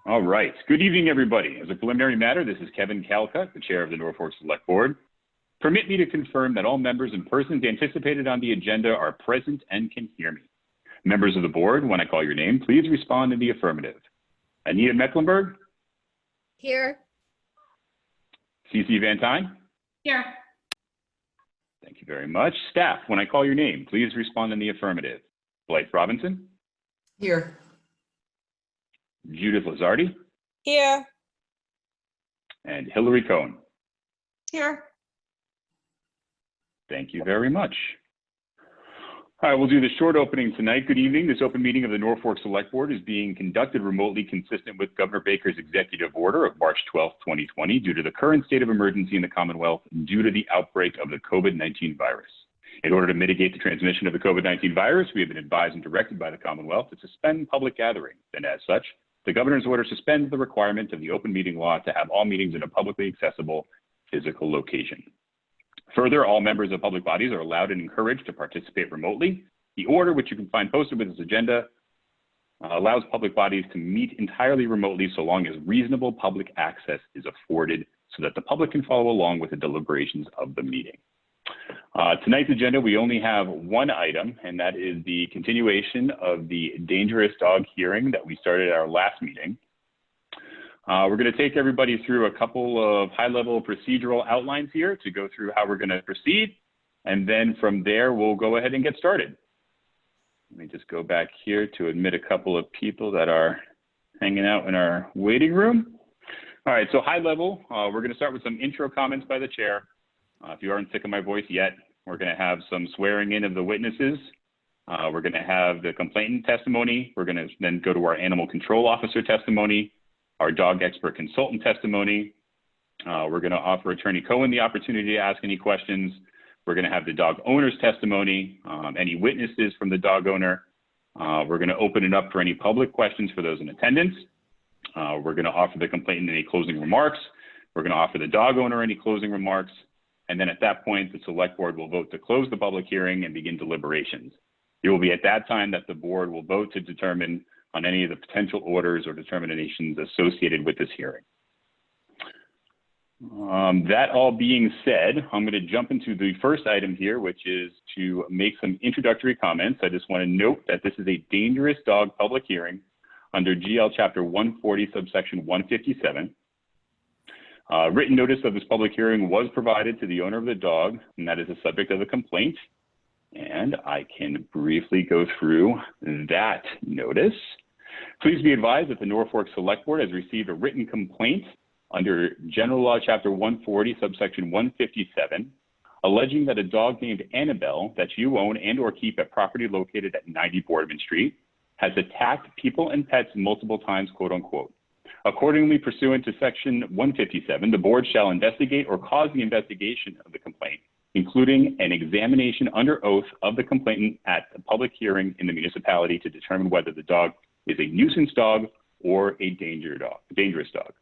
All right. Good evening, everybody. As a preliminary matter, this is Kevin Calcutt, the chair of the Norfolk Select Board. Permit me to confirm that all members and persons anticipated on the agenda are present and can hear me. Members of the board, when I call your name, please respond in the affirmative. Anita Mecklenburg? Here. CC Van Tine? Here. Thank you very much. Staff, when I call your name, please respond in the affirmative. Blythe Robinson? Here. Judith Lazardi? Here. And Hillary Cohen? Here. Thank you very much. All right, we'll do the short opening tonight. Good evening. This open meeting of the Norfolk Select Board is being conducted remotely consistent with Governor Baker's executive order of March 12, 2020, due to the current state of emergency in the Commonwealth due to the outbreak of the COVID-19 virus. In order to mitigate the transmission of the COVID-19 virus, we have been advised and directed by the Commonwealth to suspend public gatherings, and as such, the governor's order suspends the requirement of the open meeting law to have all meetings in a publicly accessible physical location. Further, all members of public bodies are allowed and encouraged to participate remotely. The order, which you can find posted with this agenda, allows public bodies to meet entirely remotely so long as reasonable public access is afforded so that the public can follow along with the deliberations of the meeting. Tonight's agenda, we only have one item, and that is the continuation of the dangerous dog hearing that we started at our last meeting. We're going to take everybody through a couple of high-level procedural outlines here to go through how we're going to proceed, and then from there, we'll go ahead and get started. Let me just go back here to admit a couple of people that are hanging out in our waiting room. All right, so high level, we're going to start with some intro comments by the chair. If you aren't sick of my voice yet, we're going to have some swearing in of the witnesses. We're going to have the complainant testimony. We're going to then go to our animal control officer testimony, our dog expert consultant testimony. We're going to offer Attorney Cohen the opportunity to ask any questions. We're going to have the dog owner's testimony, any witnesses from the dog owner. We're going to open it up for any public questions for those in attendance. We're going to offer the complainant any closing remarks. We're going to offer the dog owner any closing remarks. And then at that point, the select board will vote to close the public hearing and begin deliberations. It will be at that time that the board will vote to determine on any of the potential orders or determinations associated with this hearing. That all being said, I'm going to jump into the first item here, which is to make some introductory comments. I just want to note that this is a dangerous dog public hearing under GL Chapter 140, subsection 157. Written notice of this public hearing was provided to the owner of the dog, and that is the subject of the complaint. And I can briefly go through that notice. Please be advised that the Norfolk Select Board has received a written complaint under General Law Chapter 140, subsection 157, alleging that a dog named Annabelle that you own and or keep at property located at 90 Boardman Street has attacked people and pets multiple times, quote unquote. Accordingly, pursuant to section 157, the board shall investigate or cause the investigation of the complaint, including an examination under oath of the complainant at the public hearing in the municipality to determine whether the dog is a nuisance dog or a dangerous dog.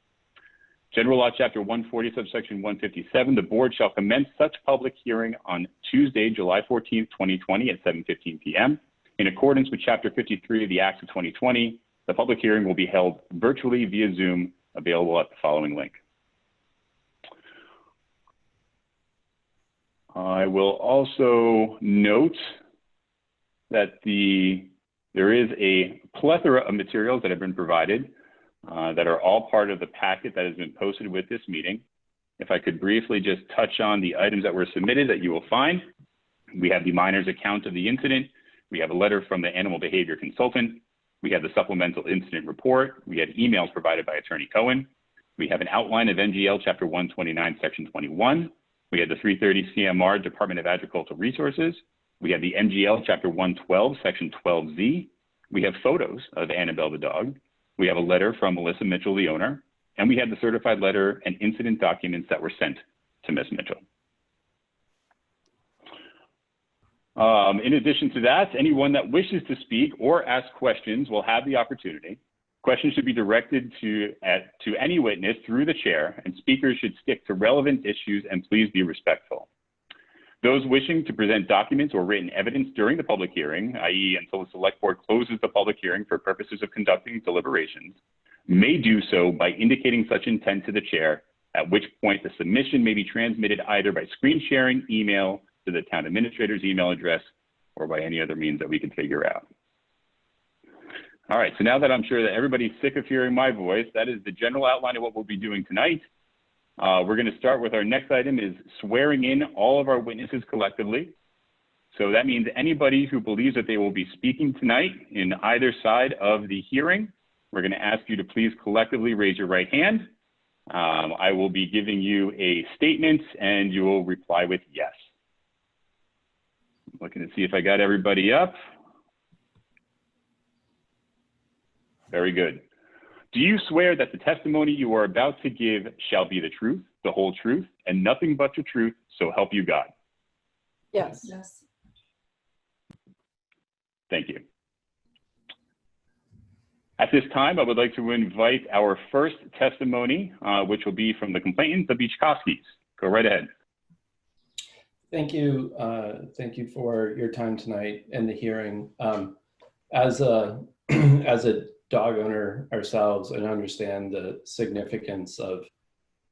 General Law Chapter 140, subsection 157, the board shall commence such public hearing on Tuesday, July 14th, 2020 at 7:15 p.m. In accordance with Chapter 53 of the Acts of 2020, the public hearing will be held virtually via Zoom, available at the following link. I will also note that there is a plethora of materials that have been provided that are all part of the packet that has been posted with this meeting. If I could briefly just touch on the items that were submitted that you will find. We have the minor's account of the incident. We have a letter from the animal behavior consultant. We have the supplemental incident report. We had emails provided by Attorney Cohen. We have an outline of NGL Chapter 129, Section 21. We have the 330 CMR Department of Agricultural Resources. We have the NGL Chapter 112, Section 12Z. We have photos of Annabelle the dog. We have a letter from Melissa Mitchell, the owner. And we have the certified letter and incident documents that were sent to Ms. Mitchell. In addition to that, anyone that wishes to speak or ask questions will have the opportunity. Questions should be directed to any witness through the chair, and speakers should stick to relevant issues and please be respectful. Those wishing to present documents or written evidence during the public hearing, i.e. until the select board closes the public hearing for purposes of conducting deliberations, may do so by indicating such intent to the chair, at which point the submission may be transmitted either by screen sharing, email to the town administrator's email address, or by any other means that we can figure out. All right, so now that I'm sure that everybody's sick of hearing my voice, that is the general outline of what we'll be doing tonight. We're going to start with our next item is swearing in all of our witnesses collectively. So that means anybody who believes that they will be speaking tonight in either side of the hearing, we're going to ask you to please collectively raise your right hand. I will be giving you a statement and you will reply with yes. I'm looking to see if I got everybody up. Very good. Do you swear that the testimony you are about to give shall be the truth, the whole truth, and nothing but the truth, so help you God? Yes. Yes. Thank you. At this time, I would like to invite our first testimony, which will be from the complainant, the Beachkowskis. Go right ahead. Thank you. Thank you for your time tonight and the hearing. As a dog owner ourselves, and understand the significance of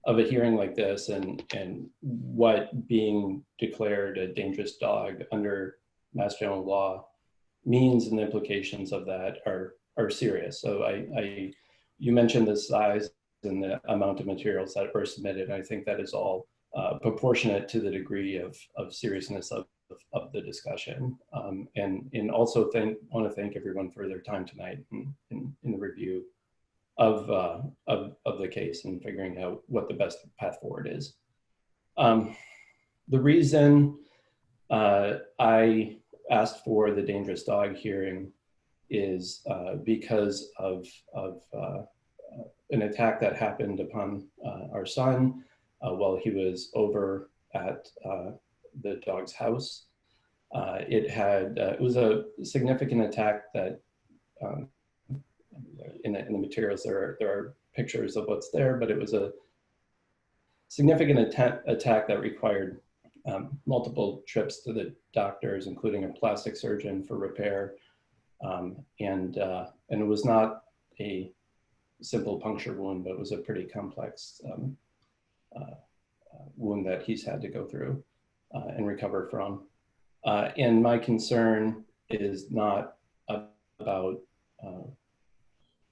a hearing like this and what being declared a dangerous dog under Mass General Law means, and the implications of that are serious. So you mentioned the size and the amount of materials that were submitted. I think that is all proportionate to the degree of seriousness of the discussion. And also want to thank everyone for their time tonight in the review of the case and figuring out what the best path forward is. The reason I asked for the dangerous dog hearing is because of an attack that happened upon our son while he was over at the dog's house. It was a significant attack that in the materials there are pictures of what's there, but it was a significant attack that required multiple trips to the doctors, including a plastic surgeon for repair, and it was not a simple puncture wound, but it was a pretty complex wound that he's had to go through and recover from. And my concern is not about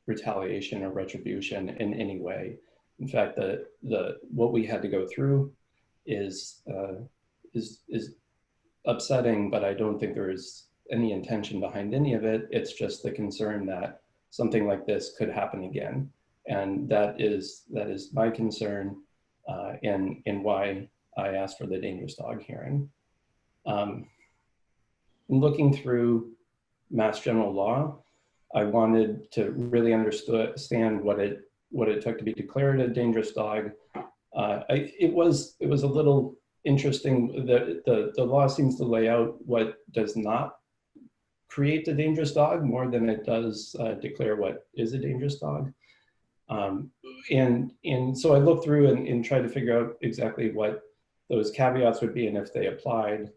retaliation or retribution in any way. In fact, what we had to go through is upsetting, but I don't think there is any intention behind any of it. It's just the concern that something like this could happen again, and that is my concern, and why I asked for the dangerous dog hearing. In looking through Mass General Law, I wanted to really understand what it took to be declared a dangerous dog. It was a little interesting that the law seems to lay out what does not create a dangerous dog more than it does declare what is a dangerous dog. And so I looked through and tried to figure out exactly what those caveats would be and if they applied.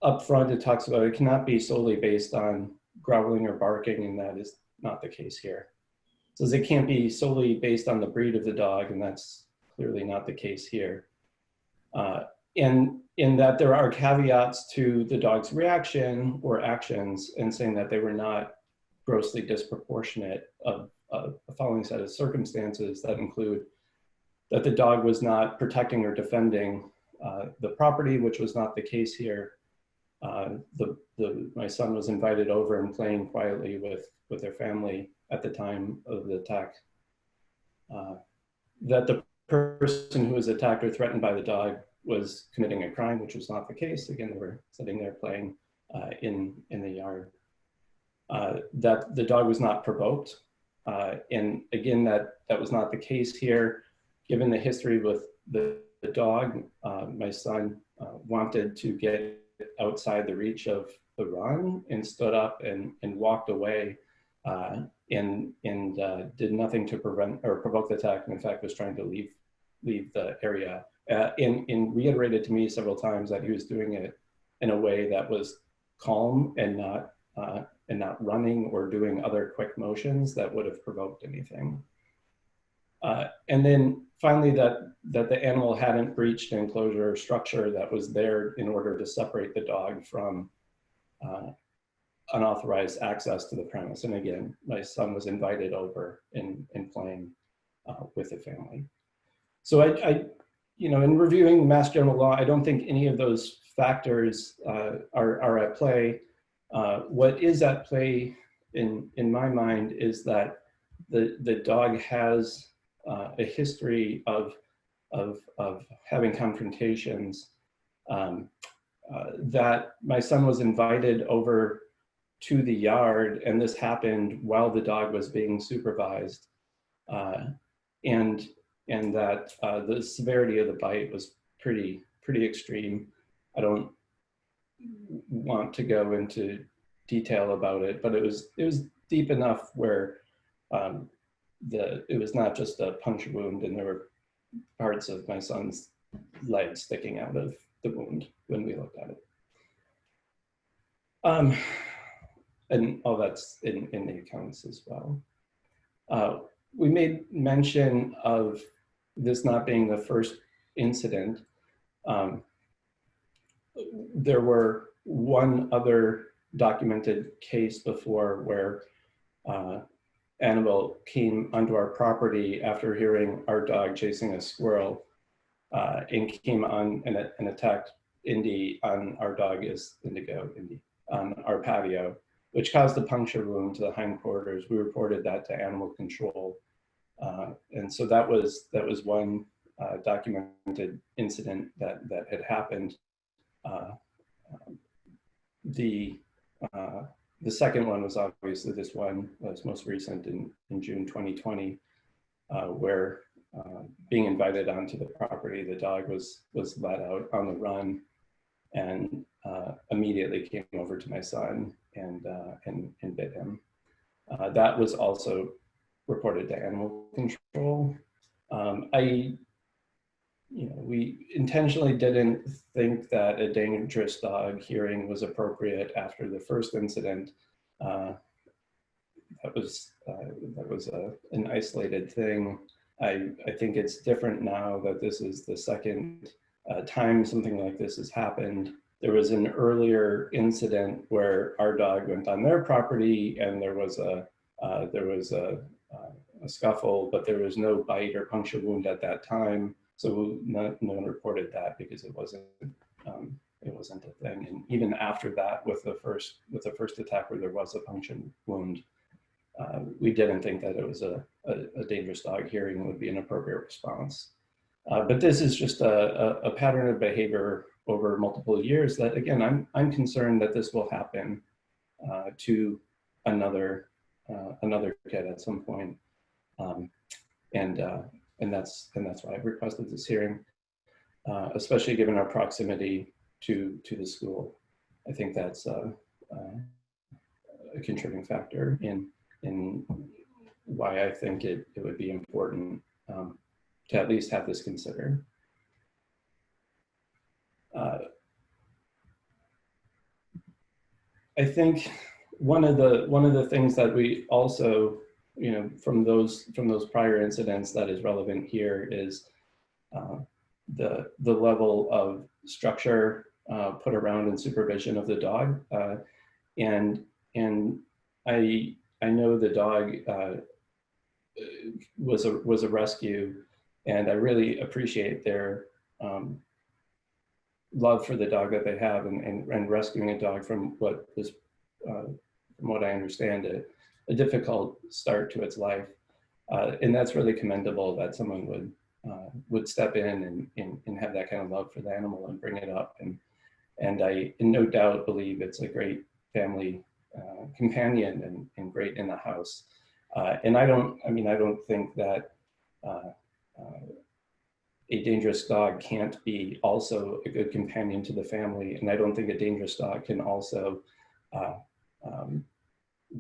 Up front, it talks about it cannot be solely based on growling or barking, and that is not the case here. It says it can't be solely based on the breed of the dog, and that's clearly not the case here. And in that there are caveats to the dog's reaction or actions, and saying that they were not grossly disproportionate of a following set of circumstances that include that the dog was not protecting or defending the property, which was not the case here. My son was invited over and playing quietly with their family at the time of the attack. That the person who was attacked or threatened by the dog was committing a crime, which was not the case. Again, they were sitting there playing in the yard. That the dog was not provoked. And again, that was not the case here. Given the history with the dog, my son wanted to get outside the reach of the run and stood up and walked away and did nothing to prevent or provoke the attack, and in fact was trying to leave the area, and reiterated to me several times that he was doing it in a way that was calm and not running or doing other quick motions that would have provoked anything. And then finally, that the animal hadn't breached an enclosure or structure that was there in order to separate the dog from unauthorized access to the premise. And again, my son was invited over in playing with the family. So I, in reviewing Mass General Law, I don't think any of those factors are at play. What is at play in my mind is that the dog has a history of having confrontations, that my son was invited over to the yard, and this happened while the dog was being supervised, and that the severity of the bite was pretty extreme. I don't want to go into detail about it, but it was deep enough where it was not just a puncture wound, and there were parts of my son's leg sticking out of the wound when we looked at it. And all that's in the accounts as well. We made mention of this not being the first incident. There were one other documented case before where Annabelle came onto our property after hearing our dog chasing a squirrel, and came on and attacked Indy on our dog is Indigo, Indy, on our patio, which caused a puncture wound to the hindquarters. We reported that to animal control. And so that was one documented incident that had happened. The second one was obviously this one, was most recent in June 2020, where being invited onto the property, the dog was let out on the run, and immediately came over to my son and bit him. That was also reported to animal control. We intentionally didn't think that a dangerous dog hearing was appropriate after the first incident. That was an isolated thing. I think it's different now that this is the second time something like this has happened. There was an earlier incident where our dog went on their property, and there was a scuffle, but there was no bite or puncture wound at that time. So no one reported that because it wasn't a thing. And even after that, with the first attack where there was a puncture wound, we didn't think that it was a dangerous dog hearing would be an appropriate response. But this is just a pattern of behavior over multiple years that, again, I'm concerned that this will happen to another kid at some point. And that's why I've requested this hearing, especially given our proximity to the school. I think that's a contributing factor in why I think it would be important to at least have this considered. I think one of the things that we also, from those prior incidents that is relevant here is the level of structure put around and supervision of the dog, and I know the dog was a rescue, and I really appreciate their love for the dog that they have, and rescuing a dog from what was, from what I understand, a difficult start to its life, and that's really commendable that someone would step in and have that kind of love for the animal and bring it up, and I no doubt believe it's a great family companion and great in the house. And I don't think that a dangerous dog can't be also a good companion to the family, and I don't think a dangerous dog can also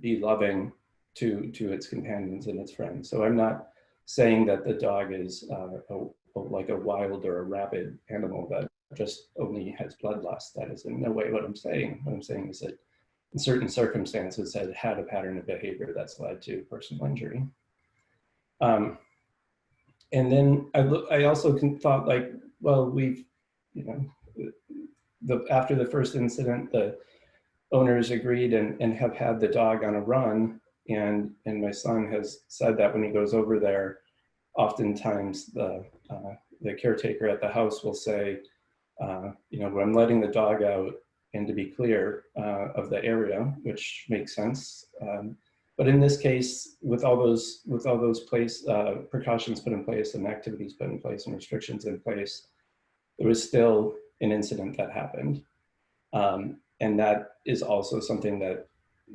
be loving to its companions and its friends. So I'm not saying that the dog is like a wild or a rabid animal that just only has bloodlust. That is in no way what I'm saying. What I'm saying is that in certain circumstances had had a pattern of behavior that's led to personal injury. And then I also thought like, well, we've, you know, after the first incident, the owners agreed and have had the dog on a run. And my son has said that when he goes over there, oftentimes the caretaker at the house will say, you know, when I'm letting the dog out, and to be clear of the area, which makes sense. But in this case, with all those precautions put in place and activities put in place and restrictions in place, there was still an incident that happened. And that is also something that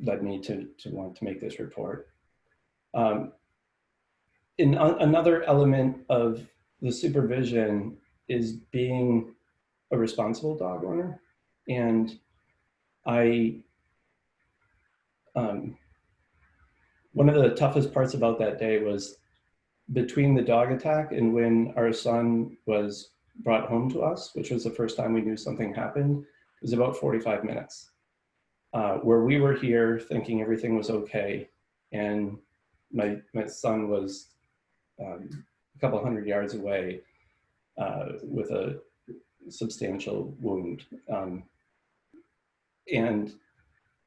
led me to want to make this report. Another element of the supervision is being a responsible dog owner. And one of the toughest parts about that day was between the dog attack and when our son was brought home to us, which was the first time we knew something happened, it was about 45 minutes. Where we were here thinking everything was okay, and my son was a couple hundred yards away with a substantial wound. And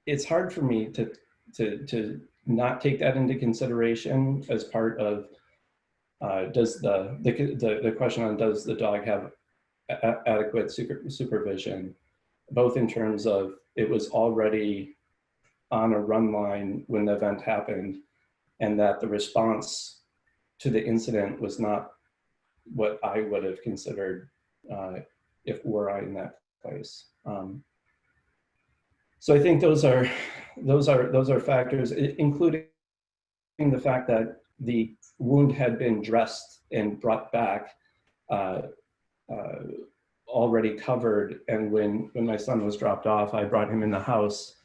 it's hard for me to not take that into consideration as part of does the question on does the dog have adequate supervision, both in terms of it was already on a run line when the event happened, and that the response to the incident was not what I would have considered if were I in that place. So I think those are factors, including the fact that the wound had been dressed and brought back, already covered. And when my son was dropped off, I brought him in the house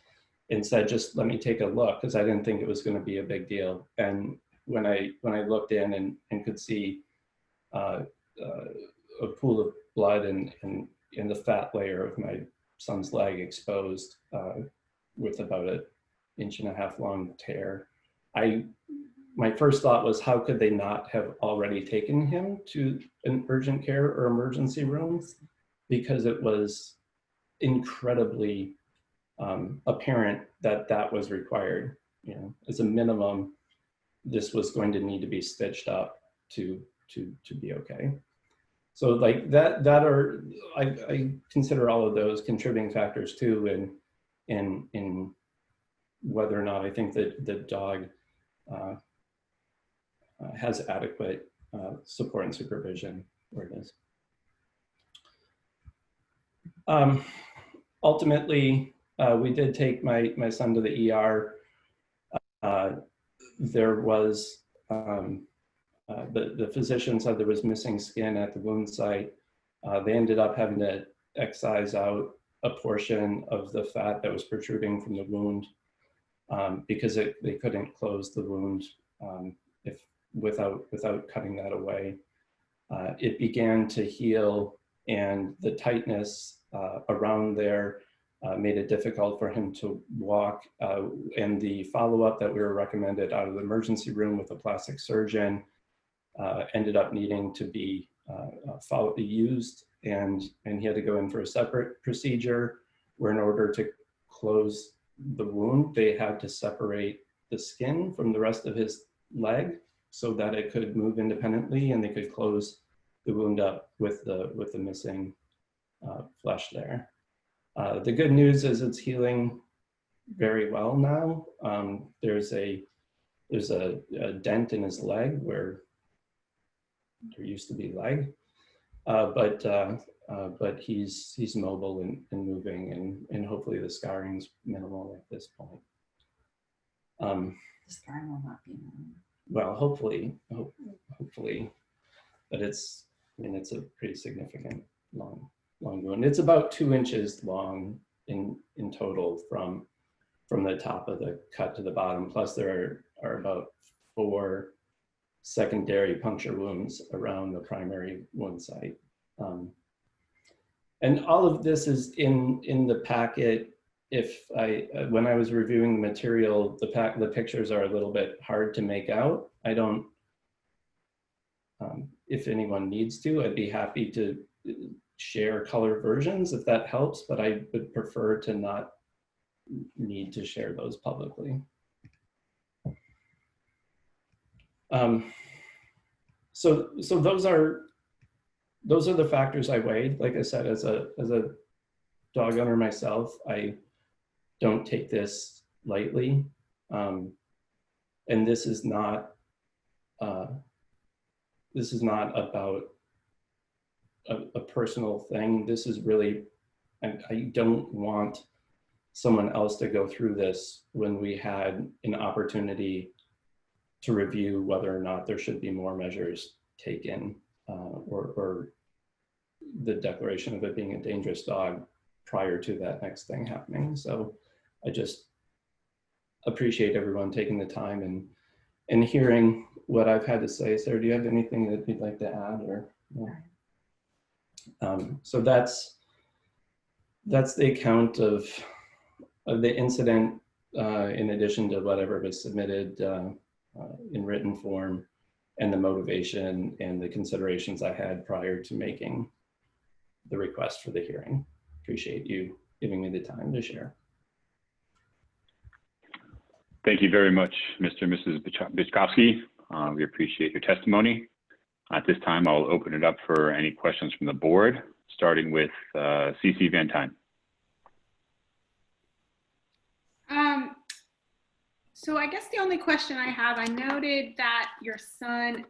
and said, just let me take a look, because I didn't think it was going to be a big deal. And when I looked in and could see a pool of blood and the fat layer of my son's leg exposed with about 1.5 inch long tear, my first thought was, how could they not have already taken him to an urgent care or emergency room? Because it was incredibly apparent that that was required. You know, as a minimum, this was going to need to be stitched up to be okay. So like I consider all of those contributing factors too in whether or not I think that the dog has adequate support and supervision where it is. Ultimately, we did take my son to the ER. There was, the physician said there was missing skin at the wound site. They ended up having to excise out a portion of the fat that was protruding from the wound because they couldn't close the wound without cutting that away. It began to heal, and the tightness around there made it difficult for him to walk. And the follow-up that we were recommended out of the emergency room with a plastic surgeon ended up needing to be used, and he had to go in for a separate procedure where, in order to close the wound, they had to separate the skin from the rest of his leg so that it could move independently, and they could close the wound up with the missing flesh there. The good news is it's healing very well now. There's a dent in his leg where there used to be leg, but he's mobile and moving, and hopefully the scarring's minimal at this point. The scarring will not be minimal. Well, hopefully, but it's a pretty significant long wound. It's about 2 inches long in total from the top of the cut to the bottom. Plus there are about 4 secondary puncture wounds around the primary wound site. And all of this is in the packet, when I was reviewing the material, the pictures are a little bit hard to make out. I don't, if anyone needs to, I'd be happy to share color versions if that helps, but I would prefer to not need to share those publicly. So those are the factors I weighed. Like I said, as a dog owner myself, I don't take this lightly, and this is not about a personal thing. This is really, I don't want someone else to go through this when we had an opportunity to review whether or not there should be more measures taken, or the declaration of it being a dangerous dog prior to that next thing happening. So I just appreciate everyone taking the time and hearing what I've had to say. Sarah, do you have anything that you'd like to add? Or so that's the account of the incident, in addition to whatever was submitted in written form, and the motivation and the considerations I had prior to making the request for the hearing. Appreciate you giving me the time to share. Thank you very much, Mr. and Mrs. Bichkowski. We appreciate your testimony. At this time, I'll open it up for any questions from the board, starting with CC Van Tine. So I guess the only question I have, I noted that your son,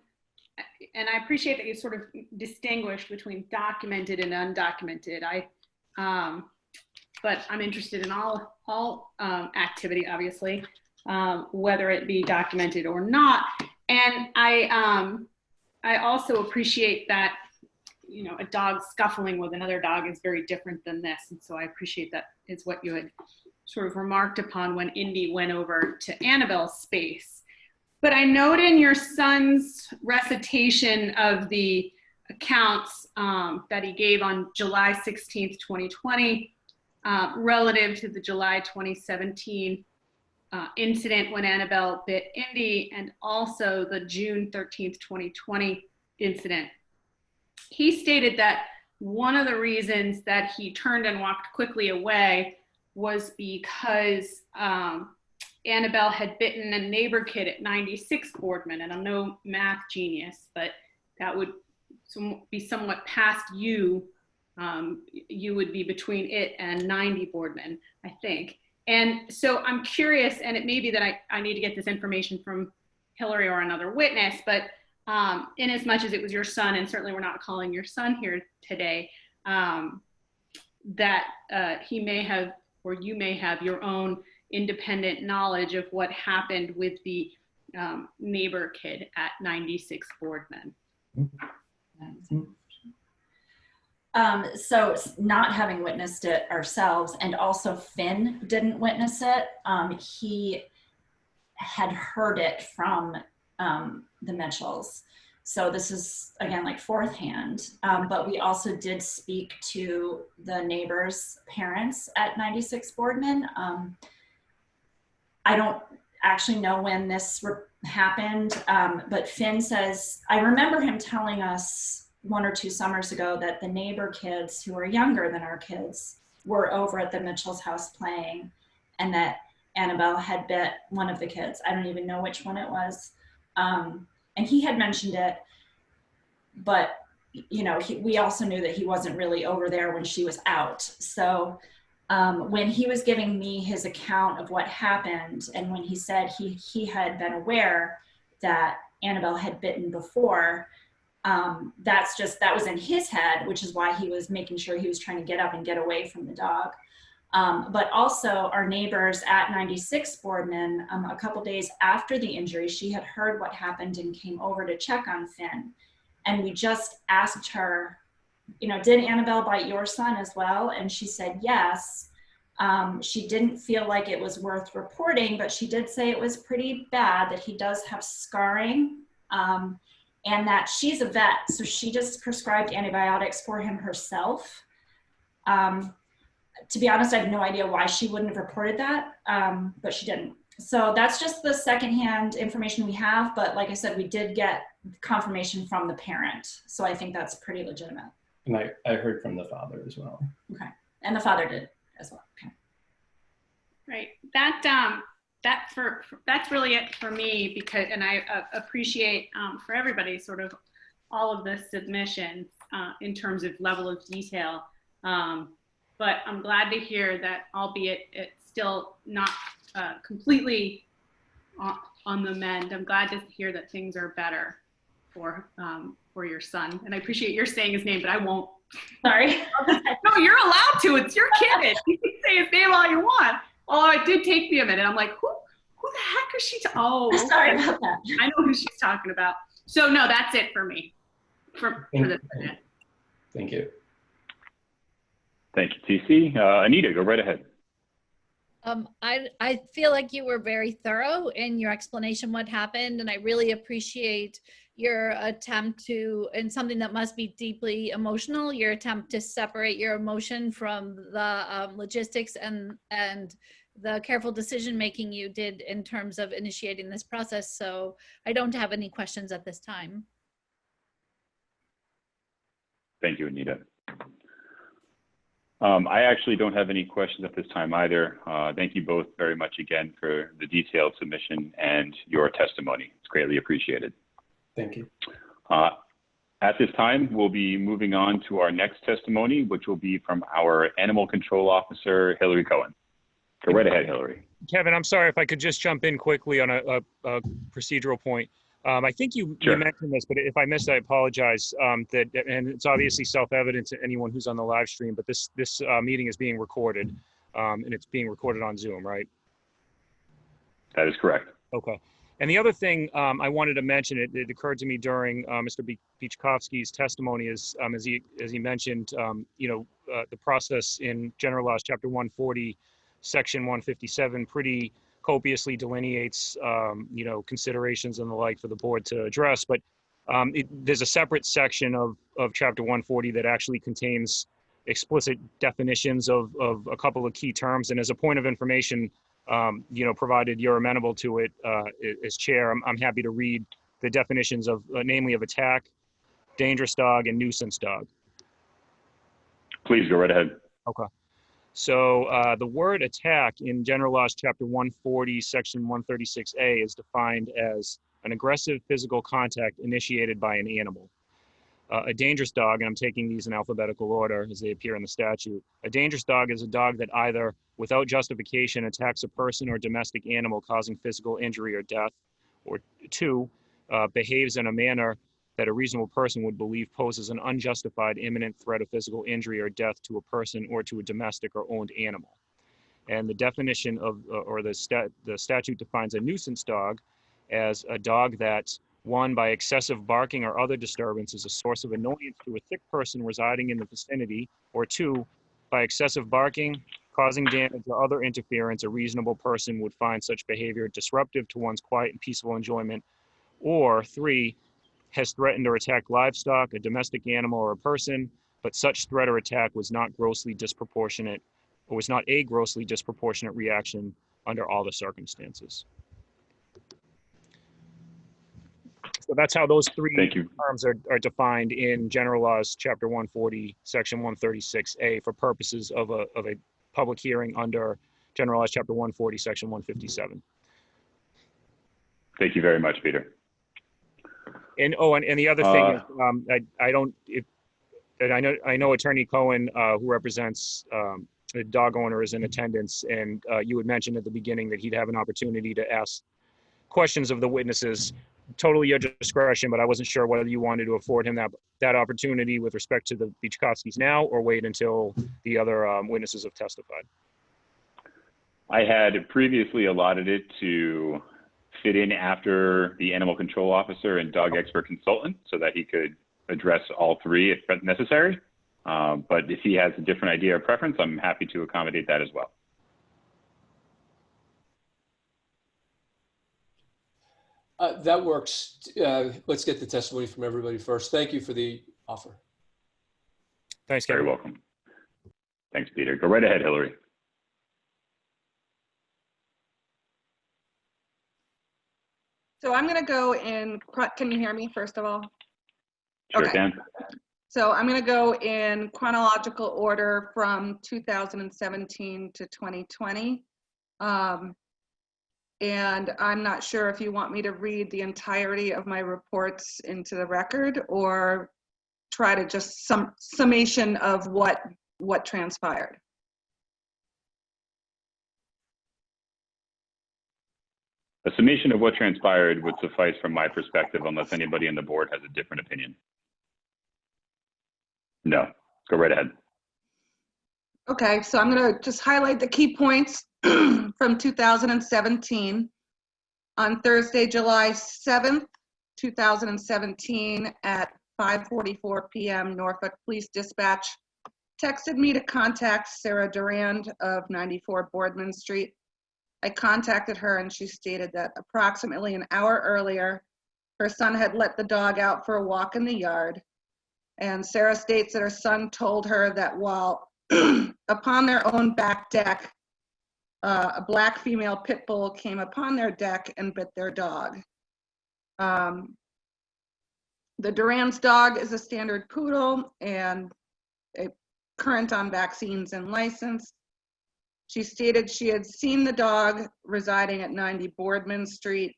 and I appreciate that you sort of distinguished between documented and undocumented. But I'm interested in all activity, obviously, whether it be documented or not. And I also appreciate that, you know, a dog scuffling with another dog is very different than this. And so I appreciate that is what you had sort of remarked upon when Indy went over to Annabelle's space. But I note in your son's recitation of the accounts that he gave on July 16th, 2020, relative to the July 2017 incident when Annabelle bit Indy, and also the June 13th, 2020 incident. He stated that one of the reasons that he turned and walked quickly away was because Annabelle had bitten a neighbor kid at 96 Boardman, and I'm no math genius, but that would be somewhat past you. You would be between it and 90 Boardman, I think. And so I'm curious, and it may be that I need to get this information from Hillary or another witness, but in as much as it was your son, and certainly we're not calling your son here today, that he may have, or you may have your own independent knowledge of what happened with the neighbor kid at 96 Boardman. So not having witnessed it ourselves, and also Finn didn't witness it. He had heard it from the Mitchells. So this is, again, like fourth hand, but we also did speak to the neighbors' parents at 96 Boardman. I don't actually know when this happened, but Finn says, I remember him telling us 1 or 2 summers ago that the neighbor kids who are younger than our kids were over at the Mitchell's house playing, and that Annabelle had bit one of the kids. I don't even know which one it was. And he had mentioned it, but you know, we also knew that he wasn't really over there when she was out. So when he was giving me his account of what happened, and when he said he had been aware that Annabelle had bitten before, that was in his head, which is why he was making sure he was trying to get up and get away from the dog. But also our neighbors at 96 Boardman, a couple days after the injury, she had heard what happened and came over to check on Finn. And we just asked her, you know, did Annabelle bite your son as well? And she said yes. She didn't feel like it was worth reporting, but she did say it was pretty bad, that he does have scarring, and that she's a vet, so she just prescribed antibiotics for him herself. to be honest, I have no idea why she wouldn't have reported that, but she didn't. So that's just the secondhand information we have. But like I said, we did get confirmation from the parent. So I think that's pretty legitimate. And I heard from the father as well. Okay. And the father did as well. Okay. Right. That's really it for me, because, and I appreciate for everybody sort of all of the submissions in terms of level of detail. But I'm glad to hear that, albeit it's still not completely on the mend, I'm glad to hear that things are better for your son. And I appreciate your saying his name, but I won't. Sorry. No, you're allowed to. It's your kid. You can say his name all you want. Oh, it did take me a minute. I'm like, who the heck is she? Oh, sorry about that. I know who she's talking about. So no, that's it for me. For this minute. Thank you. Thank you, TC. Anita, go right ahead. I feel like you were very thorough in your explanation what happened, and I really appreciate your attempt to, and something that must be deeply emotional, your attempt to separate your emotion from the logistics and the careful decision making you did in terms of initiating this process. So I don't have any questions at this time. Thank you, Anita. I actually don't have any questions at this time either. Thank you both very much again for the detailed submission and your testimony. It's greatly appreciated. Thank you. At this time, we'll be moving on to our next testimony, which will be from our Animal Control Officer, Hillary Cohen. Go right ahead, Hillary. Kevin, I'm sorry if I could just jump in quickly on a procedural point. I think you mentioned this, but if I missed, I apologize. And it's obviously self-evident to anyone who's on the live stream, but this meeting is being recorded, and it's being recorded on Zoom, right? That is correct. Okay. And the other thing I wanted to mention, it occurred to me during Mr. Piechkowski's testimony, is as he mentioned, the process in General Laws, Chapter 140, Section 157, pretty copiously delineates, considerations and the like for the board to address. But there's a separate section of Chapter 140 that actually contains explicit definitions of a couple of key terms. And as a point of information, provided you're amenable to it as chair, I'm happy to read the definitions of, namely of attack, dangerous dog, and nuisance dog. Please go right ahead. Okay. So the word attack in General Laws, Chapter 140, Section 136A is defined as an aggressive physical contact initiated by an animal. A dangerous dog, and I'm taking these in alphabetical order as they appear in the statute. A dangerous dog is a dog that either, without justification, attacks a person or domestic animal causing physical injury or death, or two, behaves in a manner that a reasonable person would believe poses an unjustified imminent threat of physical injury or death to a person or to a domestic or owned animal. And the definition of, the statute defines a nuisance dog as a dog that, one, by excessive barking or other disturbance is a source of annoyance to a sick person residing in the vicinity, or two, by excessive barking, causing damage or other interference, a reasonable person would find such behavior disruptive to one's quiet and peaceful enjoyment, or three, has threatened or attacked livestock, a domestic animal, or a person, but such threat or attack was not grossly disproportionate, or was not a grossly disproportionate reaction under all the circumstances. So that's how those three terms are defined in General Laws, Chapter 140, Section 136A, for purposes of a public hearing under General Laws, Chapter 140, Section 157. Thank you very much, Peter. And the other thing is, I know Attorney Cohen, who represents the dog owner, is in attendance, and you had mentioned at the beginning that he'd have an opportunity to ask questions of the witnesses. Totally your discretion, but I wasn't sure whether you wanted to afford him that opportunity with respect to the Piechkowskis now, or wait until the other witnesses have testified. I had previously allotted it to fit in after the animal control officer and dog expert consultant so that he could address all three if necessary. But if he has a different idea or preference, I'm happy to accommodate that as well. That works. Let's get the testimony from everybody first. Thank you for the offer. Thanks, Kevin. Very welcome. Thanks, Peter. Go right ahead, Hillary. So I'm going to go in, can you hear me first of all? Sure Okay. can. So I'm going to go in chronological order from 2017 to 2020. And I'm not sure if you want me to read the entirety of my reports into the record or try to just summation of what transpired. A summation of what transpired would suffice from my perspective, unless anybody on the board has a different opinion. No, go right ahead. Okay, so I'm going to just highlight the key points from 2017. On Thursday, July 7th, 2017 at 5:44 p.m., Norfolk Police Dispatch texted me to contact Sarah Durand of 94 Boardman Street. I contacted her and she stated that approximately an hour earlier, her son had let the dog out for a walk in the yard. And Sarah states that her son told her that while upon their own back deck, a black female pit bull came upon their deck and bit their dog. The Durand's dog is a standard poodle and a current on vaccines and license. She stated she had seen the dog residing at 90 Boardman Street.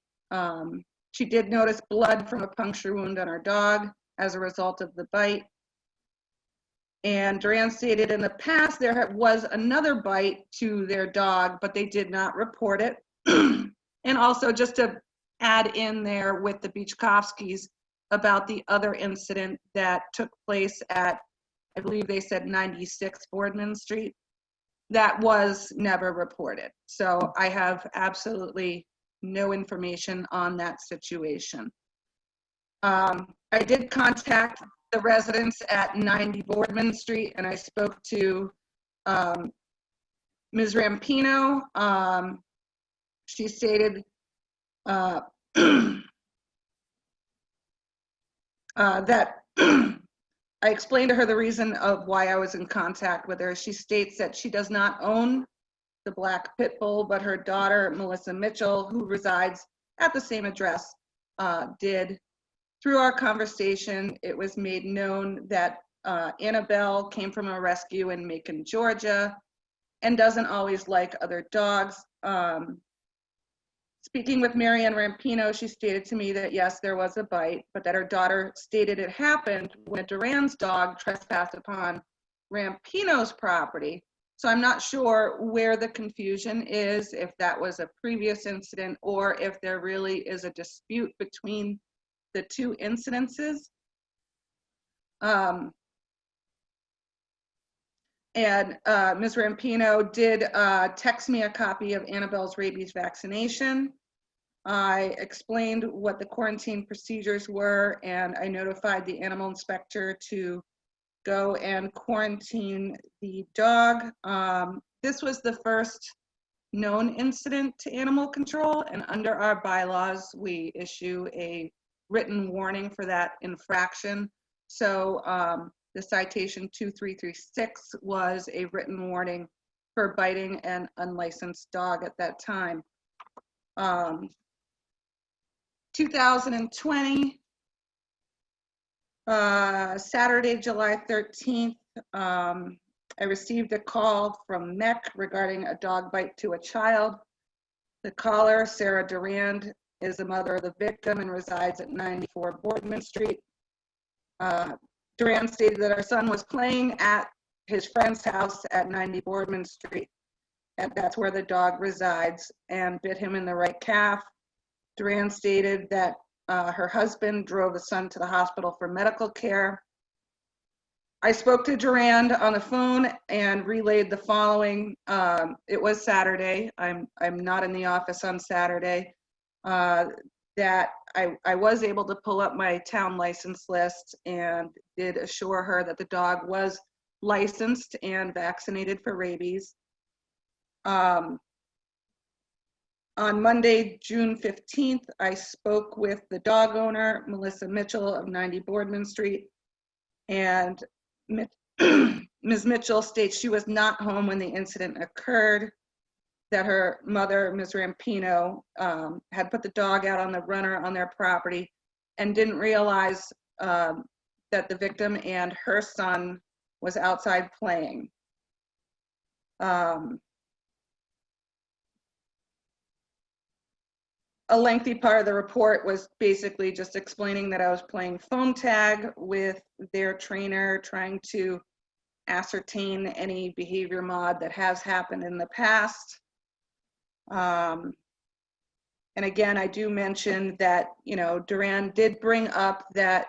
She did notice blood from a puncture wound on her dog as a result of the bite. And Durand stated in the past there was another bite to their dog, but they did not report it. And also just to add in there with the Beachkovskis about the other incident that took place at, I believe they said 96 Boardman Street, that was never reported. So I have absolutely no information on that situation. I did contact the residents at 90 Boardman Street and I spoke to Ms. Rampino. She stated that I explained to her the reason of why I was in contact with her. She states that she does not own the black pit bull, but her daughter, Melissa Mitchell, who resides at the same address, did. Through our conversation, it was made known that Annabelle came from a rescue in Macon, Georgia, and doesn't always like other dogs. Speaking with Marianne Rampino, she stated to me that yes, there was a bite, but that her daughter stated it happened when Durand's dog trespassed upon Rampino's property. So I'm not sure where the confusion is, if that was a previous incident or if there really is a dispute between the two incidences. Ms. Rampino did text me a copy of Annabelle's rabies vaccination. I explained what the quarantine procedures were, and I notified the animal inspector to go and quarantine the dog. This was the first known incident to animal control, and under our bylaws, we issue a written warning for that infraction. So the citation 2336 was a written warning for biting an unlicensed dog at that time. 2020, Saturday, July 13th, I received a call from MEC regarding a dog bite to a child. The caller, Sarah Durand, is the mother of the victim and resides at 94 Boardman Street. Durand stated that our son was playing at his friend's house at 90 Boardman Street, and that's where the dog resides, and bit him in the right calf. Durand stated that her husband drove the son to the hospital for medical care. I spoke to Durand on the phone and relayed the following. It was Saturday. I'm not in the office on Saturday. That I was able to pull up my town license list and did assure her that the dog was licensed and vaccinated for rabies. On Monday, June 15th, I spoke with the dog owner, Melissa Mitchell of 90 Boardman Street, and Ms. Mitchell states she was not home when the incident occurred, that her mother, Ms. Rampino, had put the dog out on the runner on their property and didn't realize that the victim and her son was outside playing. A lengthy part of the report was basically just explaining that I was playing phone tag with their trainer, trying to ascertain any behavior mod that has happened in the past. And again, I do mention that, you know, Duran did bring up that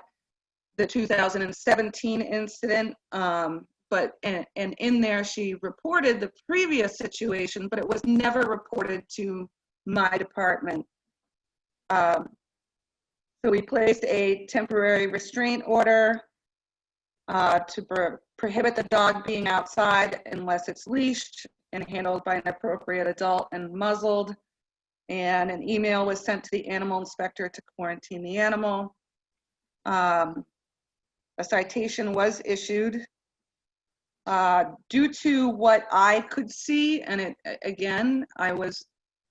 the 2017 incident, but in there she reported the previous situation, but it was never reported to my department. So we placed a temporary restraint order to prohibit the dog being outside unless it's leashed and handled by an appropriate adult and muzzled. And an email was sent to the animal inspector to quarantine the animal. A citation was issued. Due to what I could see, and again, I was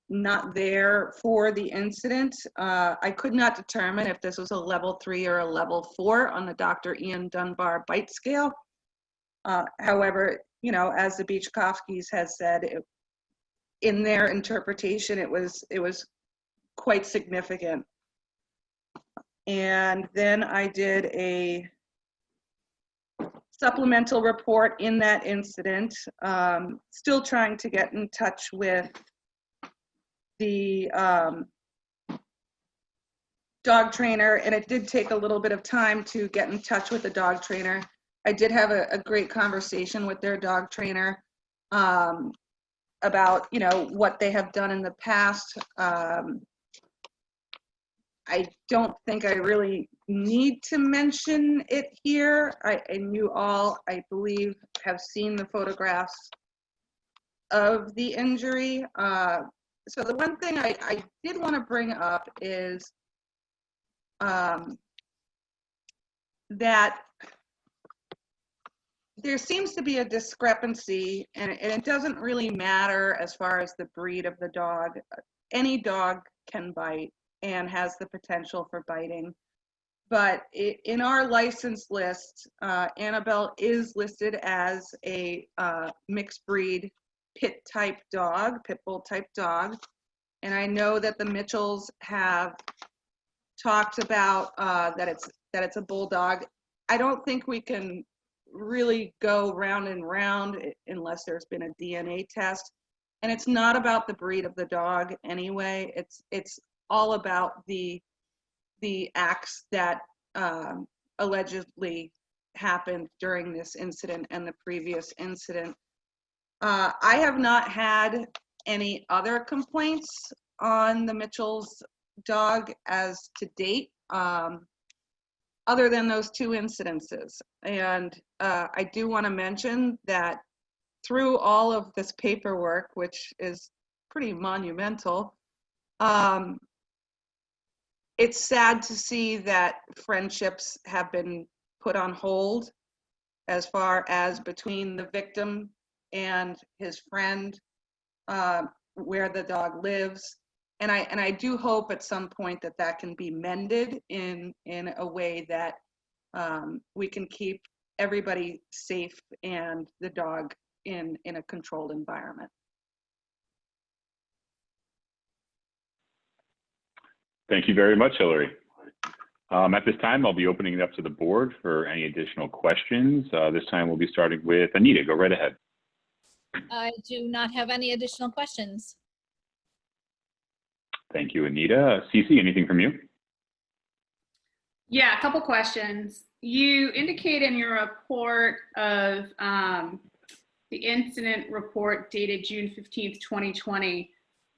not there for the incident, I could not determine if this was a level 3 or a level 4 on the Dr. Ian Dunbar bite scale. However, you know, as the Beachkowskis has said, in their interpretation, it was quite significant. And then I did a supplemental report in that incident, still trying to get in touch with the dog trainer, and it did take a little bit of time to get in touch with the dog trainer. I did have a great conversation with their dog trainer about, you know, what they have done in the past. I don't think I really need to mention it here. And you all, I believe, have seen the photographs of the injury. So the one thing I did want to bring up is that there seems to be a discrepancy, and it doesn't really matter as far as the breed of the dog. Any dog can bite and has the potential for biting. But in our license list, Annabelle is listed as a mixed breed pit bull type dog. And I know that the Mitchells have talked about that it's a bulldog. I don't think we can really go round and round unless there's been a DNA test. And it's not about the breed of the dog anyway. It's all about the acts that allegedly happened during this incident and the previous incident. I have not had any other complaints on the Mitchell's dog as to date, other than those 2 incidences. And I do want to mention that through all of this paperwork, which is pretty monumental, it's sad to see that friendships have been put on hold as far as between the victim and his friend, where the dog lives. And I do hope at some point that can be mended in a way that we can keep everybody safe and the dog in a controlled environment. Thank you very much, Hillary. At this time, I'll be opening it up to the board for any additional questions. This time we'll be starting with Anita. Go right ahead. I do not have any additional questions. Thank you, Anita. Cece, anything from you? Yeah, a couple questions. You indicate in your report of the incident report dated June 15th, 2020,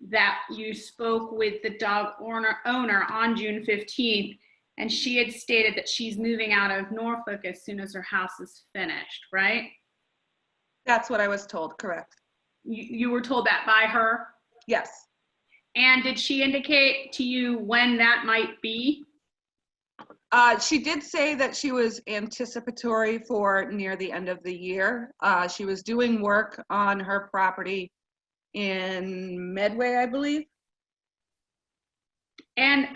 that you spoke with the dog owner on June 15th, and she had stated that she's moving out of Norfolk as soon as her house is finished, right? That's what I was told, correct. You were told that by her? Yes. And did she indicate to you when that might be? She did say that she was anticipatory for near the end of the year. She was doing work on her property in Medway, I believe. And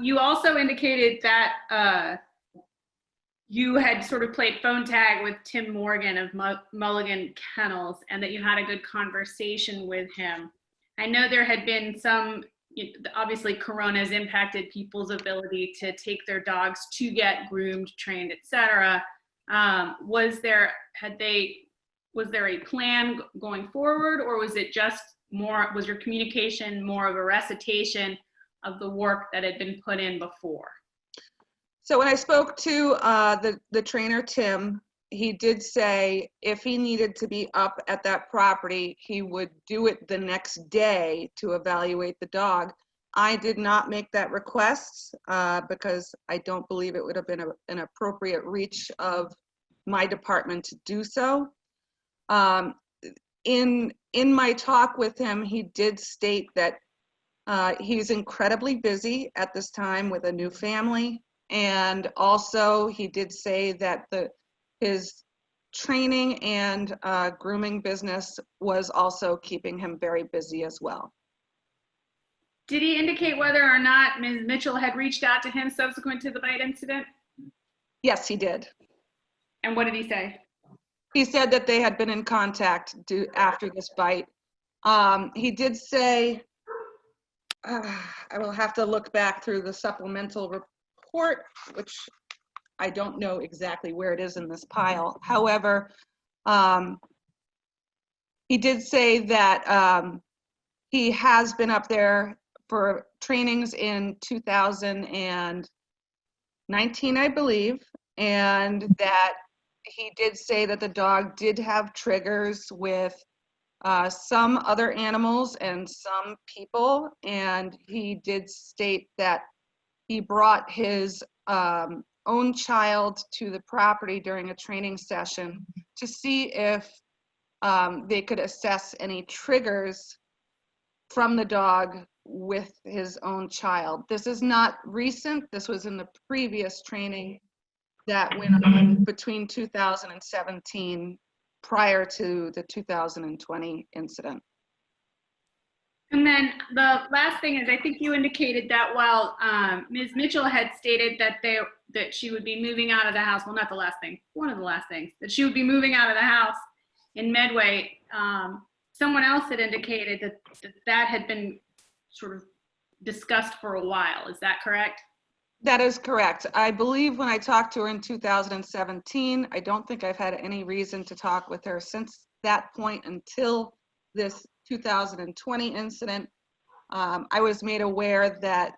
you also indicated that you had sort of played phone tag with Tim Morgan of Mulligan Kennels and that you had a good conversation with him. I know there had been some, obviously Corona has impacted people's ability to take their dogs to get groomed, trained, etc. Was there a plan going forward, or was it just more, was your communication more of a recitation of the work that had been put in before? So when I spoke to the trainer, Tim, he did say if he needed to be up at that property, he would do it the next day to evaluate the dog. I did not make that request because I don't believe it would have been an appropriate reach of my department to do so. In my talk with him, he did state that he's incredibly busy at this time with a new family. And also he did say that his training and grooming business was also keeping him very busy as well. Did he indicate whether or not Ms. Mitchell had reached out to him subsequent to the bite incident? Yes, he did. And what did he say? He said that they had been in contact after this bite. He did say, I will have to look back through the supplemental report, which I don't know exactly where it is in this pile. However, he did say that he has been up there for trainings in 2019, I believe, and that he did say that the dog did have triggers with some other animals and some people, and he did state that he brought his own child to the property during a training session to see if they could assess any triggers from the dog with his own child. This is not recent. This was in the previous training that went on between 2017 prior to the 2020 incident. And then the last thing is, I think you indicated that while Ms. Mitchell had stated that she would be moving out of the house, well, not the last thing, one of the last things, that she would be moving out of the house in Medway, someone else had indicated that had been sort of discussed for a while. Is that correct? That is correct. I believe when I talked to her in 2017, I don't think I've had any reason to talk with her since that point until this 2020 incident. I was made aware that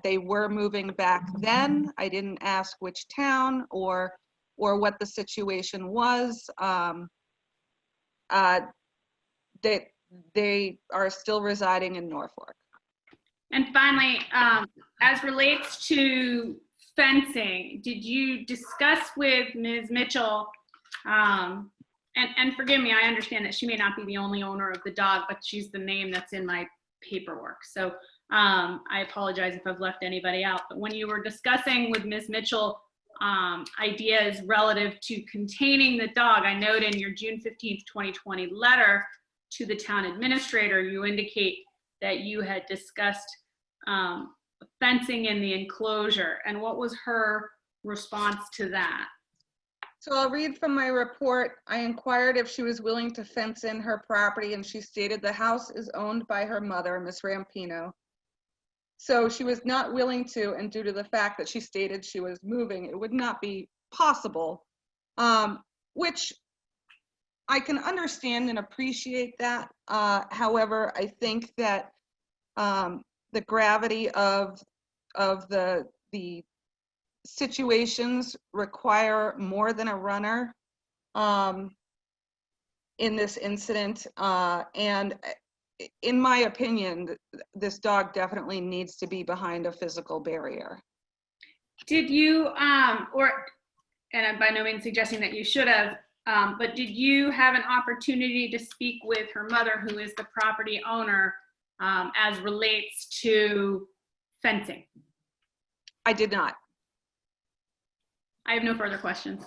they were moving back then. I didn't ask which town or what the situation was. They are still residing in Norfolk. And finally, as relates to fencing, did you discuss with Ms. Mitchell, and forgive me, I understand that she may not be the only owner of the dog, but she's the name that's in my paperwork. So I apologize if I've left anybody out, but when you were discussing with Ms. Mitchell ideas relative to containing the dog, I note in your June 15th, 2020 letter to the town administrator, you indicate that you had discussed fencing in the enclosure, and what was her response to that? So I'll read from my report. I inquired if she was willing to fence in her property, and she stated the house is owned by her mother, Miss Rampino. So she was not willing to, and due to the fact that she stated she was moving, it would not be possible, which I can understand and appreciate that. However, I think that the gravity of the situations require more than a runner in this incident. And in my opinion, this dog definitely needs to be behind a physical barrier. Did you, and I'm by no means suggesting that you should have, but did you have an opportunity to speak with her mother, who is the property owner, as relates to fencing? I did not. I have no further questions.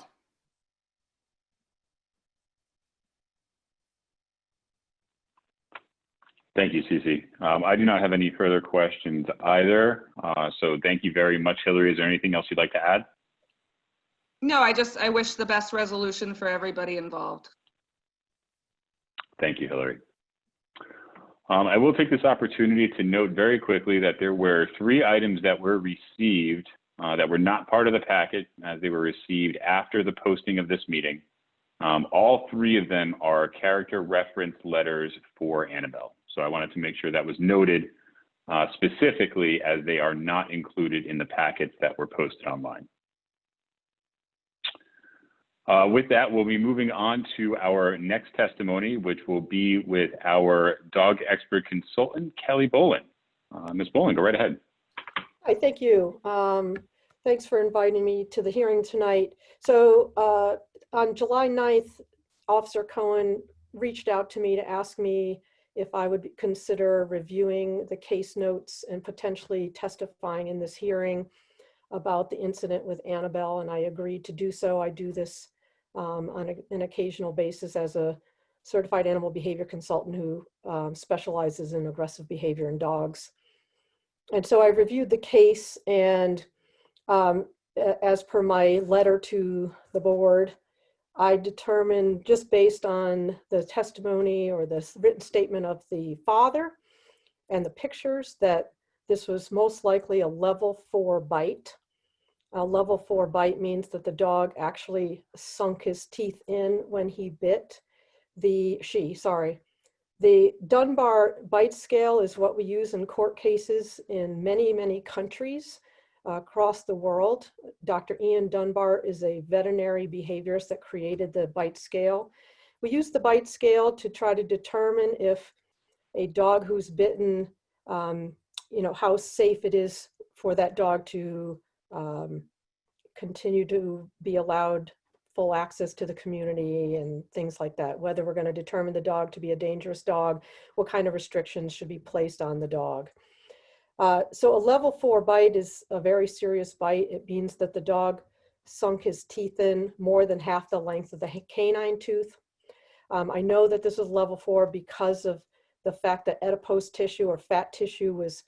Thank you, Cece. I do not have any further questions either. So thank you very much, Hillary. Is there anything else you'd like to add? No, I wish the best resolution for everybody involved. Thank you, Hillary. I will take this opportunity to note very quickly that there were 3 items that were received that were not part of the packet as they were received after the posting of this meeting. All 3 of them are character reference letters for Annabelle. So I wanted to make sure that was noted specifically as they are not included in the packets that were posted online. With that, we'll be moving on to our next testimony, which will be with our dog expert consultant, Kelly Bolin. Ms. Bolin, go right ahead. Hi, thank you. Thanks for inviting me to the hearing tonight. So on July 9th, Officer Cohen reached out to me to ask me if I would consider reviewing the case notes and potentially testifying in this hearing about the incident with Annabelle, and I agreed to do so. I do this on an occasional basis as a certified animal behavior consultant who specializes in aggressive behavior in dogs. And so I reviewed the case, and as per my letter to the board, I determined, just based on the testimony or the written statement of the father and the pictures, that this was most likely a level 4 bite. A level 4 bite means that the dog actually sunk his teeth in when he bit the Dunbar bite scale is what we use in court cases in many, many countries across the world. Dr. Ian Dunbar is a veterinary behaviorist that created the bite scale. We use the bite scale to try to determine if a dog who's bitten, how safe it is for that dog to continue to be allowed full access to the community and things like that. Whether we're going to determine the dog to be a dangerous dog, what kind of restrictions should be placed on the dog. So a level 4 bite is a very serious bite. It means that the dog sunk his teeth in more than half the length of the canine tooth. I know that this is level 4 because of the fact that adipose tissue or fat tissue was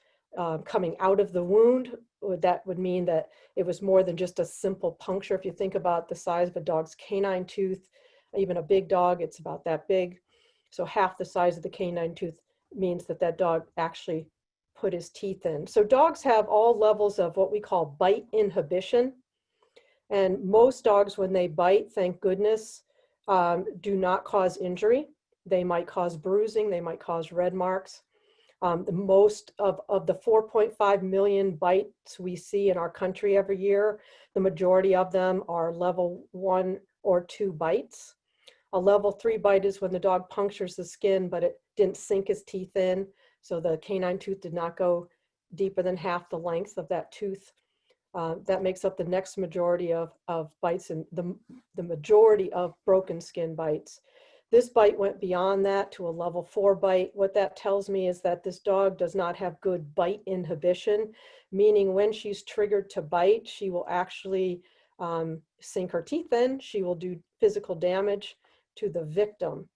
coming out of the wound. That would mean that it was more than just a simple puncture. If you think about the size of a dog's canine tooth, even a big dog, it's about that big. So half the size of the canine tooth means that that dog actually put his teeth in. So dogs have all levels of what we call bite inhibition. And most dogs, when they bite, thank goodness, do not cause injury. They might cause bruising, they might cause red marks. The most of the 4.5 million bites we see in our country every year, the majority of them are level 1 or 2 bites. A level 3 bite is when the dog punctures the skin, but it didn't sink his teeth in. So the canine tooth did not go deeper than half the length of that tooth. That makes up the next majority of bites, and the majority of broken skin bites. This bite went beyond that to a level 4 bite. What that tells me is that this dog does not have good bite inhibition, meaning when she's triggered to bite, she will actually sink her teeth in. She will do physical damage to the victim.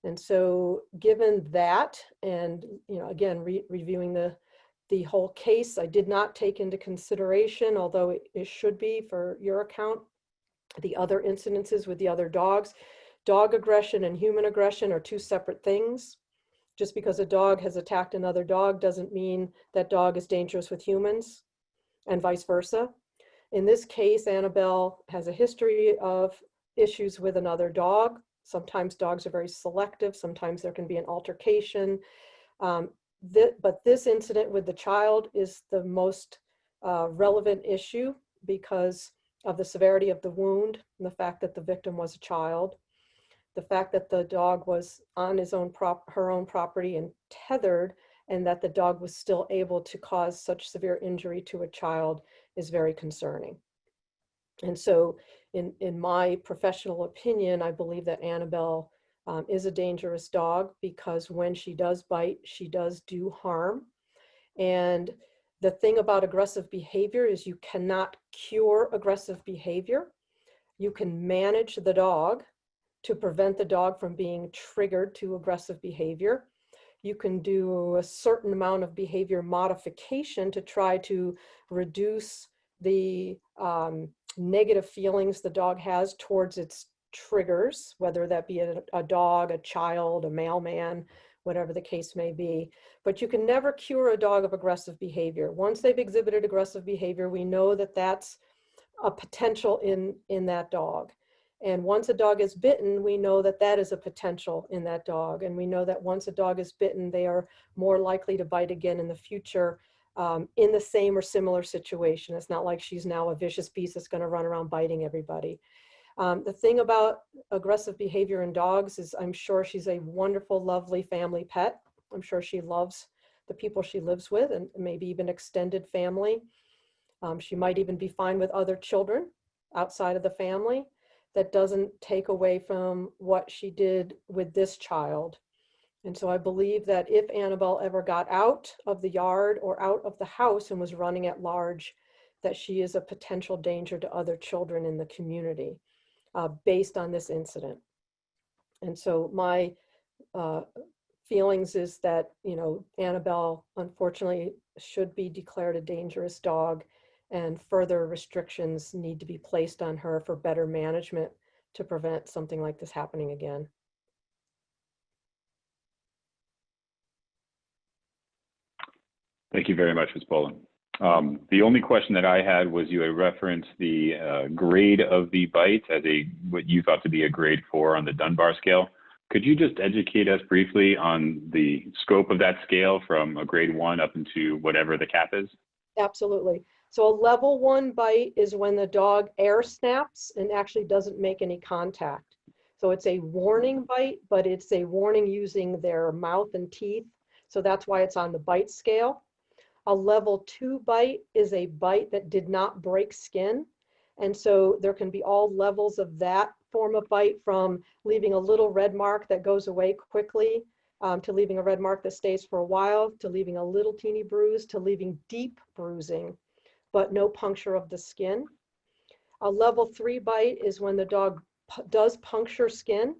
And so given that, and again, reviewing the whole case, I did not take into consideration, although it should be for your account, the other incidences with the other dogs. Dog aggression and human aggression are 2 separate things. Just because a dog has attacked another dog doesn't mean that dog is dangerous with humans, and vice versa. In this case, Annabelle has a history of issues with another dog. Sometimes dogs are very selective. Sometimes there can be an altercation. But this incident with the child is the most relevant issue because of the severity of the wound and the fact that the victim was a child. The fact that the dog was on her own property and tethered, and that the dog was still able to cause such severe injury to a child is very concerning. And so in my professional opinion, I believe that Annabelle is a dangerous dog because when she does bite, she does do harm. And The thing about aggressive behavior is you cannot cure aggressive behavior. You can manage the dog to prevent the dog from being triggered to aggressive behavior. You can do a certain amount of behavior modification to try to reduce the negative feelings the dog has towards its triggers, whether that be a dog, a child, a mailman, whatever the case may be. But you can never cure a dog of aggressive behavior. Once they've exhibited aggressive behavior, we know that that's a potential in that dog. And once a dog is bitten, we know that that is a potential in that dog. And we know that once a dog is bitten, they are more likely to bite again in the future in the same or similar situation. It's not like she's now a vicious beast that's going to run around biting everybody. The thing about aggressive behavior in dogs is I'm sure she's a wonderful, lovely family pet. I'm sure she loves the people she lives with and maybe even extended family. She might even be fine with other children outside of the family. That doesn't take away from what she did with this child. And so I believe that if Annabelle ever got out of the yard or out of the house and was running at large, that she is a potential danger to other children in the community based on this incident. And so my feelings is that, you know, Annabelle unfortunately should be declared a dangerous dog, and further restrictions need to be placed on her for better management to prevent something like this happening again. Thank you very much, Ms. Bolin. The only question that I had was you had referenced the grade of the bite as what you thought to be a grade 4 on the Dunbar scale. Could you just educate us briefly on the scope of that scale from a grade 1 up into whatever the cap is? Absolutely. So a level 1 bite is when the dog air snaps and actually doesn't make any contact. So it's a warning bite, but it's a warning using their mouth and teeth. So that's why it's on the bite scale. A level 2 bite is a bite that did not break skin. And so there can be all levels of that form of bite, from leaving a little red mark that goes away quickly, to leaving a red mark that stays for a while, to leaving a little teeny bruise, to leaving deep bruising, but no puncture of the skin. A level 3 bite is when the dog does puncture skin,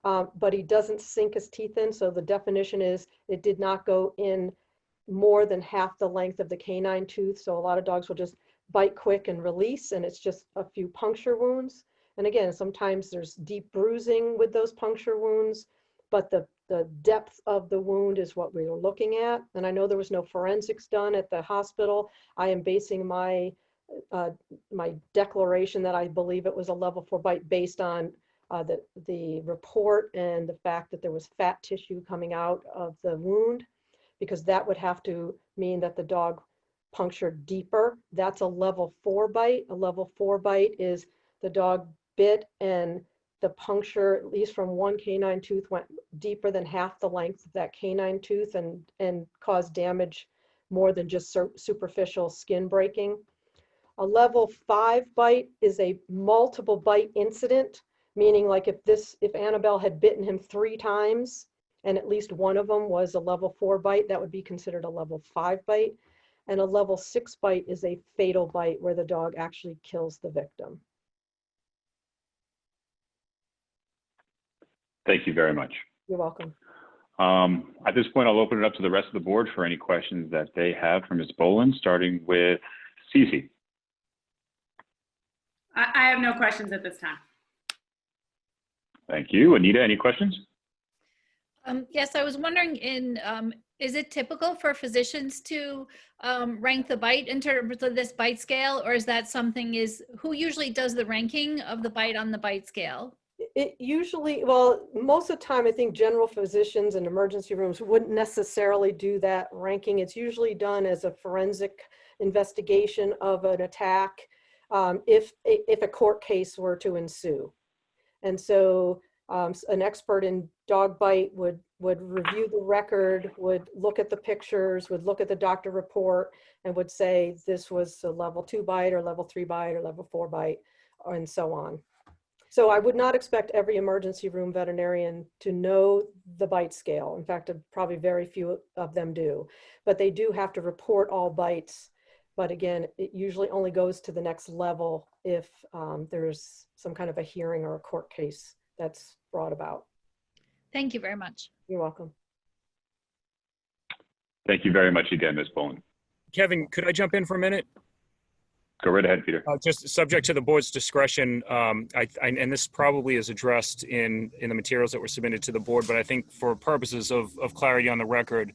but he doesn't sink his teeth in. So the definition is it did not go in more than half the length of the canine tooth. So a lot of dogs will just bite quick and release, and it's just a few puncture wounds. And again, sometimes there's deep bruising with those puncture wounds, but the depth of the wound is what we were looking at. And I know there was no forensics done at the hospital. I am basing my my declaration that I believe it was a level 4 bite based on the report and the fact that there was fat tissue coming out of the wound, because that would have to mean that the dog punctured deeper. That's a level 4 bite. A level 4 bite is the dog bit and the puncture, at least from one canine tooth, went deeper than half the length of that canine tooth and caused damage more than just superficial skin breaking. A level 5 bite is a multiple bite incident, meaning like if Annabelle had bitten him 3 times and at least one of them was a level 4 bite, that would be considered a level 5 bite. And a level 6 bite is a fatal bite where the dog actually kills the victim. Thank you very much. You're welcome. At this point, I'll open it up to the rest of the board for any questions that they have for Ms. Bolin, starting with Cece. I have no questions at this time. Thank you. Anita, any questions? Yes, I was wondering, is it typical for physicians to rank the bite in terms of this bite scale, or is that who usually does the ranking of the bite on the bite scale? It usually, well, most of the time, I think general physicians and emergency rooms wouldn't necessarily do that ranking. It's usually done as a forensic investigation of an attack if a court case were to ensue. And so an expert in dog bite would review the record, would look at the pictures, would look at the doctor report, and would say this was a level 2 bite or level 3 bite or level 4 bite, and so on. So I would not expect every emergency room veterinarian to know the bite scale. In fact, probably very few of them do, but they do have to report all bites. But again, it usually only goes to the next level if there's some kind of a hearing or a court case that's brought about. Thank you very much. You're welcome. Thank you very much again, Ms. Bowen. Kevin, could I jump in for a minute? Go right ahead, Peter. Just subject to the board's discretion, and this probably is addressed in the materials that were submitted to the board, but I think for purposes of clarity on the record,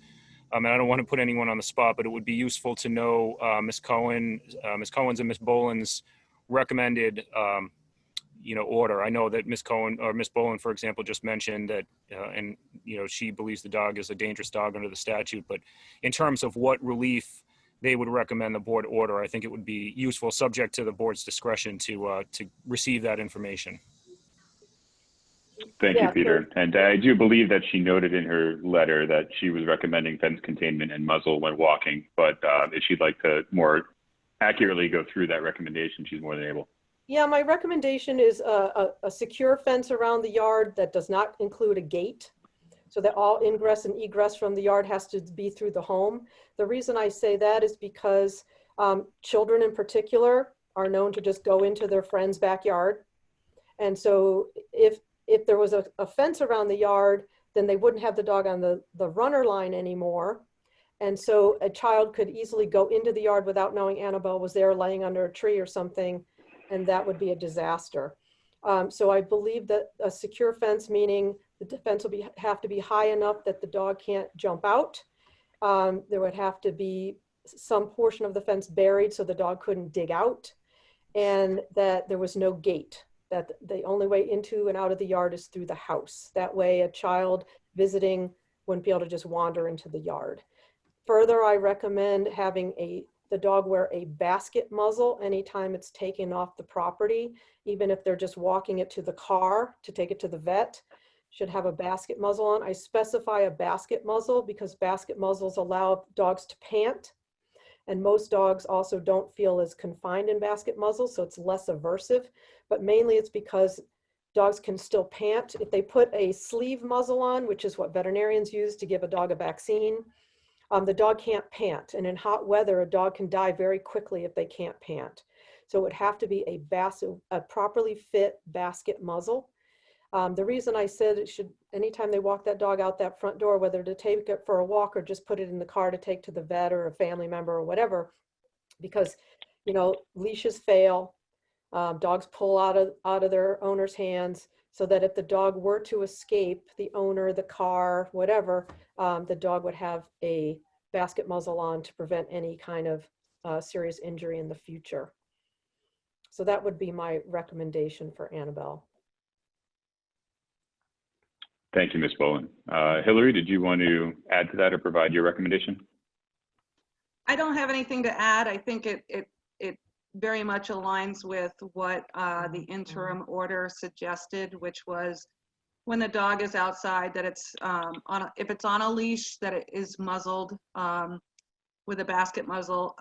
and I don't want to put anyone on the spot, but it would be useful to know Ms. Cohen's and Ms. Boland's recommended order. I know that Ms. Cohen or Ms. Boland, for example, just mentioned that, and she believes the dog is a dangerous dog under the statute, but in terms of what relief they would recommend the board order, I think it would be useful, subject to the board's discretion, to receive that information. Thank you, Peter. And I do believe that she noted in her letter that she was recommending fence containment and muzzle when walking, but if she'd like to more accurately go through that recommendation, she's more than able. Yeah, my recommendation is a secure fence around the yard that does not include a gate, so that all ingress and egress from the yard has to be through the home. The reason I say that is because children in particular are known to just go into their friend's backyard. And so if there was a fence around the yard, then they wouldn't have the dog on the runner line anymore. And so a child could easily go into the yard without knowing Annabelle was there laying under a tree or something, and that would be a disaster. So I believe that a secure fence, meaning the fence will have to be high enough that the dog can't jump out. There would have to be some portion of the fence buried so the dog couldn't dig out, and that there was no gate, that the only way into and out of the yard is through the house. That way a child visiting wouldn't be able to just wander into the yard. Further, I recommend having the dog wear a basket muzzle anytime it's taken off the property, even if they're just walking it to the car to take it to the vet, should have a basket muzzle on. I specify a basket muzzle because basket muzzles allow dogs to pant, and most dogs also don't feel as confined in basket muzzles, so it's less aversive, but mainly it's because dogs can still pant. If they put a sleeve muzzle on, which is what veterinarians use to give a dog a vaccine, the dog can't pant, and in hot weather, a dog can die very quickly if they can't pant. So it would have to be a properly fit basket muzzle. The reason I said it should, anytime they walk that dog out that front door, whether to take it for a walk or just put it in the car to take to the vet or a family member or whatever, because, leashes fail, dogs pull out of their owner's hands, so that if the dog were to escape the owner, the car, whatever, the dog would have a basket muzzle on to prevent any kind of serious injury in the future. So that would be my recommendation for Annabelle. Thank you, Ms. Bowen. Hillary, did you want to add to that or provide your recommendation? I don't have anything to add. I think it very much aligns with what the interim order suggested, which was when the dog is outside, that it's if it's on a leash, that it is muzzled with a basket muzzle,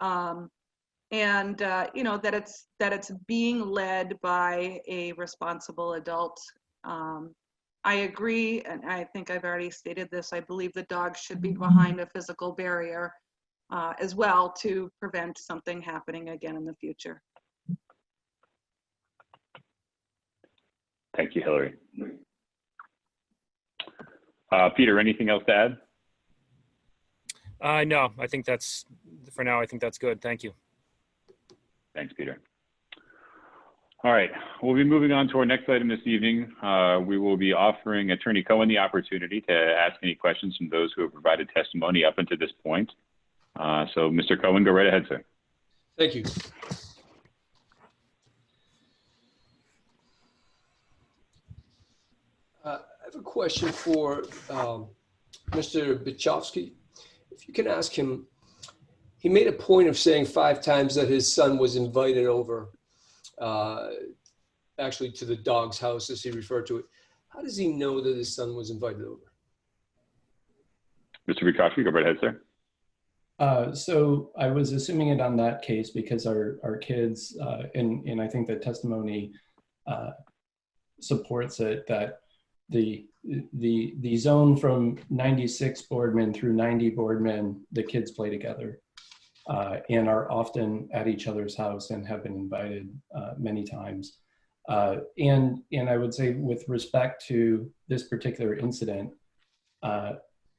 and that it's being led by a responsible adult. I agree, and I think I've already stated this, I believe the dog should be behind a physical barrier as well to prevent something happening again in the future. Thank you, Hillary. Peter, anything else to add? No, I think that's, for now, I think that's good. Thank you. Thanks, Peter. All right, we'll be moving on to our next item this evening. We will be offering Attorney Cohen the opportunity to ask any questions from those who have provided testimony up until this point. So Mr. Cohen, go right ahead, sir. Thank you. I have a question for Mr. Bichovsky. If you can ask him, he made a point of saying 5 times that his son was invited over, actually to the dog's house, as he referred to it. How does he know that his son was invited over? Mr. Bichovsky, go right ahead, sir. So I was assuming it on that case because our kids, and I think the testimony supports it, that the zone from 96 Boardman through 90 Boardman, the kids play together and are often at each other's house and have been invited many times. And I would say, with respect to this particular incident,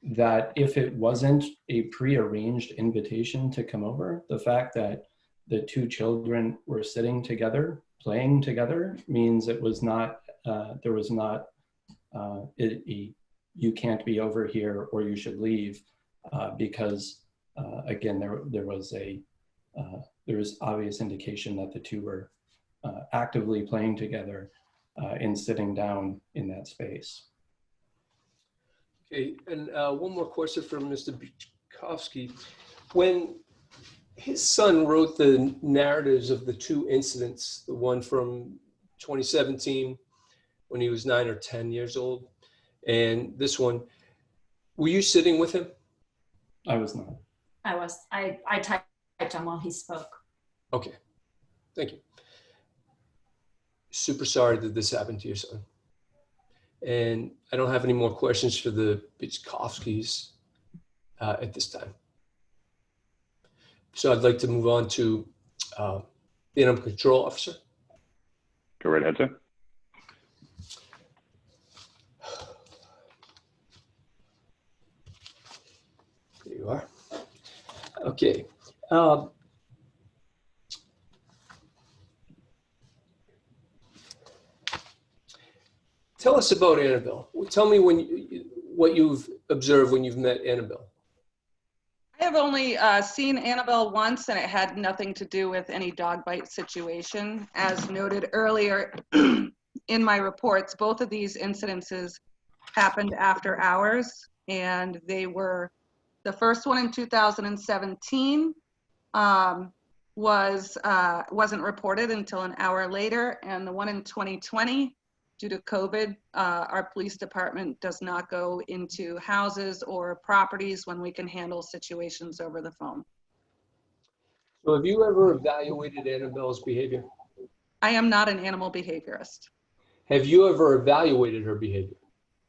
that if it wasn't a pre-arranged invitation to come over, the fact that the two children were sitting together, playing together, means it was not, there was not, you can't be over here or you should leave, because again, there was obvious indication that the two were actively playing together and sitting down in that space. Okay, and one more question from Mr. Bukowski. When his son wrote the narratives of the two incidents, the one from 2017 when he was 9 or 10 years old, and this one, were you sitting with him? I was not. I was. I typed him while he spoke. Okay, thank you. Super sorry that this happened to your son. And I don't have any more questions for the Bichkovskis at this time. So I'd like to move on to the Animal Control Officer. Go right ahead, sir. There you are. Okay. Tell us about Annabelle. Tell me what you've observed when you've met Annabelle. I have only seen Annabelle once, and it had nothing to do with any dog bite situation. As noted earlier in my reports, both of these incidences happened after hours, and they were, the first one in 2017 wasn't reported until an hour later, and the one in 2020, due to COVID, our police department does not go into houses or properties when we can handle situations over the phone. So have you ever evaluated Annabelle's behavior? I am not an animal behaviorist. Have you ever evaluated her behavior?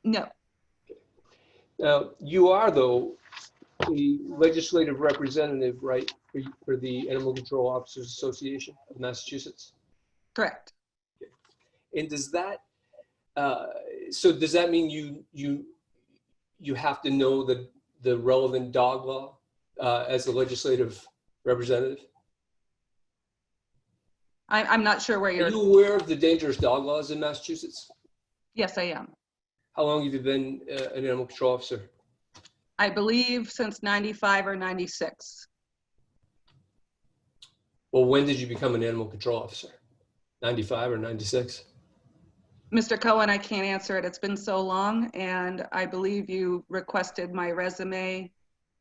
No. Now, you are, though, the legislative representative, right, for the Animal Control Officers Association of Massachusetts? Correct. And does that, so does that mean you have to know the relevant dog law as a legislative representative? I'm not sure where Are you're. you aware of the dangerous dog laws in Massachusetts? Yes, I am. How long have you been an animal control officer? I believe since 95 or 96. Well, when did you become an animal control officer? 95 or 96? Mr. Cohen, I can't answer it. It's been so long, and I believe you requested my resume,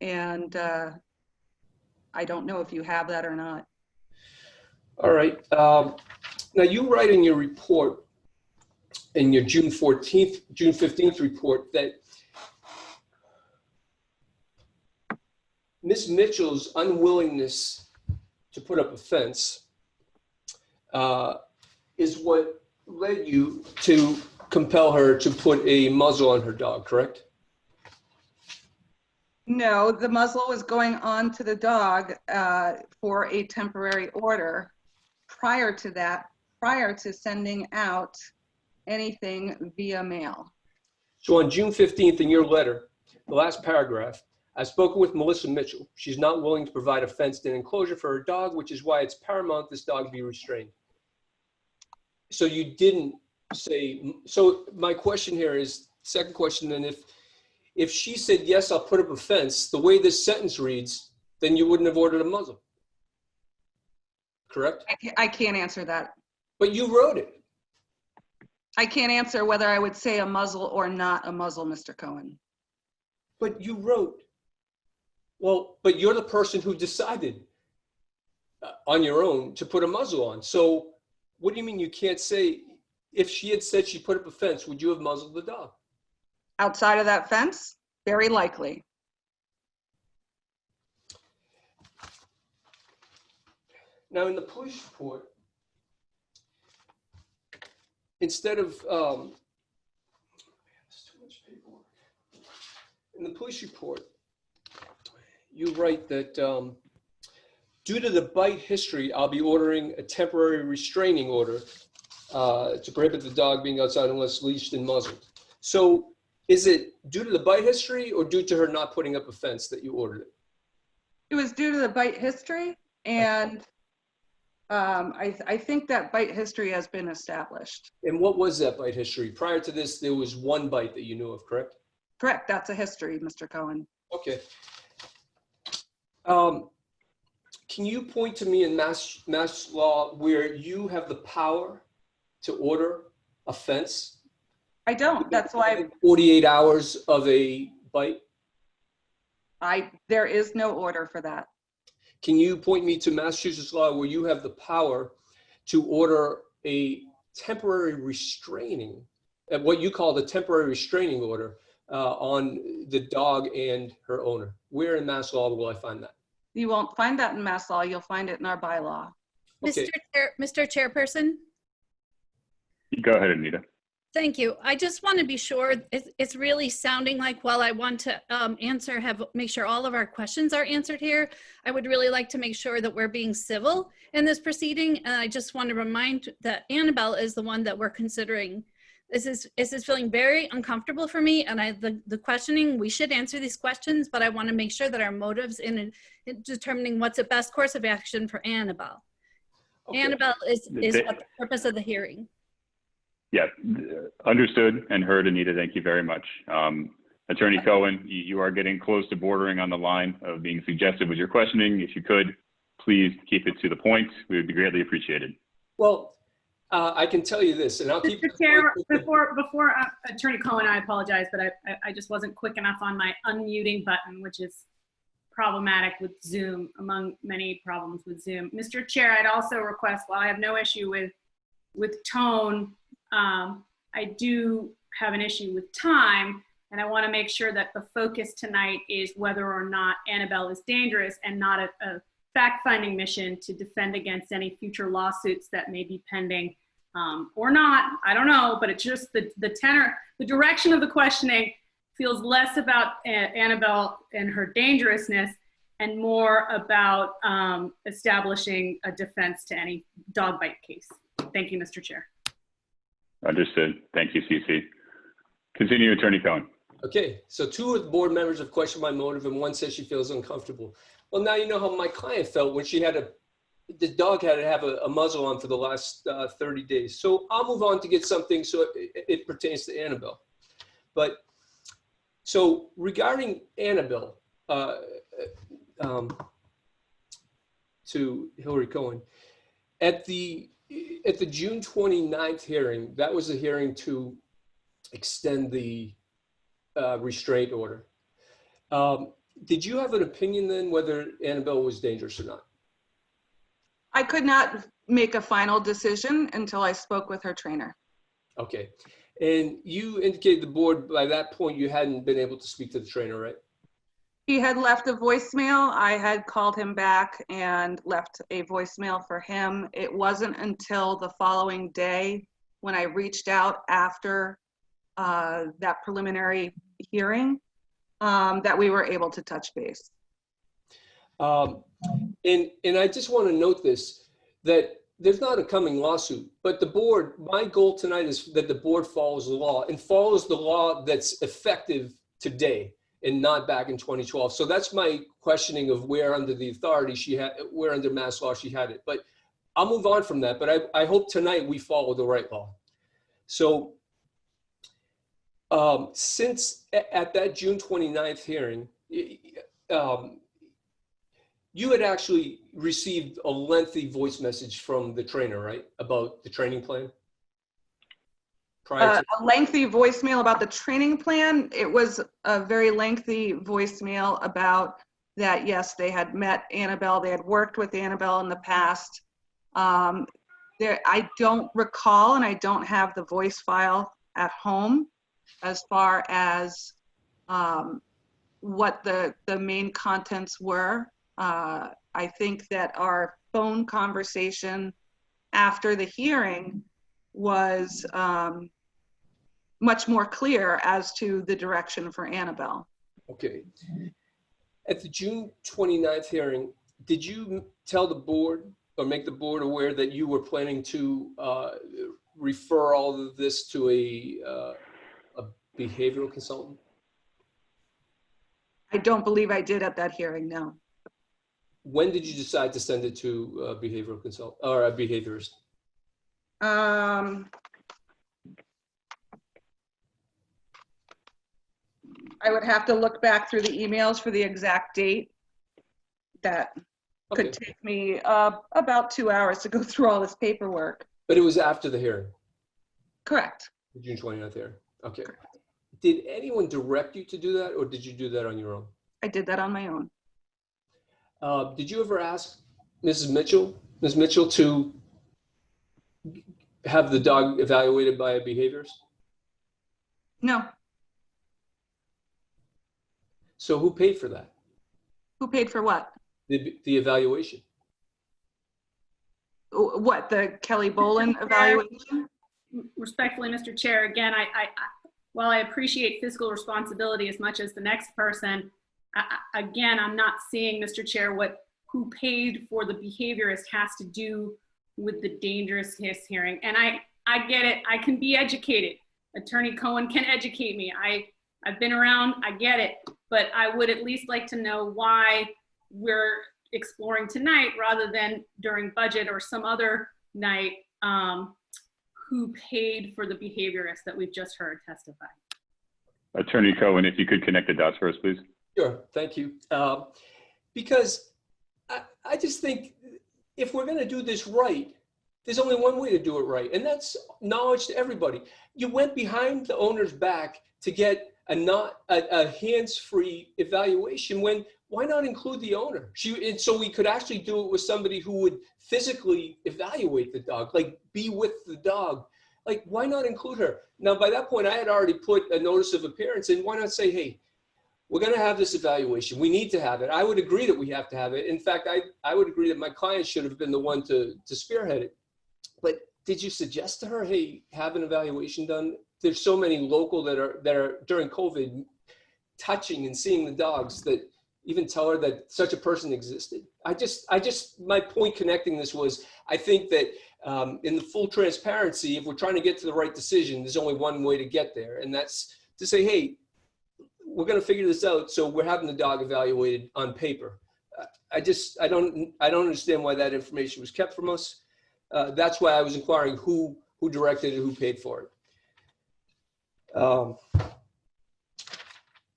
and I don't know if you have that or not. All right. Now you write in your report, in your June 15th report, that Ms. Mitchell's unwillingness to put up a fence is what led you to compel her to put a muzzle on her dog, correct? No, the muzzle was going on to the dog for a temporary order. Prior to that, prior to sending out anything via mail. So on June 15th in your letter, the last paragraph, I've spoken with Melissa Mitchell. She's not willing to provide a fenced-in enclosure for her dog, which is why it's paramount this dog be restrained. So you didn't say, so my question here is, second question, and if she said, yes, I'll put up a fence, the way this sentence reads, then you wouldn't have ordered a muzzle, correct? I can't answer that. But you wrote it. I can't answer whether I would say a muzzle or not a muzzle, Mr. Cohen. But you wrote. Well, but you're the person who decided on your own to put a muzzle on. So what do you mean you can't say, if she had said she put up a fence, would you have muzzled the dog? Outside of that fence? Very likely. Now in the police report, instead of, in the police report, you write that due to the bite history, I'll be ordering a temporary restraining order to prohibit the dog being outside unless leashed and muzzled. So is it due to the bite history or due to her not putting up a fence that you ordered it? It was due to the bite history, and I think that bite history has been established. And what was that bite history? Prior to this, there was one bite that you knew of, correct? Correct, that's a history, Mr. Cohen. Okay. Can you point to me in mass law where you have the power to order a fence? I don't, that's why 48 hours of a bite? there is no order for that. Can you point me to Massachusetts law where you have the power to order a temporary restraining, what you call the temporary restraining order on the dog and her owner? Where in Mass law will I find that? You won't find that in Mass law, you'll find it in our bylaw. Okay. Mr. Chairperson? Go ahead, Anita. Thank you. I just want to be sure it's really sounding like while I want to make sure all of our questions are answered here, I would really like to make sure that we're being civil in this proceeding. And I just want to remind that Annabelle is the one that we're considering. This is feeling very uncomfortable for me, and the questioning, we should answer these questions, but I want to make sure that our motives in determining what's the best course of action for Annabelle. Okay. Annabelle is what the purpose of the hearing. Yeah, understood and heard, Anita. Thank you very much. Attorney Cohen, you are getting close to bordering on the line of being suggestive with your questioning. If you could, please keep it to the point. We would be greatly appreciated. Well, I can tell you this, and I'll keep Mr. Chair, before Attorney Cohen, I apologize, but I just wasn't quick enough on my unmuting button, which is problematic with Zoom, among many problems with Zoom. Mr. Chair, I'd also request, while I have no issue with tone, I do have an issue with time, and I want to make sure that the focus tonight is whether or not Annabelle is dangerous and not a fact-finding mission to defend against any future lawsuits that may be pending or not. I don't know, but it's just the tenor, the direction of the questioning feels less about Annabelle and her dangerousness and more about establishing a defense to any dog bite case. Thank you, Mr. Chair. Understood. Thank you, CC. Continue, Attorney Cohen. Okay, so two of the board members have questioned my motive and one says she feels uncomfortable. Well, now you know how my client felt when the dog had to have a muzzle on for the last 30 days. So I'll move on to get something so it pertains to Annabelle. But so regarding Annabelle, to Hillary Cohen, at the June 29th hearing, that was a hearing to extend the restraint order. Did you have an opinion then whether Annabelle was dangerous or not? I could not make a final decision until I spoke with her trainer. Okay. And you indicated the board by that point you hadn't been able to speak to the trainer, right? He had left a voicemail. I had called him back and left a voicemail for him. It wasn't until the following day when I reached out after that preliminary hearing that we were able to touch base. And I just want to note this, that there's not a coming lawsuit, but the board, my goal tonight is that the board follows the law and follows the law that's effective today and not back in 2012. So that's my questioning of where under the authority she had, where under Mass law she had it. But I'll move on from that, but I hope tonight we follow the right law. So since at that June 29th hearing, you had actually received a lengthy voice message from the trainer, right? About the training plan? A lengthy voicemail about the training plan. It was a very lengthy voicemail about that, yes, they had met Annabelle, they had worked with Annabelle in the past. I don't recall, and I don't have the voice file at home as far as what the main contents were. I think that our phone conversation after the hearing was much more clear as to the direction for Annabelle. Okay. At the June 29th hearing, did you tell the board or make the board aware that you were planning to refer all of this to a behavioral consultant? I don't believe I did at that hearing, no. When did you decide to send it to a behavioral consult or a behaviorist? I would have to look back through the emails for the exact date. That could Okay. take me about 2 hours to go through all this paperwork. But it was after the hearing, Correct. the June 29th hearing. Okay. Did anyone direct you to do that, or did you do that on your own? I did that on my own. Did you ever ask Ms. Mitchell, to have the dog evaluated by a behaviorist? No. So who paid for that? Who paid for what? The evaluation? What, the Kelly Bolin evaluation? Respectfully, Mr. Chair, again, while I appreciate fiscal responsibility as much as the next person, again, I'm not seeing, Mr. Chair, who paid for the behaviorist has to do with the dangerousness hearing. And I get it. I can be educated. Attorney Cohen can educate me. I've been around. I get it. But I would at least like to know why we're exploring tonight rather than during budget or some other night, who paid for the behaviorist that we've just heard testify. Attorney Cohen, if you could connect the dots for us, please. Sure, thank you. Because I just think if we're gonna do this right, there's only one way to do it right, and that's knowledge to everybody. You went behind the owner's back to get a hands-free evaluation when, why not include the owner? And so we could actually do it with somebody who would physically evaluate the dog, like be with the dog. Like, why not include her? Now, by that point, I had already put a notice of appearance, and why not say, hey, we're gonna have this evaluation. We need to have it. I would agree that we have to have it. In fact, I would agree that my client should have been the one to spearhead it. But did you suggest to her, hey, have an evaluation done? There's so many local that are during COVID touching and seeing the dogs that even tell her that such a person existed. My point connecting this was, I think that in the full transparency, if we're trying to get to the right decision, there's only one way to get there. And that's to say, hey, we're going to figure this out. So we're having the dog evaluated on paper. I don't understand why that information was kept from us. That's why I was inquiring who directed it, who paid for it.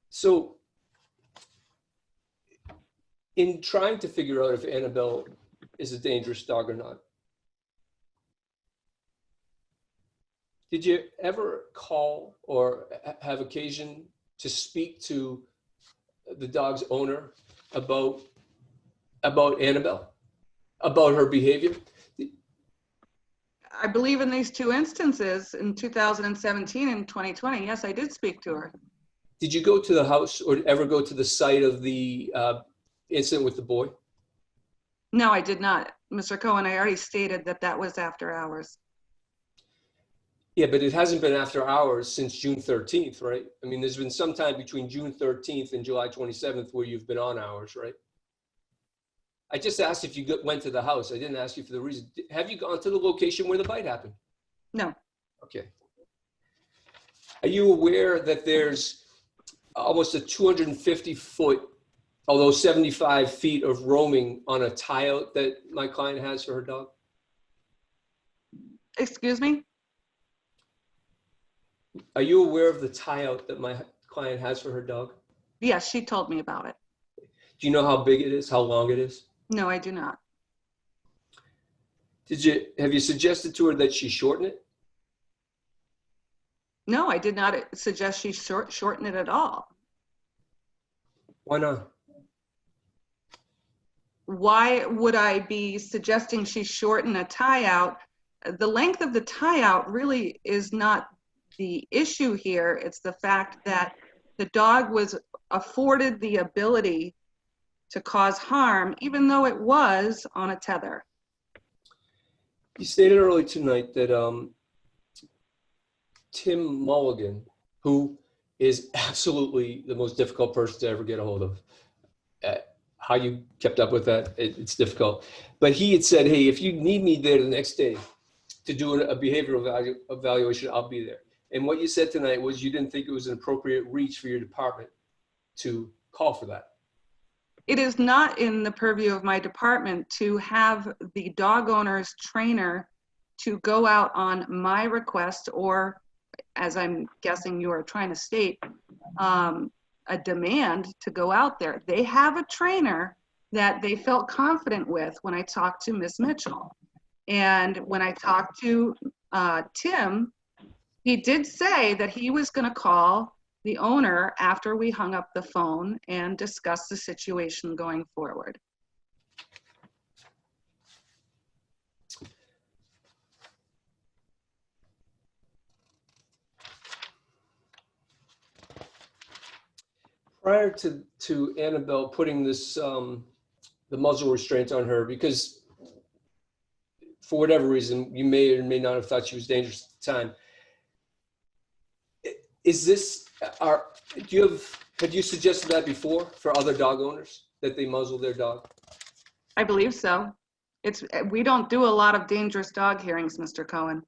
So in trying to figure out if Annabelle is a dangerous dog or not, did you ever call or have occasion to speak to the dog's owner about Annabelle, about her behavior? I believe in these two instances, in 2017 and 2020, yes, I did speak to her. Did you go to the house or ever go to the site of the incident with the boy? No, I did not. Mr. Cohen, I already stated that that was after hours. Yeah, but it hasn't been after hours since June 13th, right? I mean, there's been some time between June 13th and July 27th where you've been on hours, right? I just asked if you went to the house. I didn't ask you for the reason. Have you gone to the location where the bite happened? No. Okay. Are you aware that there's almost a 250-foot, although 75 feet of roaming on a tie-out that my client has for her dog? Excuse me? Are you aware of the tie-out that my client has for her dog? Yes, she told me about it. Do you know how big it is, how long it is? No, I do not. Have you suggested to her that she shorten it? No, I did not suggest she shorten it at all. Why not? Why would I be suggesting she shorten a tie-out? The length of the tie-out really is not the issue here. It's the fact that the dog was afforded the ability to cause harm, even though it was on a tether. You stated earlier tonight that Tim Mulligan, who is absolutely the most difficult person to ever get a hold of. How you kept up with that, it's difficult. But he had said, hey, if you need me there the next day to do a behavioral evaluation, I'll be there. And what you said tonight was you didn't think it was an appropriate reach for your department to call for that. It is not in the purview of my department to have the dog owner's trainer to go out on my request, or, as I'm guessing you are trying to state, a demand to go out there. They have a trainer that they felt confident with when I talked to Miss Mitchell. And when I talked to Tim, he did say that he was going to call the owner after we hung up the phone and discuss the situation going forward. Prior to Annabelle putting this, the muzzle restraint on her, because for whatever reason, you may or may not have thought she was dangerous at the time. Is this, have you suggested that before for other dog owners, that they muzzle their dog? I believe so. We don't do a lot of dangerous dog hearings, Mr. Cohen.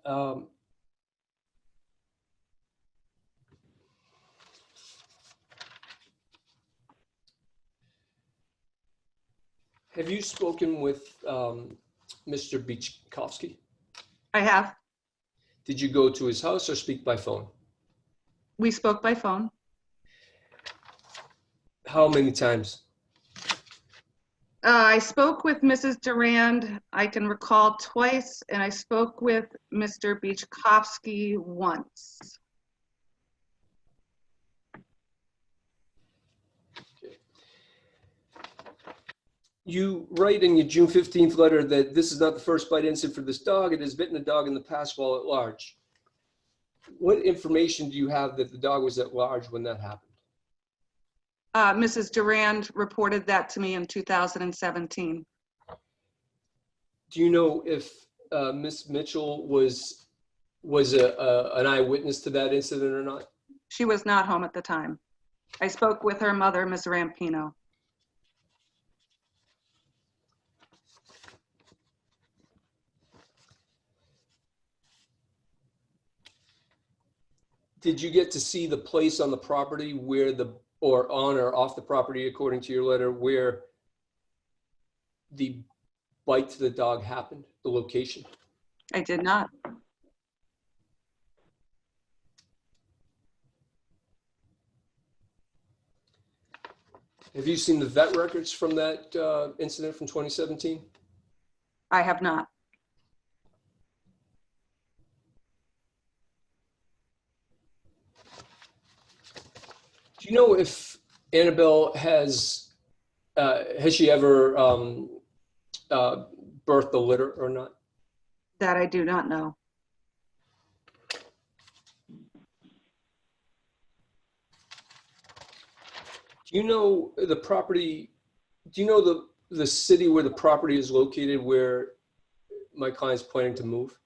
All right. Have you spoken with Mr. Beachkowski? I have. Did you go to his house or speak by phone? We spoke by phone. How many times? I spoke with Mrs. Durand, I can recall twice, and I spoke with Mr. Beachkowski once. You write in your June 15th letter that this is not the first bite incident for this dog. It has bitten a dog in the past while at large. What information do you have that the dog was at large when that happened? Mrs. Durand reported that to me in 2017. Do you know if Miss Mitchell was an eyewitness to that incident or not? She was not home at the time. I spoke with her mother, Ms. Rampino. Did you get to see the place on the property where or on or off the property, according to your letter, where the bite to the dog happened, the location? I did not. Have you seen the vet records from that incident from 2017? I have not. Do you know if Annabelle has she ever birthed a litter or not? That I do not know. Do you know the property? Do you know the city where the property is located, where my client's planning to move?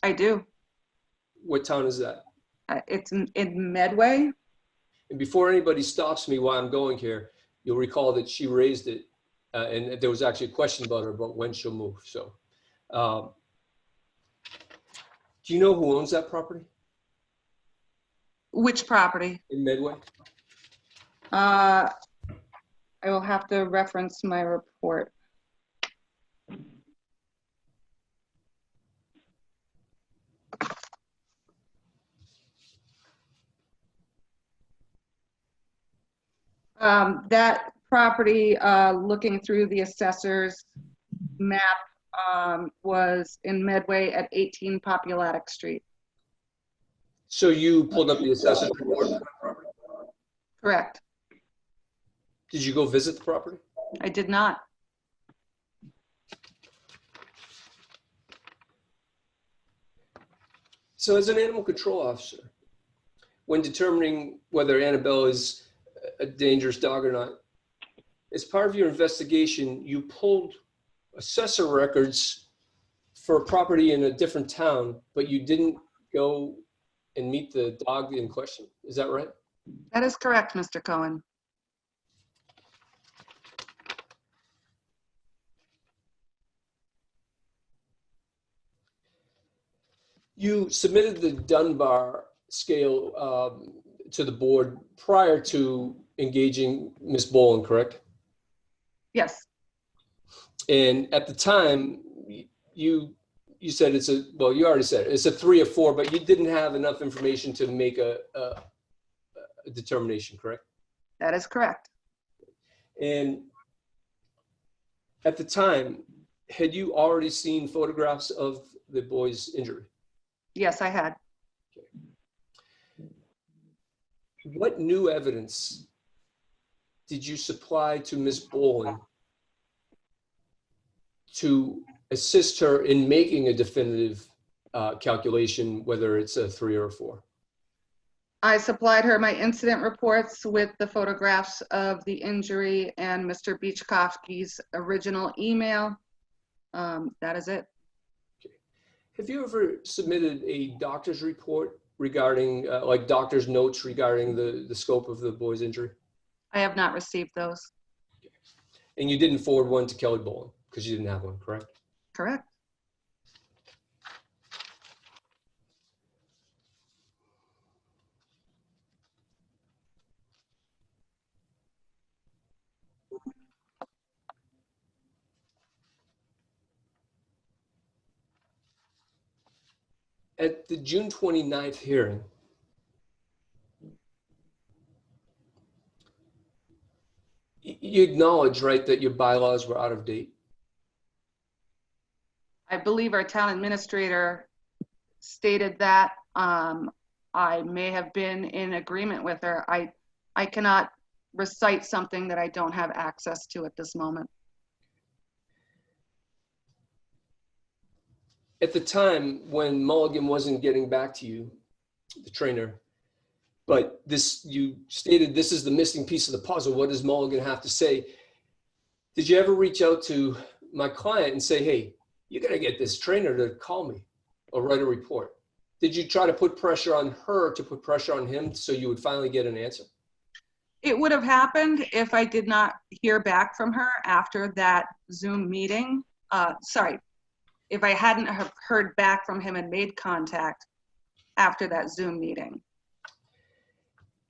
I do. What town is that? It's in Medway. And before anybody stops me while I'm going here, you'll recall that she raised it, and there was actually a question about her about when she'll move. So, do you know who owns that property Which property? in Medway? I will have to reference my report. That property, looking through the assessor's map, was in Medway at 18 Populatic Street. So you pulled up the assessor's report for that property? Correct. Did you go visit the property? I did not. So as an animal control officer, when determining whether Annabelle is a dangerous dog or not, as part of your investigation, you pulled assessor records for a property in a different town, but you didn't go and meet the dog in question. Is that right? That is correct, Mr. Cohen. You submitted the Dunbar scale to the board prior to engaging Ms. Boland, correct? Yes, And at the time, you said it's a, well, you already said it's a 3 or 4, but you didn't have enough information to make a determination, correct? that is correct. And at the time, had you already seen photographs of the boy's injury? Yes, I had. What new evidence did you supply to Ms. Boland to assist her in making a definitive calculation, whether it's a 3 or a 4? I supplied her my incident reports with the photographs of the injury and Mr. Beachkowski's original email. That is it. Have you ever submitted a doctor's report regarding, like doctor's notes regarding the scope of the boy's injury? I have not received those. And you didn't forward one to Kelly Boland because you didn't have one, correct? Correct. At the June 29th hearing, you acknowledge, right, that your bylaws were out of date? I believe our town administrator stated that. I may have been in agreement with her. I cannot recite something that I don't have access to at this moment. At the time when Mulligan wasn't getting back to you, the trainer, but you stated this is the missing piece of the puzzle. What does Mulligan have to say? Did you ever reach out to my client and say, hey, you got to get this trainer to call me or write a report? Did you try to put pressure on her to put pressure on him so you would finally get an answer? It would have happened if I did not hear back from her after that Zoom meeting. If I hadn't have heard back from him and made contact after that Zoom meeting.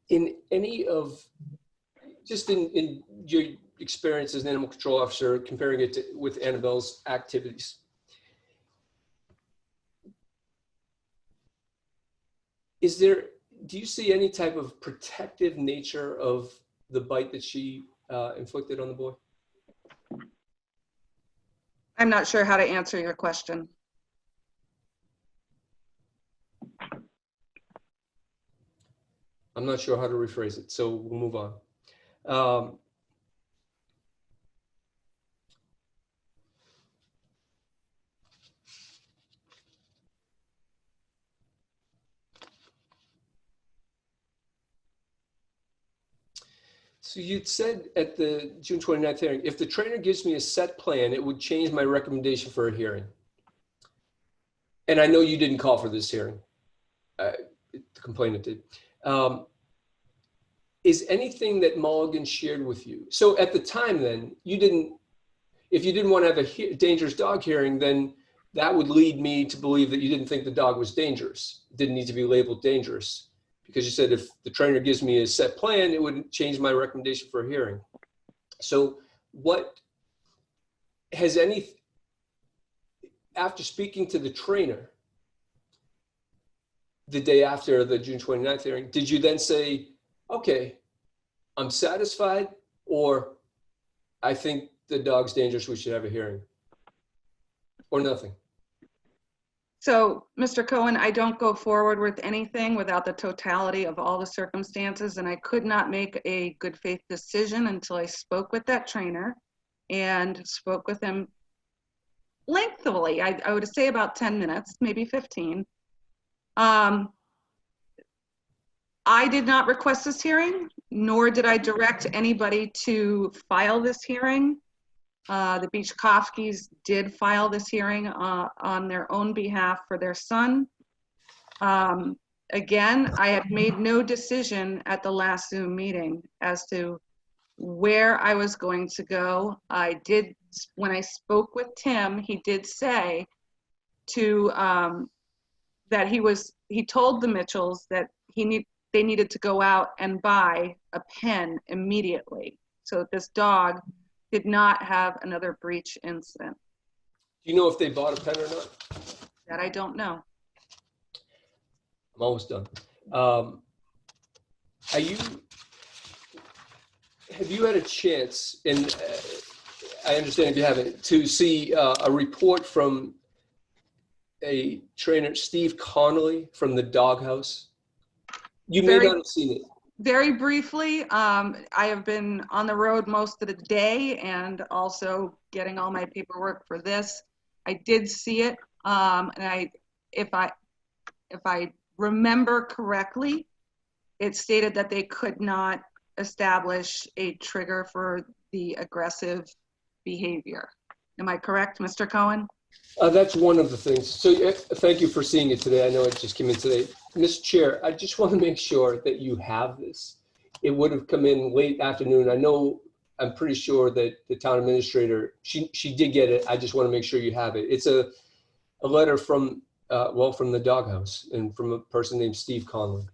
In any of, just in your experience as an animal control officer, comparing it with Annabelle's activities, do you see any type of protective nature of the bite that she inflicted on the boy? I'm not sure how to answer your question. I'm not sure how to rephrase it, so we'll move on. So you'd said at the June 29th hearing, if the trainer gives me a set plan, it would change my recommendation for a hearing. And I know you didn't call for this hearing. The complainant did. Is anything that Mulligan shared with you? So at the time then, if you didn't want to have a dangerous dog hearing, then that would lead me to believe that you didn't think the dog was dangerous. It didn't need to be labeled dangerous. Because you said if the trainer gives me a set plan, it would change my recommendation for a hearing. So what has after speaking to the trainer the day after the June 29th hearing, did you then say, okay, I'm satisfied, or I think the dog's dangerous, we should have a hearing, or nothing? So, Mr. Cohen, I don't go forward with anything without the totality of all the circumstances, and I could not make a good faith decision until I spoke with that trainer and spoke with him lengthily. I would say about 10 minutes, maybe 15. I did not request this hearing, nor did I direct anybody to file this hearing. The Beachkofskis did file this hearing on their own behalf for their son. Again, I had made no decision at the last Zoom meeting as to where I was going to go. I did, when I spoke with Tim, he did say to, that he told the Mitchells that they needed to go out and buy a pen immediately so that this dog did not have another breach incident. Do you know if they bought a pen or not? That I don't know. I'm almost done. Have you had a chance, and I understand if you haven't, to see a report from a trainer, Steve Connolly from the Doghouse? You may not have seen it. Very briefly, I have been on the road most of the day and also getting all my paperwork for this. I did see it, and if I remember correctly, it stated that they could not establish a trigger for the aggressive behavior. Am I correct, Mr. Cohen? That's one of the things. So thank you for seeing it today. I know it just came in today. Mr. Chair, I just want to make sure that you have this. It would have come in late afternoon. I'm pretty sure that the town administrator, she did get it. I just want to make sure you have it. It's a letter from, from the Doghouse and from a person named Steve Conlon.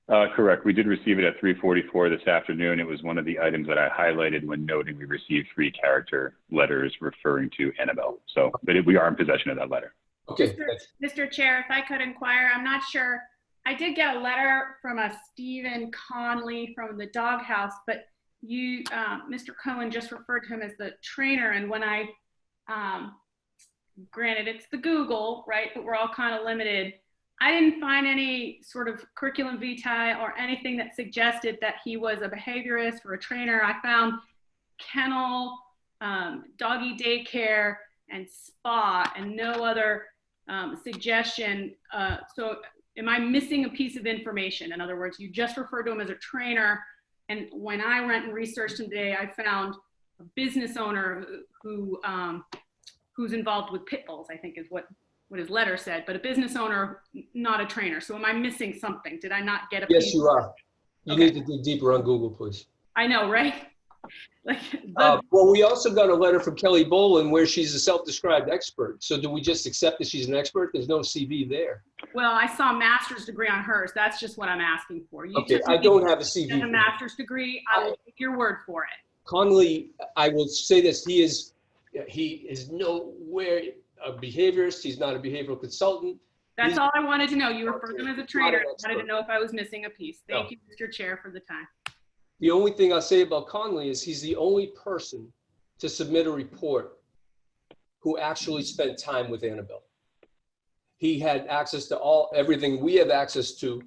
Correct. We did receive it at 3:44 this afternoon. It was one of the items that I highlighted when noting we received 3 character letters referring to Annabelle. So, but we are in possession of that letter. Okay. Mr. Chair, if I could inquire, I'm not sure. I did get a letter from a Stephen Conley from the Doghouse, but you, Mr. Cohen, just referred to him as the trainer. And when I, granted it's the Google, right, but we're all kind of limited. I didn't find any sort of curriculum vitae or anything that suggested that he was a behaviorist or a trainer. I found kennel, doggy daycare, and spa, and no other suggestion. So am I missing a piece of information? In other words, you just referred to him as a trainer, and when I went and researched him today, I found a business owner who's involved with pit bulls, I think is what his letter said, but a business owner, not a trainer. So am I missing something? Did I not get a piece? Yes, you are. You need to dig deeper on Google, please. I know, right? Well, we also got a letter from Kelly Boland where she's a self-described expert. So do we just accept that she's an expert? There's no CV there. Well, I saw a master's degree on hers. That's just what I'm asking for. Okay, I don't have a CV. A master's degree, I will take your word for it. Connolly, I will say this, he is nowhere a behaviorist. He's not a behavioral consultant. That's all I wanted to know. You referred to him as a trainer. I wanted to know if I was missing a piece. Thank you, Mr. Chair, for the time. The only thing I'll say about Connolly is he's the only person to submit a report who actually spent time with Annabelle. He had access to everything we have access to,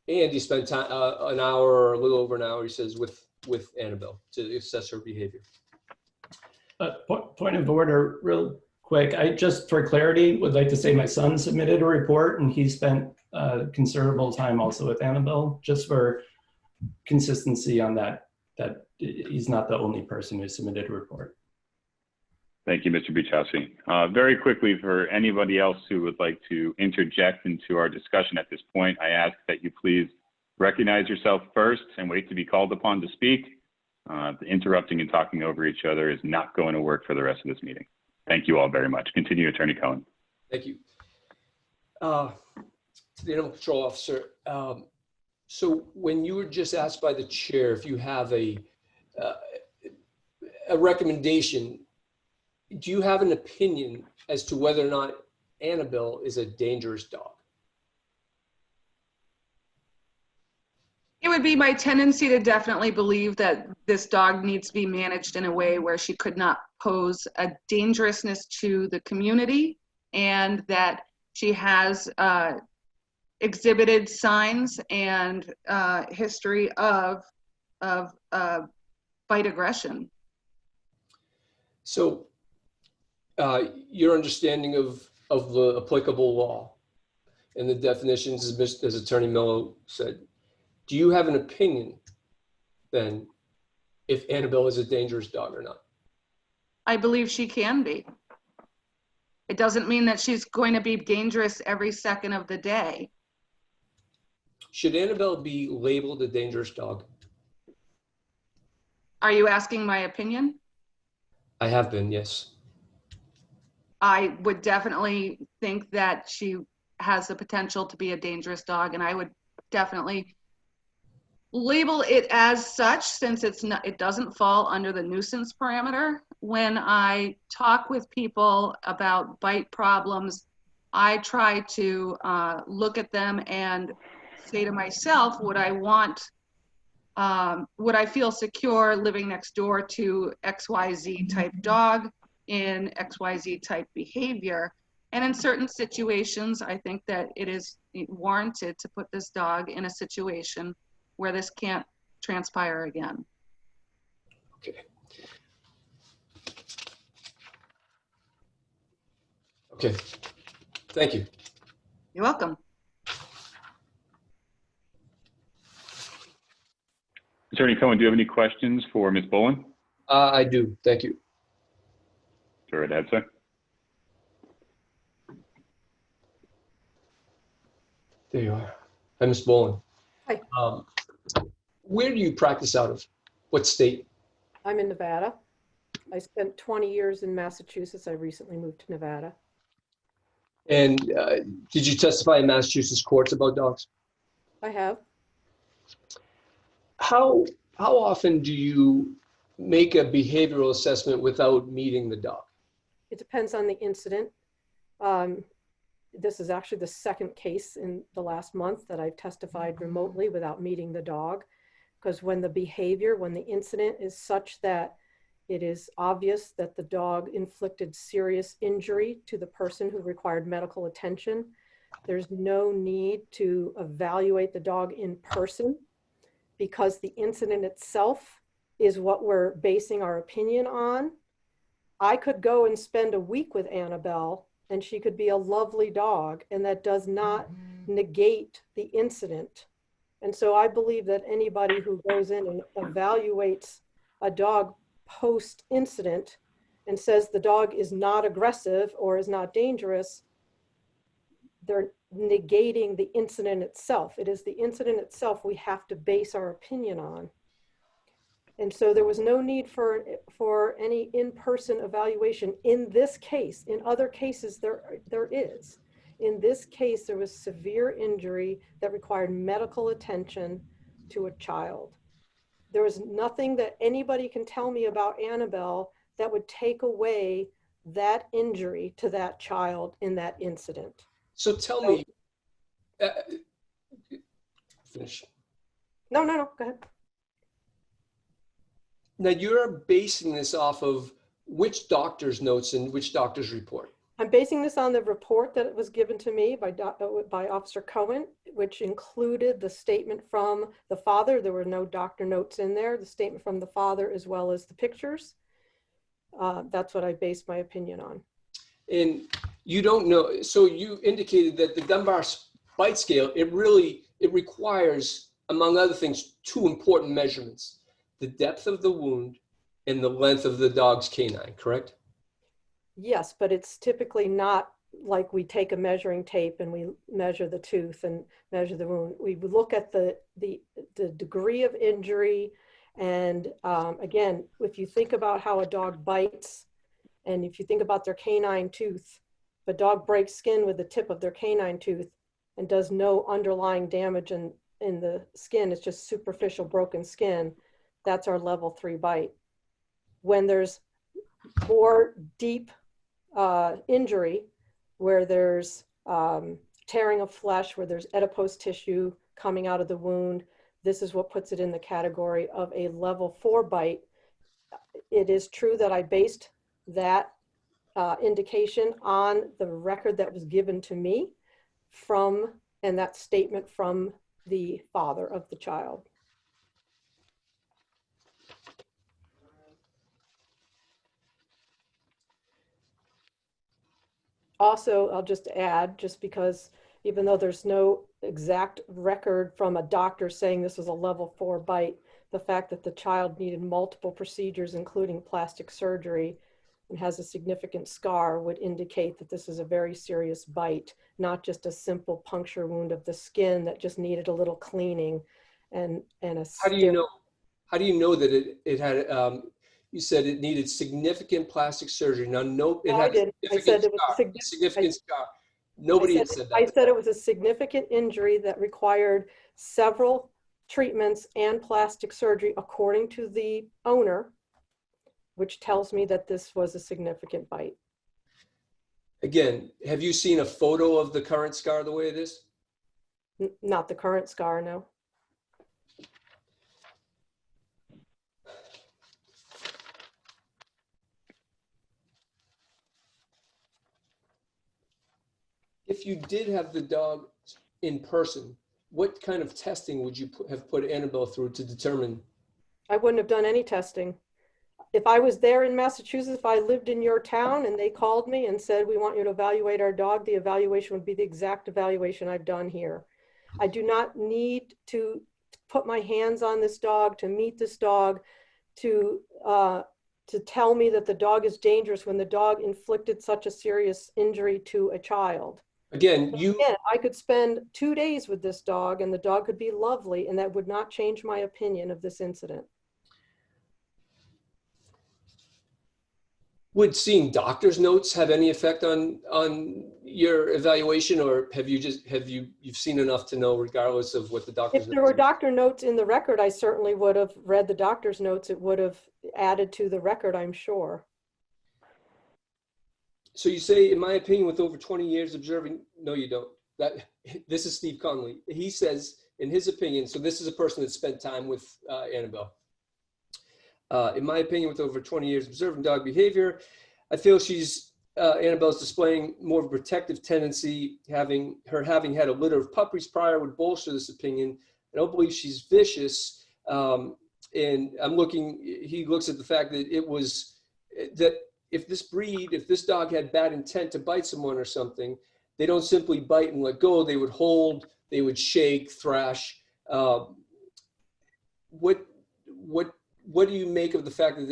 and he spent time, an hour or a little over an hour, he says, with Annabelle to assess her behavior. Point of order, real quick. I just, for clarity, would like to say my son submitted a report and he spent considerable time also with Annabelle, just for consistency on that he's not the only person who submitted a report. Thank you, Mr. Beachkofsky. Very quickly, for anybody else who would like to interject into our discussion at this point, I ask that you please recognize yourself first and wait to be called upon to speak. Interrupting and talking over each other is not going to work for the rest of this meeting. Thank you all very much. Continue, Attorney Cohen. Thank you. The Animal Control Officer, so when you were just asked by the chair if you have a recommendation, do you have an opinion as to whether or not Annabelle is a dangerous dog? It would be my tendency to definitely believe that this dog needs to be managed in a way where she could not pose a dangerousness to the community, and that she has exhibited signs and history of bite aggression. So your understanding of the applicable law and the definitions, as Attorney Mello said, do you have an opinion then if Annabelle is a dangerous dog or not? I believe she can be. It doesn't mean that she's going to be dangerous every second of the day. Should Annabelle be labeled a dangerous dog? Are you asking my opinion? I have been, yes. I would definitely think that she has the potential to be a dangerous dog, and I would definitely label it as such, since it doesn't fall under the nuisance parameter. When I talk with people about bite problems, I try to look at them and say to myself, would I feel secure living next door to XYZ type dog in XYZ type behavior? And in certain situations, I think that it is warranted to put this dog in a situation where this can't transpire again. Okay. Okay. Thank you. You're welcome. Attorney Cohen, do you have any questions for Ms. Bolin? I do. Thank you. Go right ahead, sir. There you are. Hi, Ms. Bolin. Hi. Where do you practice out of? What state? I'm in Nevada. I spent 20 years in Massachusetts. I recently moved to Nevada. And did you testify in Massachusetts courts about dogs? I have. How often do you make a behavioral assessment without meeting the dog? It depends on the incident. This is actually the second case in the last month that I've testified remotely without meeting the dog, because when the incident is such that it is obvious that the dog inflicted serious injury to the person who required medical attention, there's no need to evaluate the dog in person, because the incident itself is what we're basing our opinion on. I could go and spend a week with Annabelle and she could be a lovely dog, and that does not negate the incident. And so I believe that anybody who goes in and evaluates a dog post-incident and says the dog is not aggressive or is not dangerous, they're negating the incident itself. It is the incident itself we have to base our opinion on. And so there was no need for any in-person evaluation in this case. In other cases, there is. In this case, there was severe injury that required medical attention to a child. There was nothing that anybody can tell me about Annabelle that would take away that injury to that child in that incident. So tell me, finish. No, go ahead. Now you're basing this off of which doctor's notes and which doctor's report? I'm basing this on the report that was given to me by Officer Cohen, which included the statement from the father. There were no doctor notes in there. The statement from the father as well as the pictures. That's what I based my opinion on. And you don't know, so you indicated that the Dunbar bite scale, it requires, among other things, two important measurements: the depth of the wound and the length of the dog's canine, correct? Yes, but it's typically not like we take a measuring tape and we measure the tooth and measure the wound. We look at the degree of injury. And again, if you think about how a dog bites, and if you think about their canine tooth, if a dog breaks skin with the tip of their canine tooth and does no underlying damage in the skin, it's just superficial broken skin, that's our level 3 bite. When there's more deep injury, where there's tearing of flesh, where there's adipose tissue coming out of the wound, this is what puts it in the category of a level 4 bite. It is true that I based that indication on the record that was given to me and that statement from the father of the child. Also, I'll just add, just because even though there's no exact record from a doctor saying this was a level 4 bite. The fact that the child needed multiple procedures, including plastic surgery, and has a significant scar would indicate that this is a very serious bite, not just a simple puncture wound of the skin that just needed a little cleaning and a How do you know? How do you know that it had? You said it needed significant plastic surgery. Now, no, it No, had I did. I said it was a significant scar. Nobody has said that. I said it was a significant injury that required several treatments and plastic surgery, according to the owner, which tells me that this was a significant bite. Again, have you seen a photo of the current scar the way it is? Not the current scar, no. If you did have the dog in person, what kind of testing would you have put Annabelle through to determine? I wouldn't have done any testing. If I was there in Massachusetts, if I lived in your town and they called me and said, we want you to evaluate our dog, the evaluation would be the exact evaluation I've done here. I do not need to put my hands on this dog, to meet this dog, to tell me that the dog is dangerous when the dog inflicted such a serious injury to a child. Again, I could spend 2 days with this dog and the dog could be lovely, and that would not change my opinion of this incident. Would seeing doctor's notes have any effect on your evaluation, or you've seen enough to know regardless of what the doctor's If there were doctor notes in the record, I certainly would have read the doctor's notes. It would have added to the record, I'm sure. So you say, in my opinion, with over 20 years observing, no, you don't. This is Steve Conley. He says, in his opinion, so this is a person that spent time with Annabelle. In my opinion, with over 20 years observing dog behavior, I feel Annabelle's displaying more of a protective tendency. Having had a litter of puppies prior would bolster this opinion. I don't believe she's vicious. And he looks at the fact that if this dog had bad intent to bite someone or something, they don't simply bite and let go. They would hold, they would shake, thrash. What do you make of the fact that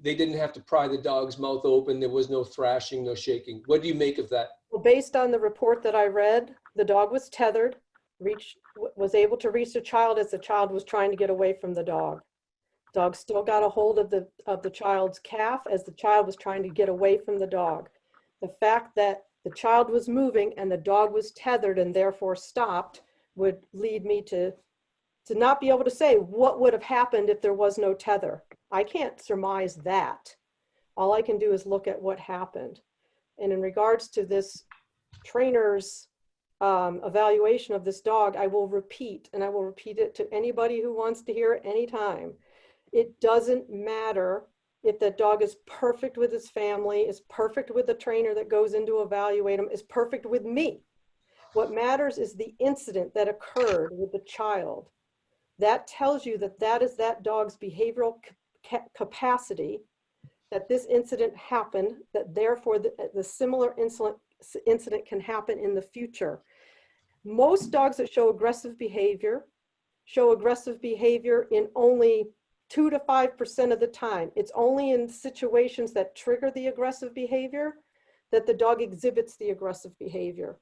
they didn't have to pry the dog's mouth open? There was no thrashing, no shaking. What do you make of that? Well, based on the report that I read, the dog was tethered, was able to reach the child as the child was trying to get away from the dog. Dog still got a hold of the child's calf as the child was trying to get away from the dog. The fact that the child was moving and the dog was tethered and therefore stopped would lead me to not be able to say what would have happened if there was no tether. I can't surmise that. All I can do is look at what happened. And in regards to this trainer's evaluation of this dog, I will repeat, and I will repeat it to anybody who wants to hear it anytime. It doesn't matter if that dog is perfect with his family, is perfect with the trainer that goes in to evaluate him, is perfect with me. What matters is the incident that occurred with the child. That tells you that is that dog's behavioral capacity, that this incident happened, that therefore the similar incident can happen in the future. Most dogs that show aggressive behavior in only 2 to 5% of the time. It's only in situations that trigger the aggressive behavior that the dog exhibits the aggressive behavior.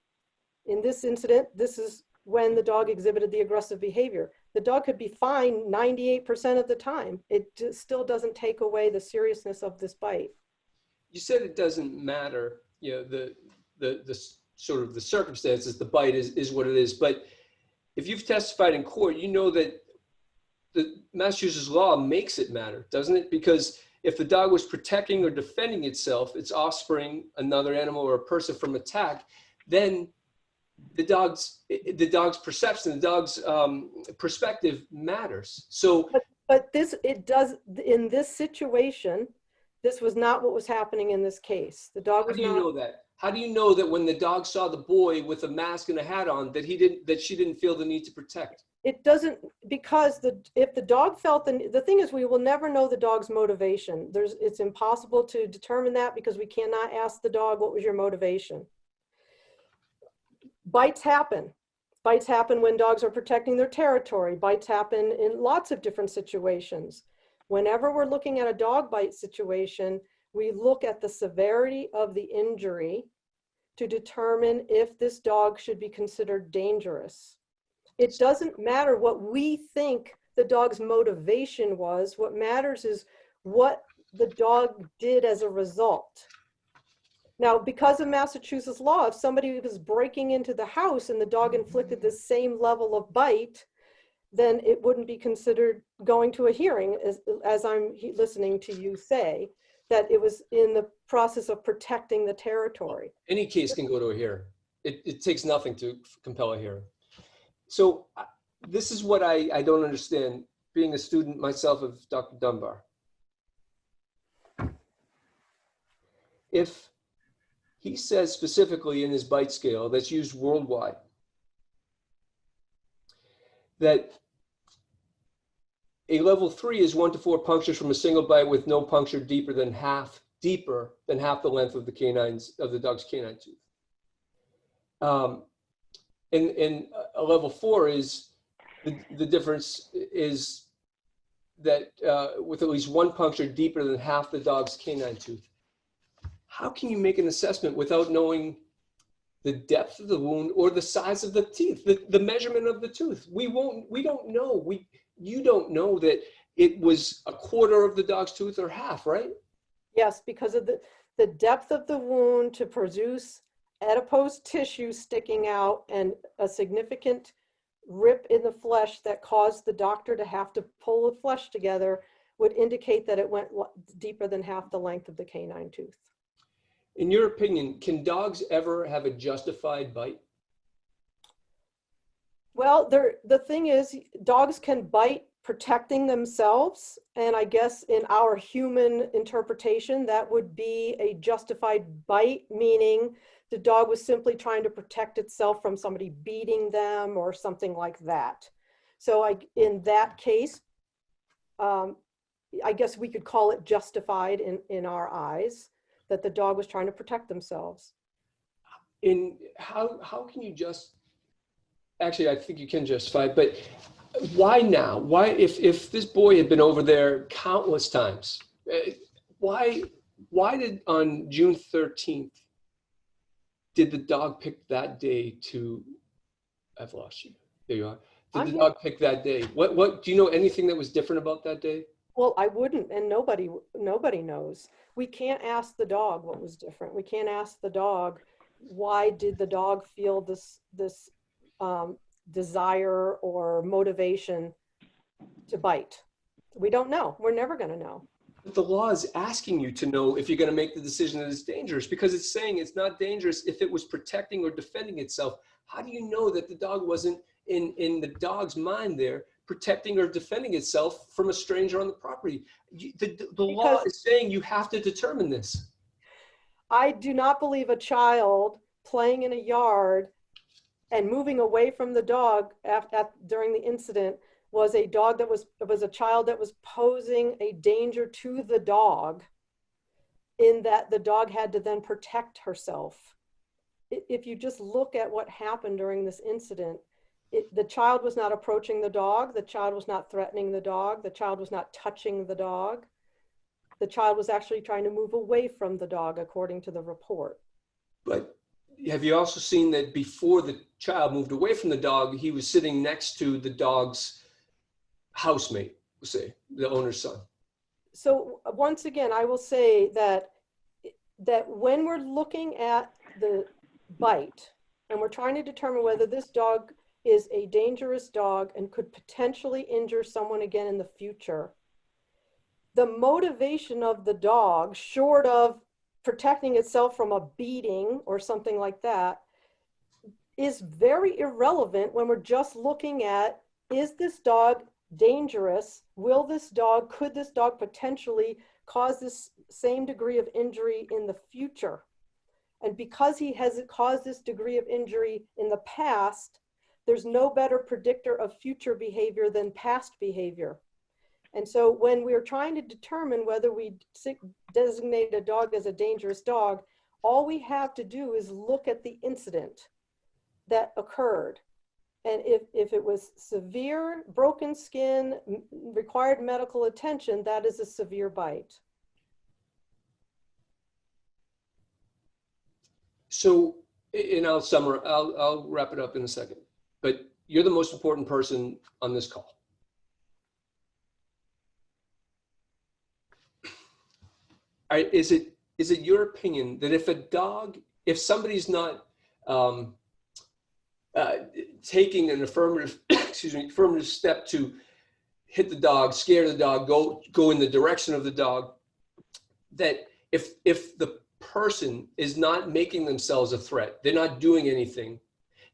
In this incident, this is when the dog exhibited the aggressive behavior. The dog could be fine 98% of the time. It just still doesn't take away the seriousness of this bite. You said it doesn't matter, the sort of the circumstances, the bite is what it is. But if you've testified in court, you know that the Massachusetts law makes it matter, doesn't it? Because if the dog was protecting or defending itself, its offspring, another animal or a person from attack, then the dog's perception, the dog's perspective matters. So, but in this situation, this was not what was happening in this case. The dog was not. How do you know that? How do you know that when the dog saw the boy with a mask and a hat on, that she didn't feel the need to protect? It doesn't, because if the dog felt the thing is, we will never know the dog's motivation. It's impossible to determine that because we cannot ask the dog, what was your motivation? Bites happen. Bites happen when dogs are protecting their territory. Bites happen in lots of different situations. Whenever we're looking at a dog bite situation, we look at the severity of the injury to determine if this dog should be considered dangerous. It doesn't matter what we think the dog's motivation was. What matters is what the dog did as a result. Now, because of Massachusetts law, if somebody was breaking into the house and the dog inflicted the same level of bite, then it wouldn't be considered going to a hearing, as I'm listening to you say, that it was in the process of protecting the territory. Any case can go to a hearing. It takes nothing to compel a hearing. So this is what I don't understand, being a student myself of Dr. Dunbar. If he says specifically in his bite scale that's used worldwide that a level 3 is 1 to 4 punctures from a single bite with no puncture deeper than half the length of the dog's canine tooth. And a level 4 is the difference is that with at least 1 puncture deeper than half the dog's canine tooth. How can you make an assessment without knowing the depth of the wound or the size of the teeth, the measurement of the tooth? We don't know. You don't know that it was a quarter of the dog's tooth or half, right? Yes, because of the depth of the wound to produce adipose tissue sticking out and a significant rip in the flesh that caused the doctor to have to pull the flesh together would indicate that it went deeper than half the length of the canine tooth. In your opinion, can dogs ever have a justified bite? Well, the thing is, dogs can bite protecting themselves. And I guess in our human interpretation, that would be a justified bite, meaning the dog was simply trying to protect itself from somebody beating them or something like that. So in that case, I guess we could call it justified in our eyes, that the dog was trying to protect themselves. In how can you actually, I think you can justify it, but why now? Why, if this boy had been over there countless times, why did on June 13th, did the dog pick that day to, I've lost you, there you are. Did the dog pick that day? What, do you know anything that was different about that day? Well, I wouldn't, and nobody knows. We can't ask the dog what was different. We can't ask the dog, why did the dog feel this desire or motivation to bite? We don't know. We're never going to know. But the law is asking you to know if you're going to make the decision that it's dangerous, because it's saying it's not dangerous if it was protecting or defending itself. How do you know that the dog wasn't in the dog's mind there protecting or defending itself from a stranger on the property? The law is saying you have to determine this. I do not believe a child playing in a yard and moving away from the dog during the incident was a child that was posing a danger to the dog, in that the dog had to then protect herself. If you just look at what happened during this incident, the child was not approaching the dog. The child was not threatening the dog. The child was not touching the dog. The child was actually trying to move away from the dog, according to the report. But have you also seen that before the child moved away from the dog, he was sitting next to the dog's housemate, say, the owner's son? So once again, I will say that when we're looking at the bite and we're trying to determine whether this dog is a dangerous dog and could potentially injure someone again in the future, the motivation of the dog, short of protecting itself from a beating or something like that, is very irrelevant when we're just looking at, is this dog dangerous? Could this dog potentially cause this same degree of injury in the future? And because he has caused this degree of injury in the past, there's no better predictor of future behavior than past behavior. And so when we're trying to determine whether we designate a dog as a dangerous dog, all we have to do is look at the incident. that occurred. And if it was severe, broken skin, required medical attention, that is a severe bite. So, and I'll wrap it up in a second, but you're the most important person on this call. All right, is it your opinion that if somebody's not taking an affirmative, affirmative step to hit the dog, scare the dog, go in the direction of the dog, that if the person is not making themselves a threat, they're not doing anything,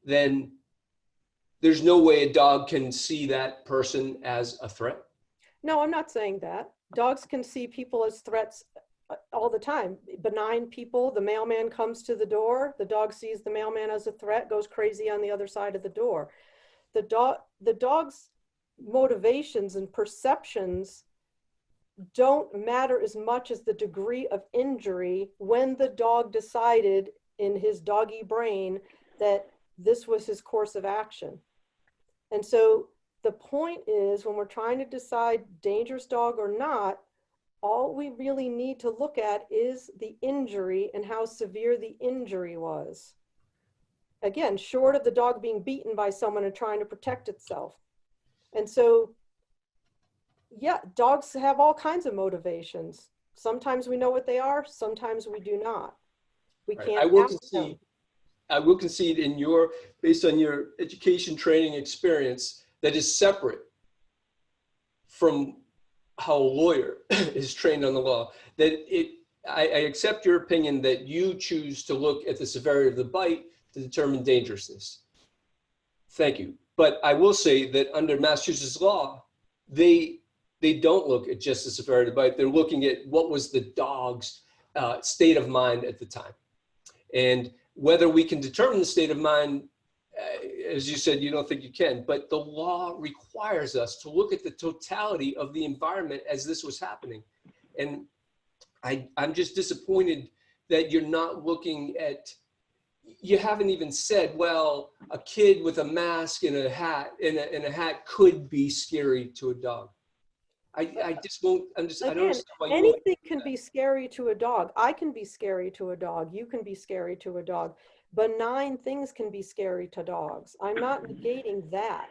then there's no way a dog can see that person as a threat? No, I'm not saying that. Dogs can see people as threats all the time. Benign people, the mailman comes to the door, the dog sees the mailman as a threat, goes crazy on the other side of the door. The dog's motivations and perceptions don't matter as much as the degree of injury when the dog decided in his doggy brain that this was his course of action. And so the point is, when we're trying to decide dangerous dog or not, all we really need to look at is the injury and how severe the injury was. Again, short of the dog being beaten by someone and trying to protect itself. And so, yeah, dogs have all kinds of motivations. Sometimes we know what they are, sometimes we do not. We can't ask them. I will concede based on your education, training, experience, that is separate from how a lawyer is trained on the law, I accept your opinion that you choose to look at the severity of the bite to determine dangerousness. Thank you. But I will say that under Massachusetts law, they don't look at just the severity of the bite. They're looking at what was the dog's state of mind at the time. And whether we can determine the state of mind, as you said, you don't think you can, but the law requires us to look at the totality of the environment as this was happening. And I'm just disappointed that you're not looking at, you haven't even said, well, a kid with a mask and a hat could be scary to a dog. I just won't, I don't understand why you won't. Anything can be scary to a dog. I can be scary to a dog. You can be scary to a dog. Benign things can be scary to dogs. I'm not negating that.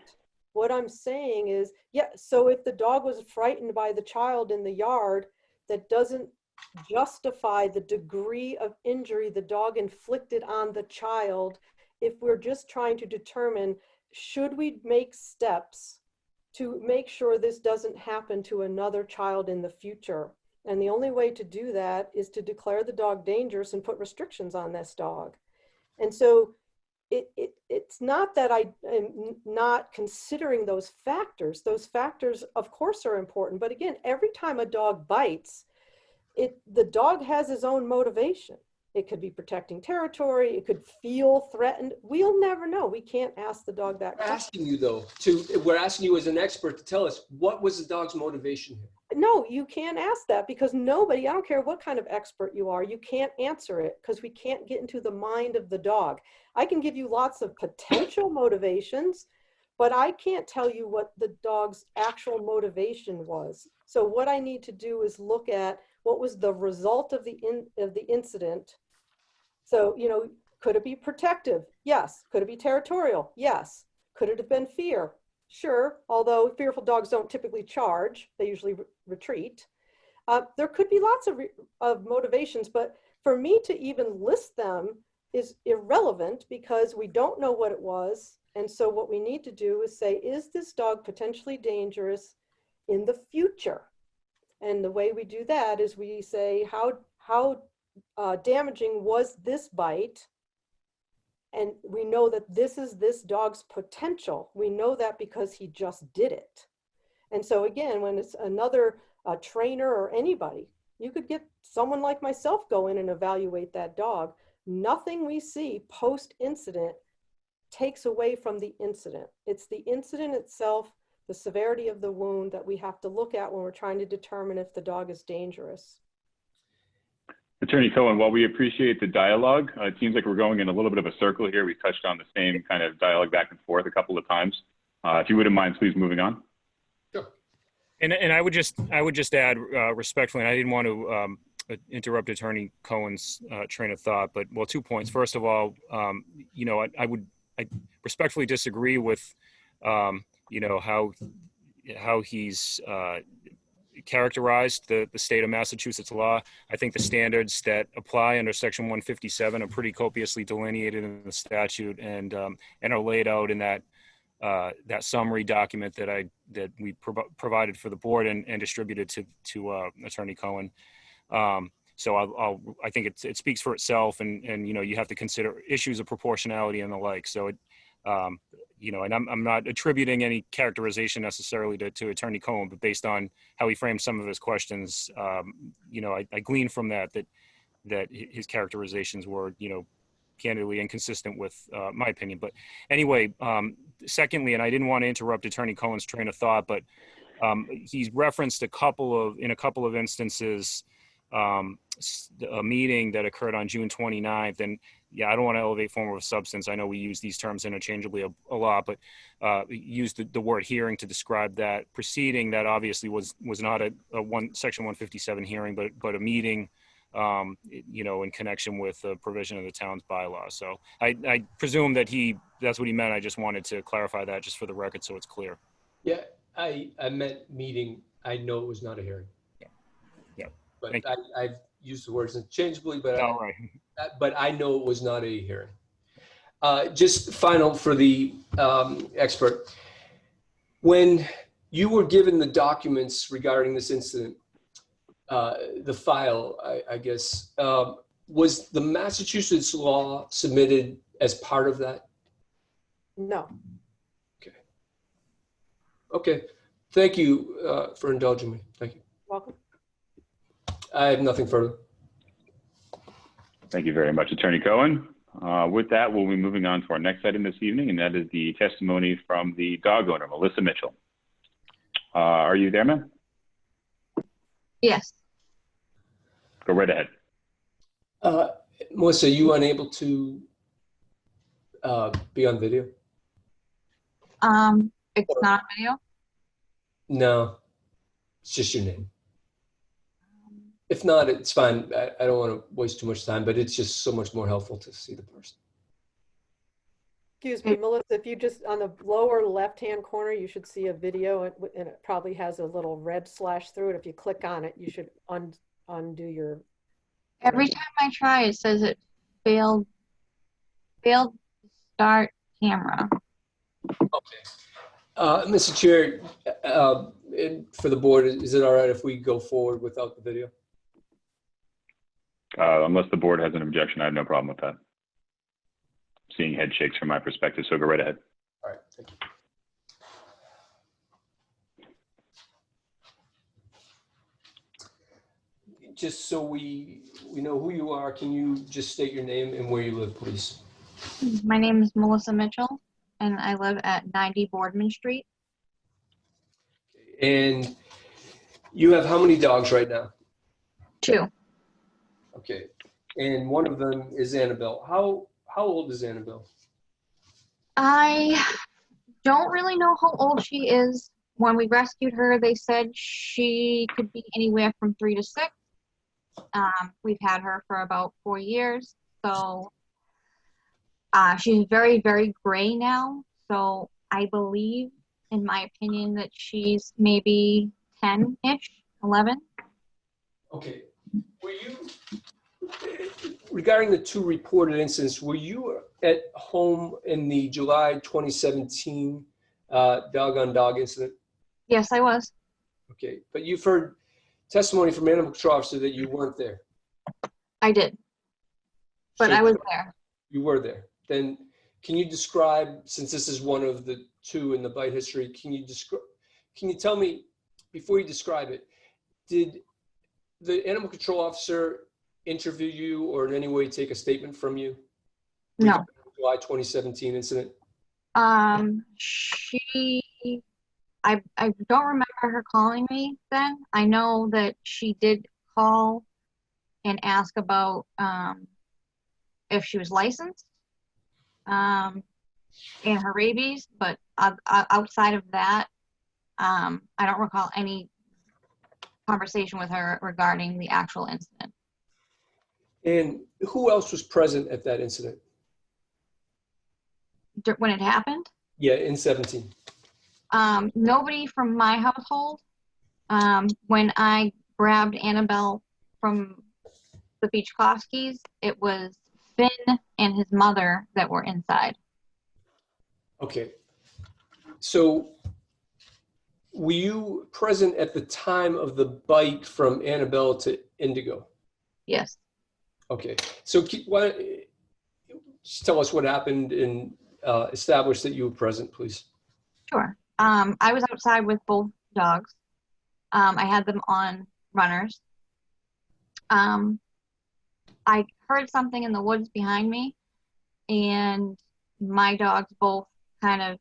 What I'm saying is, yeah, so if the dog was frightened by the child in the yard, that doesn't justify the degree of injury the dog inflicted on the child. If we're just trying to determine, should we make steps to make sure this doesn't happen to another child in the future? And the only way to do that is to declare the dog dangerous and put restrictions on this dog. And so it's not that I am not considering those factors. Those factors, of course, are important. But again, every time a dog bites, the dog has his own motivation. It could be protecting territory. It could feel threatened. We'll never know. We can't ask the dog that question. We're asking you as an expert to tell us, what was the dog's motivation here? No, you can't ask that, because nobody, I don't care what kind of expert you are, you can't answer it, because we can't get into the mind of the dog. I can give you lots of potential motivations, but I can't tell you what the dog's actual motivation was. So what I need to do is look at what was the result of the incident. So, you know, could it be protective? Yes. Could it be territorial? Yes. Could it have been fear? Sure, although fearful dogs don't typically charge, they usually retreat. There could be lots of motivations, but for me to even list them is irrelevant because we don't know what it was. And so what we need to do is say, is this dog potentially dangerous in the future? And the way we do that is we say, how damaging was this bite? And we know that this is this dog's potential. We know that because he just did it. And so again, when it's another trainer or anybody, you could get someone like myself go in and evaluate that dog. Nothing we see post-incident takes away from the incident. It's the incident itself, the severity of the wound, that we have to look at when we're trying to determine if the dog is dangerous. Attorney Cohen, while we appreciate the dialogue, it seems like we're going in a little bit of a circle here. We touched on the same kind of dialogue back and forth a couple of times. If you wouldn't mind, please moving on. Sure. And I would just add respectfully, and I didn't want to interrupt Attorney Cohen's train of thought, but well, 2 points. First of all, you know, I respectfully disagree with, you know, how he's characterized the state of Massachusetts law. I think the standards that apply under Section 157 are pretty copiously delineated in the statute and are laid out in that summary document that we provided for the board and distributed to Attorney Cohen. So I think it speaks for itself, and you know, you have to consider issues of proportionality and the like. So it, you know, and I'm not attributing any characterization necessarily to Attorney Cohen, but based on how he framed some of his questions, you know, I gleaned from that his characterizations were, you know, candidly inconsistent with my opinion. But anyway, secondly, and I didn't want to interrupt Attorney Cohen's train of thought, but he's referenced in a couple of instances a meeting that occurred on June 29th. And yeah, I don't want to elevate form over substance. I know we use these terms interchangeably a lot, but used the word hearing to describe that proceeding that obviously was not a Section 157 hearing, but a meeting, you know, in connection with the provision of the town's bylaw. So I presume that that's what he meant. I just wanted to clarify that just for the record so it's clear. Yeah, I meant meeting. I know it was not a hearing. Yeah. But I've used the words interchangeably, but All right. but I know it was not a hearing. Just final for the expert. When you were given the documents regarding this incident, the file, I guess, was the Massachusetts law submitted as part of that? No. Okay. Okay. Thank you for indulging me. Thank you. Welcome. I have nothing further. Thank you very much, Attorney Cohen. With that, we'll be moving on to our next item this evening, and that is the testimony from the dog owner, Melissa Mitchell. Are you there, ma'am? Yes. Go right ahead. Melissa, you unable to be on video? It's not video. No, it's just your name. If not, it's fine. I don't want to waste too much time, but it's just so much more helpful to see the person. Excuse me, Melissa, if you just, on the lower left-hand corner, you should see a video and it probably has a little red slash through it. If you click on it, you should undo your. Every time I try, it says it failed start camera. Okay. Mr. Chair, for the board, is it all right if we go forward without the video? Unless the board has an objection, I have no problem with that. Seeing head shakes from my perspective, so go right ahead. All right, thank you. Just so we know who you are, can you just state your name and where you live, please? My name is Melissa Mitchell, and I live at 90 Boardman Street. And you have how many dogs right now? 2. Okay. And one of them is Annabelle. How old is Annabelle? I don't really know how old she is. When we rescued her, they said she could be anywhere from 3 to 6. We've had her for about 4 years. So she's very, very gray now. So I believe, in my opinion, that she's maybe 10-ish, 11. Okay. Were you, regarding the 2 reported incidents, were you at home in the July 2017 dog-on-dog incident? Yes, I was. Okay, but you've heard testimony from animal control officer that you weren't there. I did. But So I was there. You were there. Then can you describe, since this is one of the 2 in the bite history, can you tell me, before you describe it, did the animal control officer interview you or in any way take a statement from you? No. July 2017 incident? I don't remember her calling me then. I know that she did call and ask about if she was licensed and her rabies, but outside of that, I don't recall any conversation with her regarding the actual incident. And who else was present at that incident? When it happened? Yeah, in 17. Nobody from my household. When I grabbed Annabelle from the Beachkowskis, it was Finn and his mother that were inside. Okay. So were you present at the time of the bite from Annabelle to Indigo? Yes. Okay. So why just tell us what happened and establish that you were present, please. Sure. I was outside with both dogs. I had them on runners. I heard something in the woods behind me, and my dogs both kind of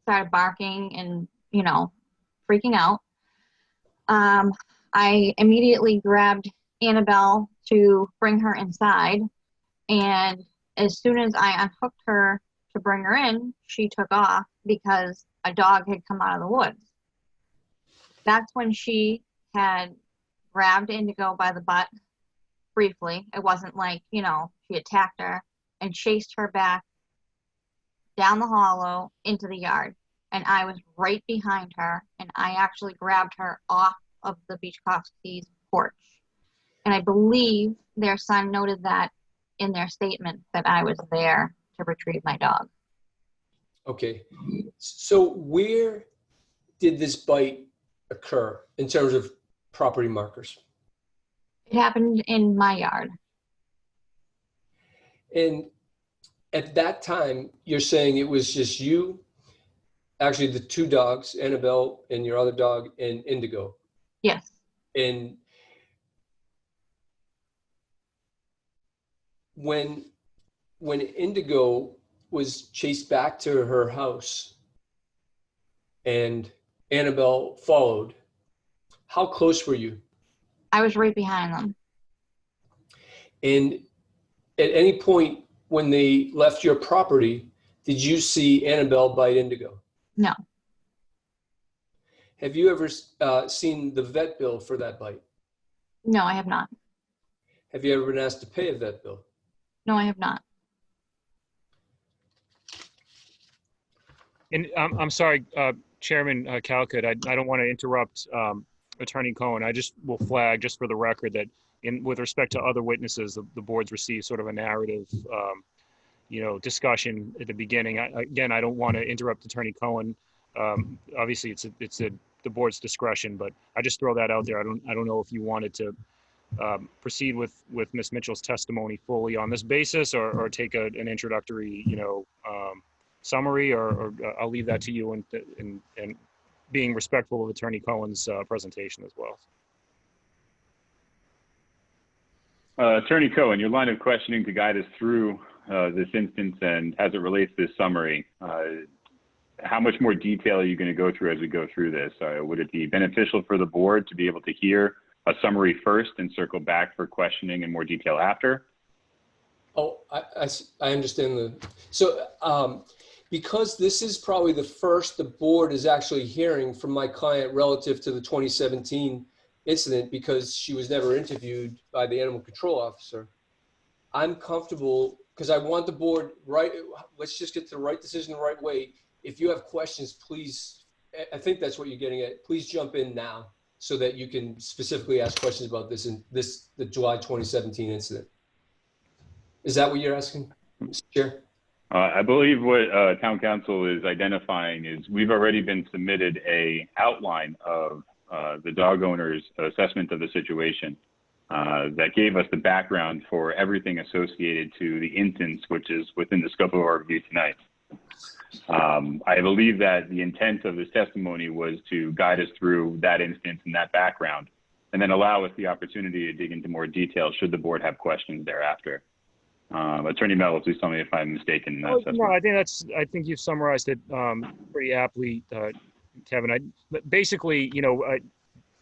started barking and, you know, freaking out. I immediately grabbed Annabelle to bring her inside, and as soon as I unhooked her to bring her in, she took off because a dog had come out of the woods. That's when she had grabbed Indigo by the butt briefly. It wasn't like, you know, she attacked her, and chased her back down the hollow into the yard. And I was right behind her, and I actually grabbed her off of the Beachkowskis' porch. And I believe their son noted that in their statement that I was there to retrieve my dog. Okay. So where did this bite occur in terms of property markers? It happened in my yard. And at that time, you're saying it was just you, actually the two dogs, Annabelle and your other dog, and Indigo. Yes. And when Indigo was chased back to her house and Annabelle followed, how close were you? I was right behind them. And at any point when they left your property, did you see Annabelle bite Indigo? No. Have you ever seen the vet bill for that bite? No, I have not. Have you ever been asked to pay a vet bill? No, I have not. And I'm sorry, Chairman Calcutt, I don't want to interrupt Attorney Cohen. I just will flag, just for the record, that with respect to other witnesses, the board's received sort of a narrative, discussion at the beginning. Again, I don't want to interrupt Attorney Cohen. Obviously, it's the board's discretion, but I just throw that out there. I don't know if you wanted to proceed with Ms. Mitchell's testimony fully on this basis, or take an introductory, summary, or I'll leave that to you, and being respectful of Attorney Cohen's presentation as well. Attorney Cohen, your line of questioning to guide us through this instance and as it relates to this summary, how much more detail are you going to go through as we go through this? Would it be beneficial for the board to be able to hear a summary first and circle back for questioning in more detail after? Oh, I understand because this is probably the first the board is actually hearing from my client relative to the 2017 incident, because she was never interviewed by the animal control officer. I'm comfortable, because I want the board, right, let's just get to the right decision the right way. If you have questions, please, I think that's what you're getting at, please jump in now so that you can specifically ask questions about this in the July 2017 incident. Is that what you're asking, Mr. Chair? I believe what town council is identifying is we've already been submitted a outline of the dog owner's assessment of the situation that gave us the background for everything associated to the instance, which is within the scope of our review tonight. I believe that the intent of this testimony was to guide us through that instance and that background, and then allow us the opportunity to dig into more detail should the board have questions thereafter. Attorney Mello, please tell me if I'm mistaken in that assessment. No, I think you've summarized it pretty aptly, Kevin. Basically,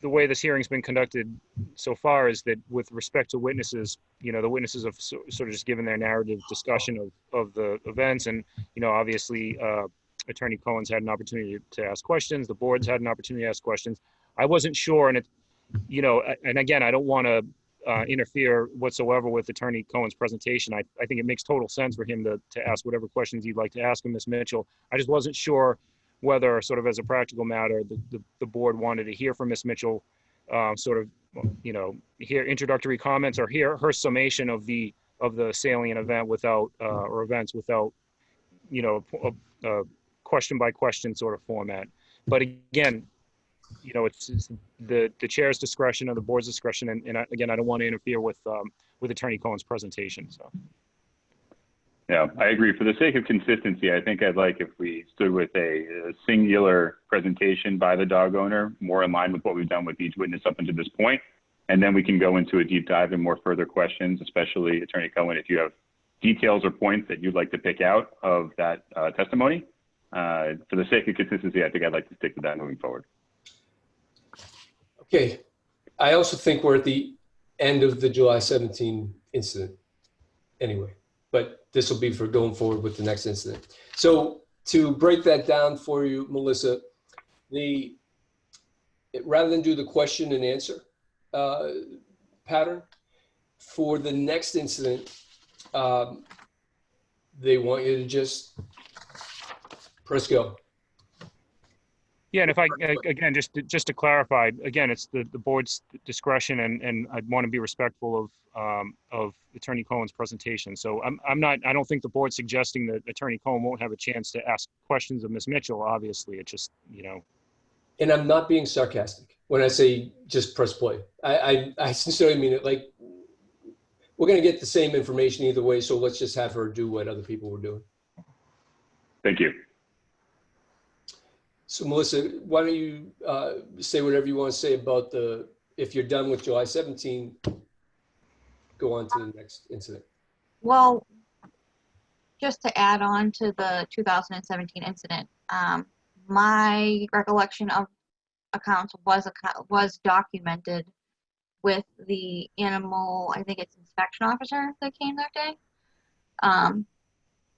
the way this hearing's been conducted so far is that with respect to witnesses, the witnesses have sort of just given their narrative discussion of the events. And, obviously, Attorney Cohen's had an opportunity to ask questions. The board's had an opportunity to ask questions. I wasn't sure, and and again, I don't want to interfere whatsoever with Attorney Cohen's presentation. I think it makes total sense for him to ask whatever questions he'd like to ask of Ms. Mitchell. I just wasn't sure whether, sort of as a practical matter, the board wanted to hear from Ms. Mitchell, hear introductory comments or hear her summation of the salient event without or events without, a question by question sort of format. But again, it's the chair's discretion or the board's discretion, and again, I don't want to interfere with Attorney Cohen's presentation. So. Yeah, I agree. For the sake of consistency, I think I'd like if we stood with a singular presentation by the dog owner, more in line with what we've done with each witness up until this point. And then we can go into a deep dive and more further questions, especially Attorney Cohen, if you have details or points that you'd like to pick out of that testimony. For the sake of consistency, I think I'd like to stick to that moving forward. Okay. I also think we're at the end of the July 17 incident anyway, but this will be for going forward with the next incident. So to break that down for you, Melissa, rather than do the question and answer pattern, for the next incident, they want you to just press go. Yeah, and if again, just to clarify, again, it's the board's discretion, and I'd want to be respectful of Attorney Cohen's presentation. So I don't think the board's suggesting that Attorney Cohen won't have a chance to ask questions of Ms. Mitchell. Obviously, it's just, And I'm not being sarcastic when I say just press play. I sincerely mean it. Like, we're going to get the same information either way, so let's just have her do what other people were doing. Thank you. So Melissa, why don't you say whatever you want to say about if you're done with July 17, go on to the next incident. Well, just to add on to the 2017 incident, my recollection of accounts was documented with the animal, I think it's inspection officer that came that day.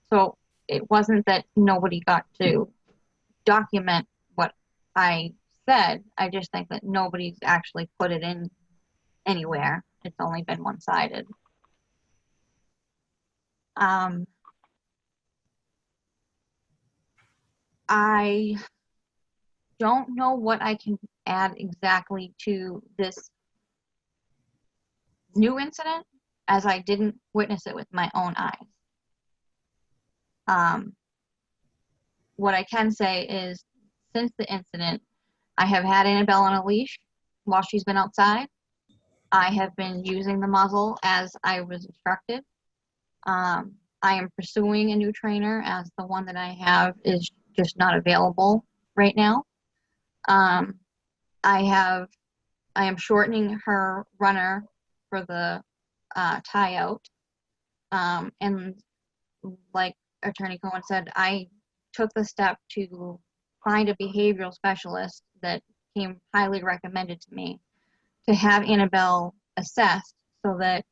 So it wasn't that nobody got to document what I said. I just think that nobody's actually put it in anywhere. It's only been one-sided. I don't know what I can add exactly to this new incident, as I didn't witness it with my own eyes. What I can say is, since the incident, I have had Annabelle on a leash while she's been outside. I have been using the muzzle as I was instructed. I am pursuing a new trainer, as the one that I have is just not available right now. I am shortening her runner for the tie out. And like Attorney Cohen said, I took the step to find a behavioral specialist that came highly recommended to me to have Annabelle assessed, so that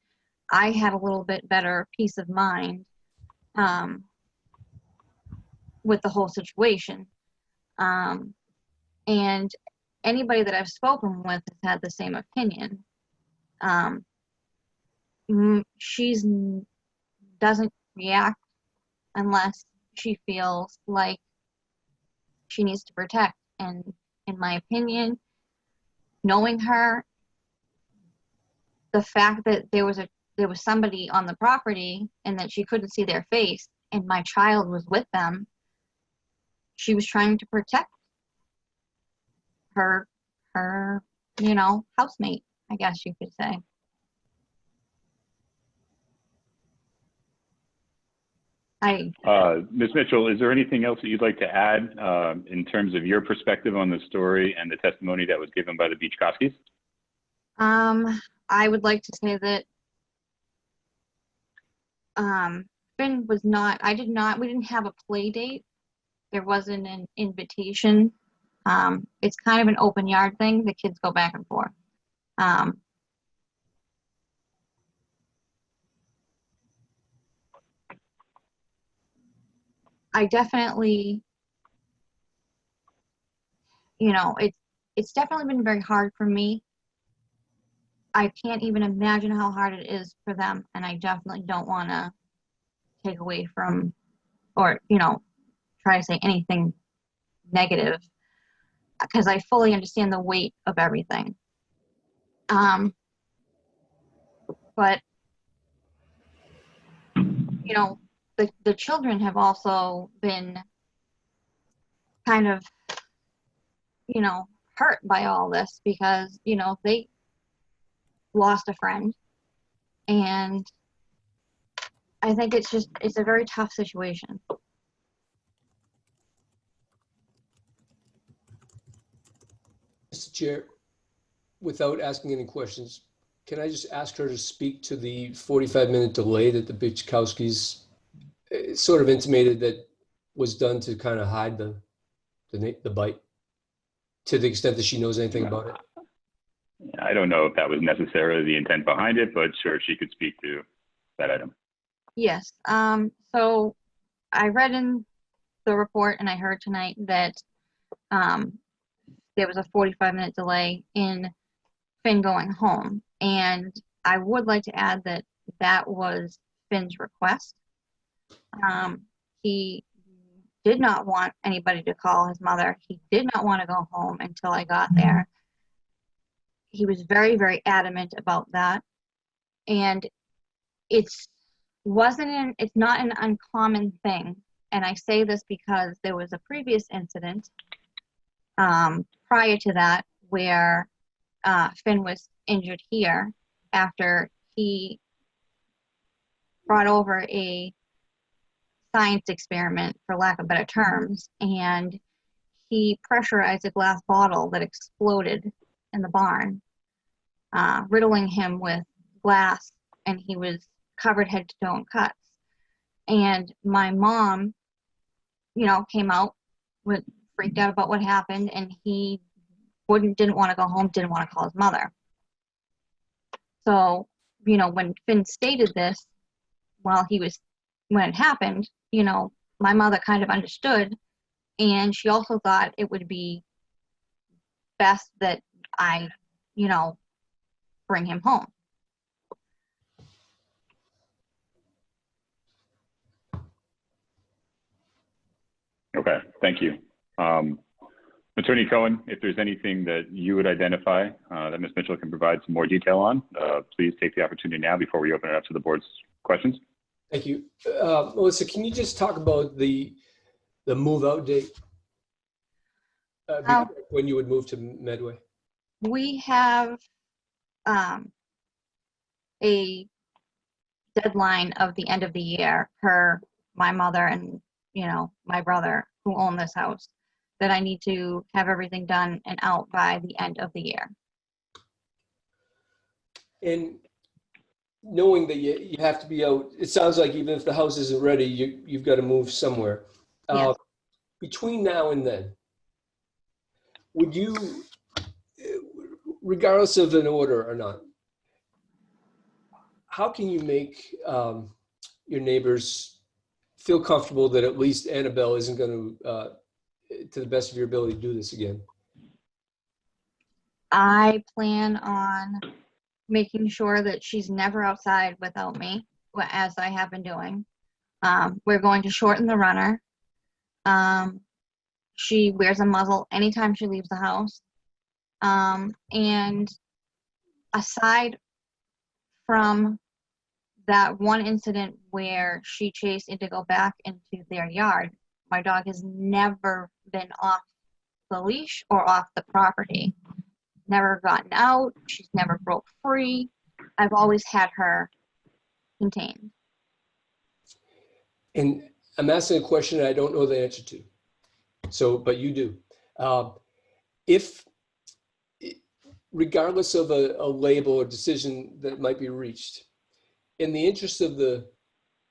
I had a little bit better peace of mind with the whole situation. And anybody that I've spoken with has had the same opinion. She doesn't react unless she feels like she needs to protect. And in my opinion, knowing her, the fact that there was somebody on the property and that she couldn't see their face and my child was with them, she was trying to protect her housemate, I guess you could say. Ms. Mitchell, is there anything else that you'd like to add in terms of your perspective on the story and the testimony that was given by the Beachkowskis? I would like to say that Finn we didn't have a play date. There wasn't an invitation It's kind of an open yard thing. The kids go back and forth. I definitely, you know, it's definitely been very hard for me. I can't even imagine how hard it is for them, and I definitely don't want to take away from, or, you know, try to say anything negative, because I fully understand the weight of everything. But, you know, the children have also been kind of, you know, hurt by all this because, you know, they lost a friend, and I think it's a very tough situation. Mr. Chair, without asking any questions, can I just ask her to speak to the 45-minute delay that the Bichkowskis sort of intimated that was done to kind of hide the bite, to the extent that she knows anything about it? I don't know if that was necessarily the intent behind it, but sure, she could speak to that item. Yes. So I read in the report and I heard tonight that there was a 45-minute delay in Finn going home. And I would like to add that that was Finn's request. He did not want anybody to call his mother. He did not want to go home until I got there. He was very, very adamant about that. And it's not an uncommon thing. And I say this because there was a previous incident prior to that where Finn was injured here after he brought over a science experiment, for lack of better terms, and he pressurized a glass bottle that exploded in the barn, riddling him with glass, and he was covered head to toe in cuts. And my mom, you know, came out, freaked out about what happened, and he didn't want to go home, didn't want to call his mother. So, you know, when Finn stated this, when it happened, you know, my mother kind of understood, and she also thought it would be best that I, you know, bring him home. Okay, thank you. Attorney Cohen, if there's anything that you would identify that Ms. Mitchell can provide some more detail on, please take the opportunity now before we open it up to the board's questions. Thank you. Melissa, can you just talk about the move out date? When you would move to Medway? We have a deadline of the end of the year per my mother and, you know, my brother who own this house, that I need to have everything done and out by the end of the year. And knowing that you have to be out, it sounds like even if the house isn't ready, you've got to move somewhere. Yes. Between now and then, would you, regardless of an order or not, how can you make your neighbors feel comfortable that at least Annabelle isn't going to the best of your ability, do this again? I plan on making sure that she's never outside without me, as I have been doing. We're going to shorten the runner. She wears a muzzle anytime she leaves the house. And aside from that one incident where she chased Indigo back into their yard, my dog has never been off the leash or off the property. Never gotten out. She's never broke free. I've always had her contained. And I'm asking a question I don't know the answer to. So, but you do. If, regardless of a label or decision that might be reached, in the interest of the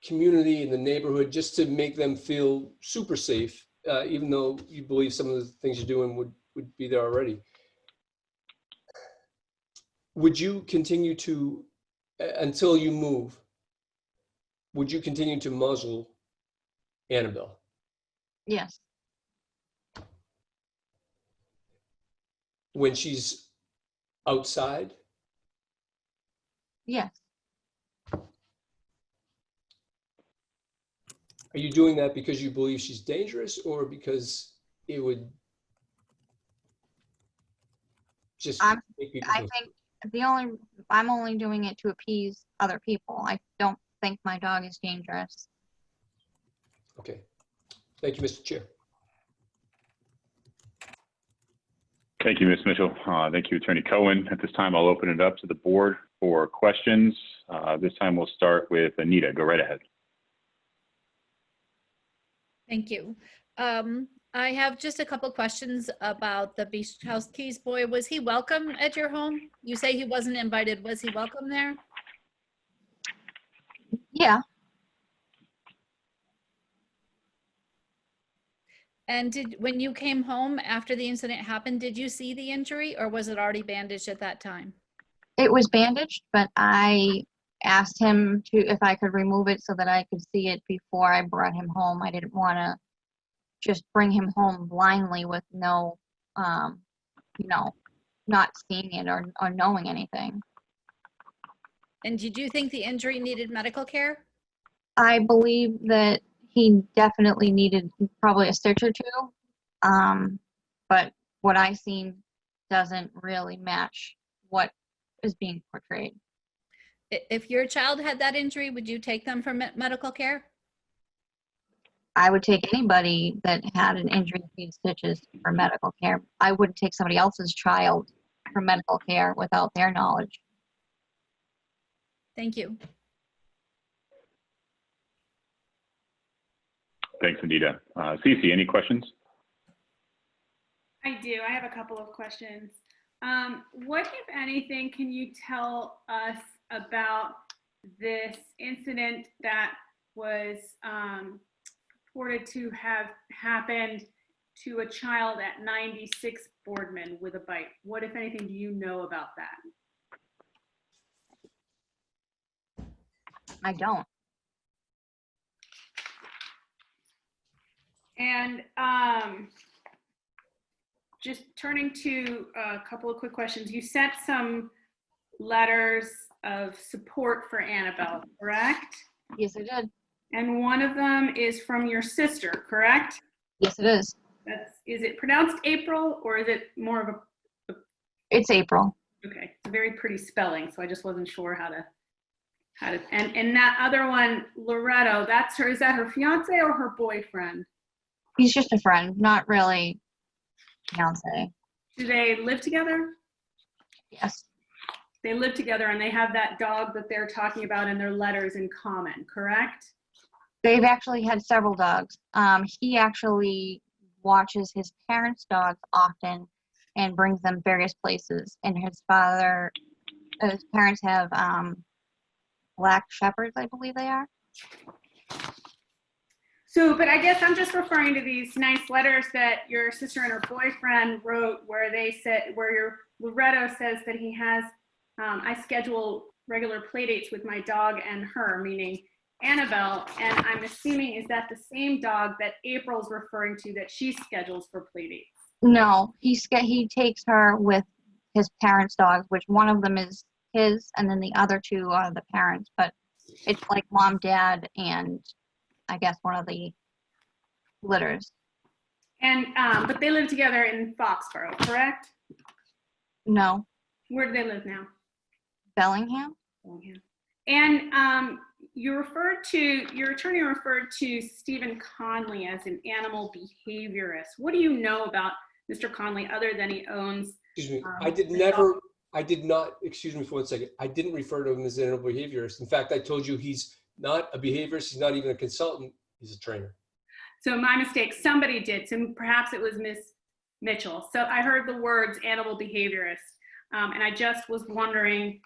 community and the neighborhood, just to make them feel super safe, even though you believe some of the things you're doing would would be there already. Would you continue to, until you move, would you continue to muzzle Annabelle? Yes. When she's outside? Yes. Are you doing that because you believe she's dangerous, or because it would just make people I feel think I'm only doing it to appease other people. I don't think my dog is dangerous. okay. Thank you, Mr. Chair. Thank you, Ms. Mitchell. Thank you, Attorney Cohen. At this time, I'll open it up to the board for questions. This time we'll start with Anita. Go right ahead. Thank you. I have just a couple questions about the Beach House Keys boy. Was he welcome at your home? You say he wasn't invited. Was he welcome there? Yeah. And when you came home after the incident happened, did you see the injury, or was it already bandaged at that time? It was bandaged, but I asked him if I could remove it so that I could see it before I brought him home. I didn't want to just bring him home blindly with no, not seeing it or knowing anything. And did you think the injury needed medical care? I believe that he definitely needed probably a stitch or two, but what I seen doesn't really match what is being portrayed. If your child had that injury, would you take them for medical care? I would take anybody that had an injury that needs stitches for medical care. I wouldn't take somebody else's child for medical care without their knowledge. Thank you. Thanks, Anita. Cece, any questions? I do. I have a couple of questions. What, if anything, can you tell us about this incident that was reported to have happened to a child at 96 Boardman with a bite? What, if anything, do you know about that? I don't. And just turning to a couple of quick questions. You sent some letters of support for Annabelle, correct? Yes, I did. And one of them is from your sister, correct? Yes, it is. Is it pronounced April, or is it more of a? It's April. Okay, it's a very pretty spelling, so I just wasn't sure how to, and that other one, Loretto, that's her, is that her fiance or her boyfriend? He's just a friend, not really fiance. Do they live together? Yes. They live together and they have that dog that they're talking about in their letters in common, correct? They've actually had several dogs. He actually watches his parents' dogs often and brings them various places. And his parents have black shepherds, I believe they are. So, but I guess I'm just referring to these nice letters that your sister and her boyfriend wrote, where they said, where your Loretto says that he has, I schedule regular play dates with my dog and her, meaning Annabelle, and I'm assuming, is that the same dog that April's referring to that she schedules for play dates? No, he takes her with his parents' dogs, which one of them is his, and then the other two are the parents. But it's like mom, dad, and I guess one of the litters. And but they live together in Foxborough, correct? No. Where do they live now? Bellingham. Bellingham. And your attorney referred to Stephen Conley as an animal behaviorist. What do you know about Mr. Conley other than he owns? Excuse me, I did not, excuse me for 1 second. I didn't refer to him as an animal behaviorist. In fact, I told you he's not a behaviorist. He's not even a consultant. He's a trainer. So my mistake, somebody did. So perhaps it was Ms. Mitchell. So I heard the words animal behaviorist. And I just was wondering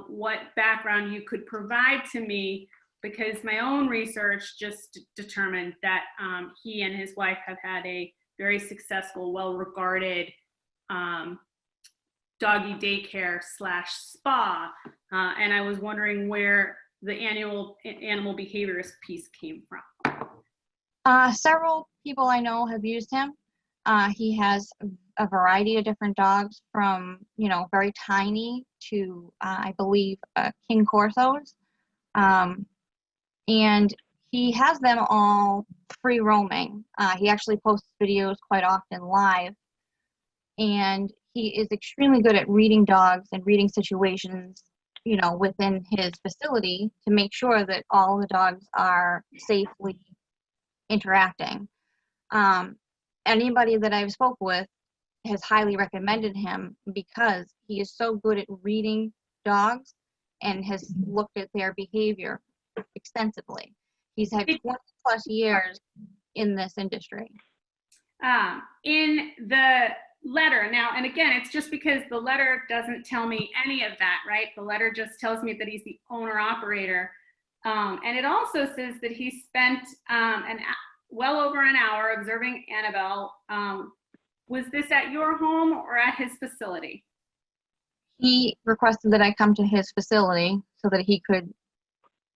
what background you could provide to me, because my own research just determined that he and his wife have had a very successful, well-regarded doggy daycare / spa. And I was wondering where the animal behaviorist piece came from. Several people I know have used him. He has a variety of different dogs from, very tiny to, I believe, King Corsos. And he has them all free roaming. He actually posts videos quite often live. And he is extremely good at reading dogs and reading situations, within his facility to make sure that all the dogs are safely interacting. Anybody that I've spoke with has highly recommended him because he is so good at reading dogs and has looked at their behavior extensively. He's had 20 plus years in this industry. In the letter now, and again, it's just because the letter doesn't tell me any of that, right? The letter just tells me that he's the owner operator. And it also says that he spent well over an hour observing Annabelle. Was this at your home or at his facility? He requested that I come to his facility so that he could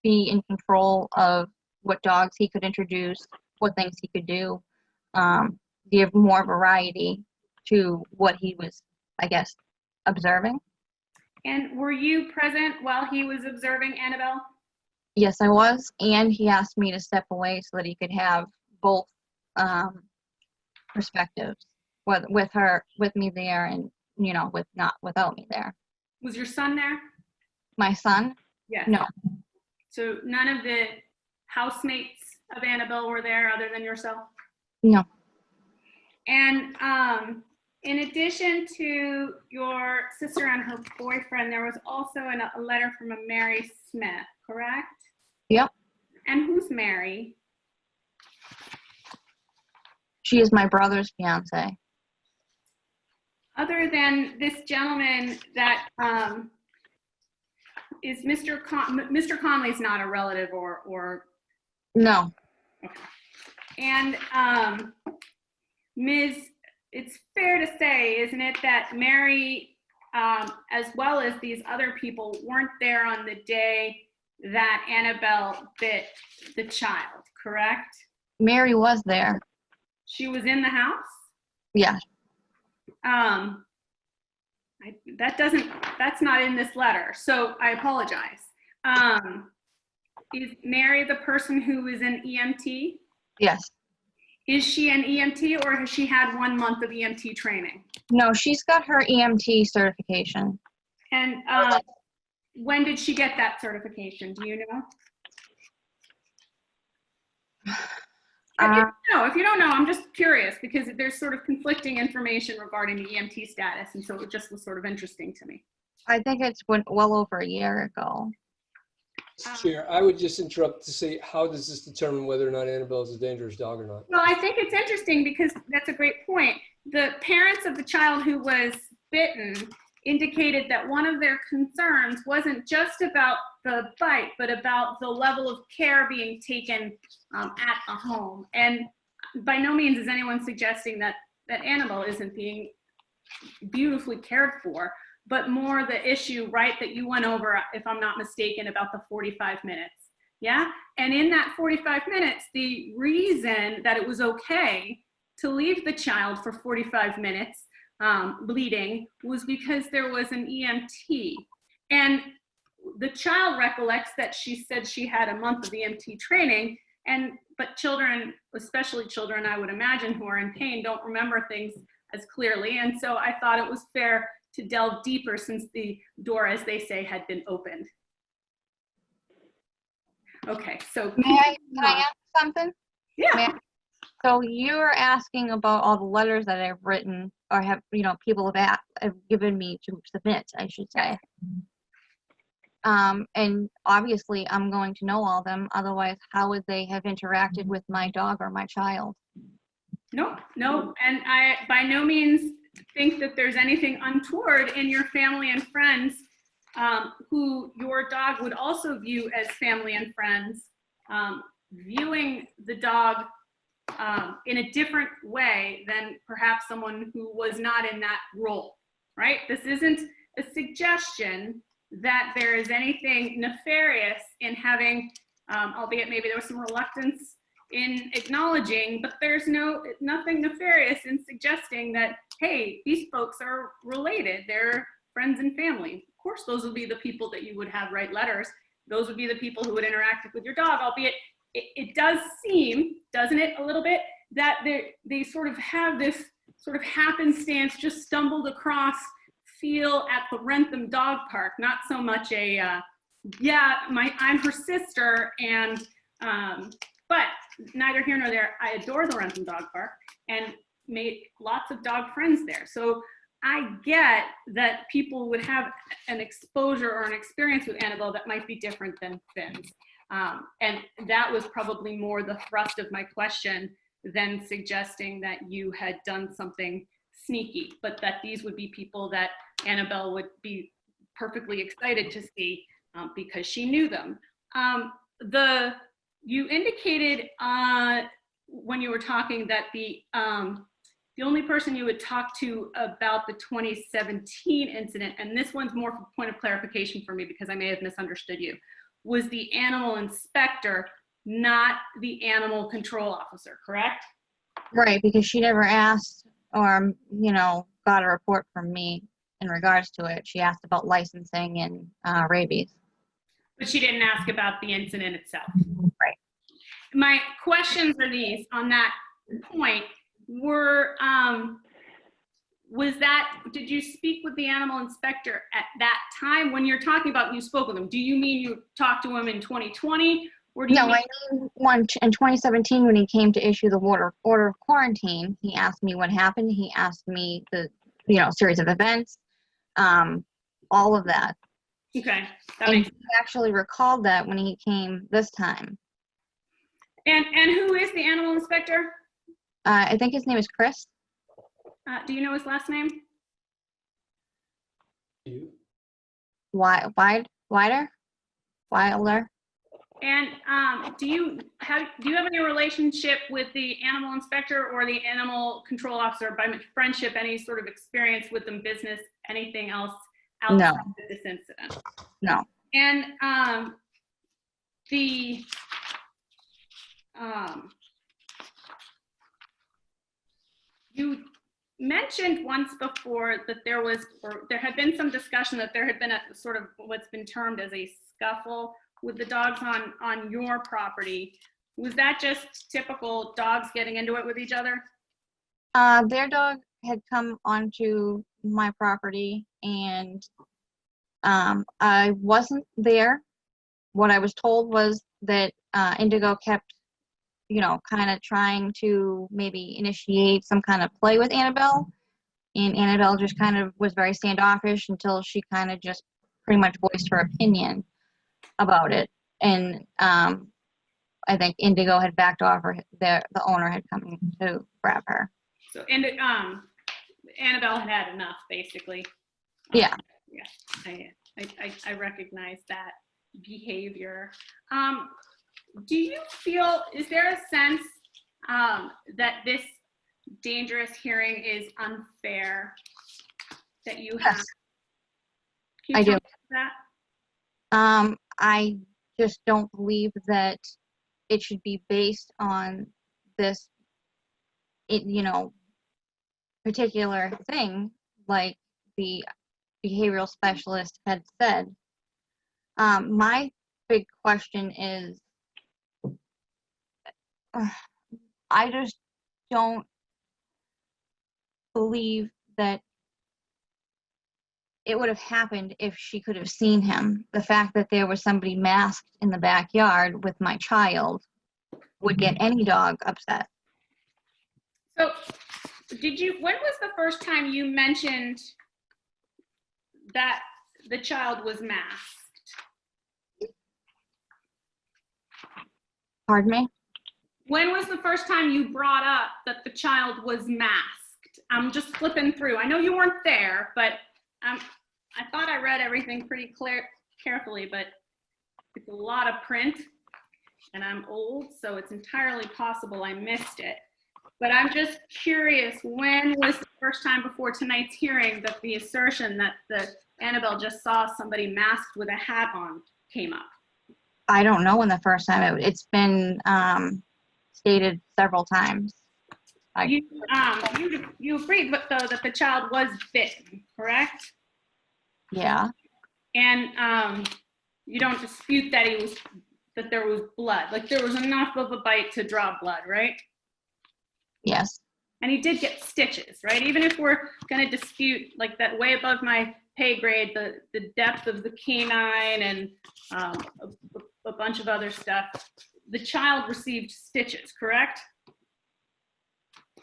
be in control of what dogs he could introduce, what things he could do, give more variety to what he was, I guess, observing. And were you present while he was observing Annabelle? Yes, I was, and he asked me to step away so that he could have both perspectives, with me there, and without me there. Was your son there? My son? Yes. No. So none of the housemates of Annabelle were there other than yourself? No. And in addition to your sister and her boyfriend, there was also a letter from a Mary Smith, correct? Yep. And who's Mary? She is my brother's fiance. Other than this gentleman that is Mr. Conley's not a relative or No. okay. And Ms., it's fair to say, isn't it, that Mary, as well as these other people, weren't there on the day that Annabelle bit the child, correct? Mary was there. She was in the house? Yeah. That's not in this letter, so I apologize. Is Mary the person who is an EMT? Yes. Is she an EMT or has she had 1 month of EMT training? No, she's got her EMT certification. And when did she get that certification? Do you know? If you don't know, I'm just curious because there's sort of conflicting information regarding the EMT status, and so it just was sort of interesting to me. I think it's well over a year ago. Mr. Chair, I would just interrupt to say, how does this determine whether or not Annabelle is a dangerous dog or not? Well, I think it's interesting because that's a great point. The parents of the child who was bitten indicated that one of their concerns wasn't just about the bite, but about the level of care being taken at the home. And by no means is anyone suggesting that Annabelle isn't being beautifully cared for, but more the issue, right, that you went over, if I'm not mistaken, about the 45 minutes. Yeah? And in that 45 minutes, the reason that it was okay to leave the child for 45 minutes bleeding was because there was an EMT. And the child recollects that she said she had a month of EMT training, but children, especially children, I would imagine, who are in pain, don't remember things as clearly. And so I thought it was fair to delve deeper since the door, as they say, had been opened. Okay, so. Can I ask something? Yeah. So you're asking about all the letters that I've written or have, people have given me to submit, I should say. And obviously I'm going to know all of them. Otherwise, how would they have interacted with my dog or my child? No. And I by no means think that there's anything untoward in your family and friends who your dog would also view as family and friends, viewing the dog in a different way than perhaps someone who was not in that role, right? This isn't a suggestion that there is anything nefarious in having, albeit maybe there was some reluctance in acknowledging, but there's nothing nefarious in suggesting that, hey, these folks are related, they're friends and family. Of course, those would be the people that you would have write letters. Those would be the people who would interact with your dog, albeit it does seem, doesn't it, a little bit, that they sort of have this sort of happenstance, just stumbled across feel at the Rentham Dog Park, not so much a, yeah, I'm her sister, and, but neither here nor there, I adore the Rentham Dog Park and made lots of dog friends there. So I get that people would have an exposure or an experience with Annabelle that might be different than Finn's. And that was probably more the thrust of my question than suggesting that you had done something sneaky, but that these would be people that Annabelle would be perfectly excited to see because she knew them. You indicated when you were talking that the only person you would talk to about the 2017 incident, and this one's more for point of clarification for me because I may have misunderstood you, was the animal inspector, not the animal control officer, correct? Right, because she never asked or, you know, got a report from me in regards to it. She asked about licensing and rabies. But she didn't ask about the incident itself. Right. My questions are these on that point were, did you speak with the animal inspector at that time when you're talking about you spoke with him? Do you mean you talked to him in 2020? Or do you mean- I mean one in 2017 when he came to issue the order of quarantine. He asked me what happened. He asked me the series of events, all of that. Okay, that And makes he actually recalled that when he came this time. And who is the animal inspector? I think his name is Chris. Do you know his last name? Wilder. And do you have any relationship with the animal inspector or the animal control officer, by friendship, any sort of experience with them, business, anything else outside of this incident? No. And you mentioned once before that there had been some discussion that there had been a sort of what's been termed as a scuffle with the dogs on your property. Was that just typical dogs getting into it with each other? Their dog had come onto my property and I wasn't there. What I was told was that Indigo kept, kind of trying to maybe initiate some kind of play with Annabelle. And Annabelle just kind of was very standoffish until she kind of just pretty much voiced her opinion about it. And I think Indigo had backed off, or the owner had come to grab her. So Annabelle had enough, basically. Yeah. Yeah, I recognize that behavior. Do you feel, is there a sense that this dangerous hearing is unfair that you have? Yes. Can you I tell do. me that? I just don't believe that it should be based on this, particular thing, like the behavioral specialist had said. My big question is, I just don't believe that it would have happened if she could have seen him. The fact that there was somebody masked in the backyard with my child would get any dog upset. So when was the first time you mentioned that the child was masked? Pardon me? When was the first time you brought up that the child was masked? I'm just flipping through. I know you weren't there, but I thought I read everything pretty carefully, but it's a lot of print. and I'm old, so it's entirely possible I missed it. But I'm just curious, when was the first time before tonight's hearing that the assertion that the Annabelle just saw somebody masked with a hat on came up? I don't know when the first time it's been stated several times. You agreed, but though, that the child was bitten, correct? Yeah, And you don't dispute that that there was blood, like there was enough of a bite to draw blood, right? yes, And he did get stitches, right? Even if we're going to dispute like that way above my pay grade, the depth of the canine and a bunch of other stuff, the child received stitches, correct?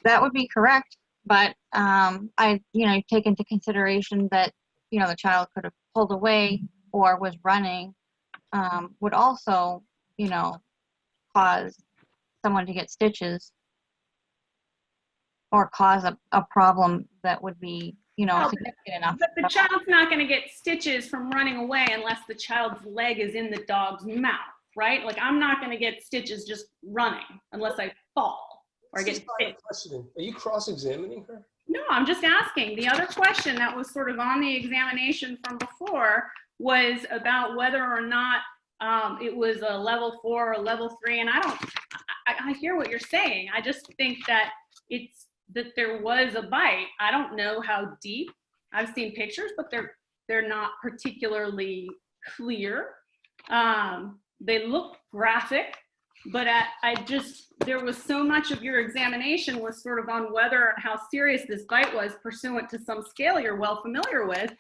that would be correct. But I, take into consideration that, the child could have pulled away or was running, would also, cause someone to get stitches or cause a problem that would be, No, significant enough. But the child's not going to get stitches from running away unless the child's leg is in the dog's mouth, right? Like I'm not going to get stitches just running unless I fall or get bit. Are you cross-examining her? No, I'm just asking. The other question that was sort of on the examination from before was about whether or not it was a level 4 or level 3. And I hear what you're saying. I just think that that there was a bite. I don't know how deep. I've seen pictures, but they're not particularly clear. They look graphic, but there was so much of your examination was sort of on whether and how serious this bite was pursuant to some scale you're well familiar with.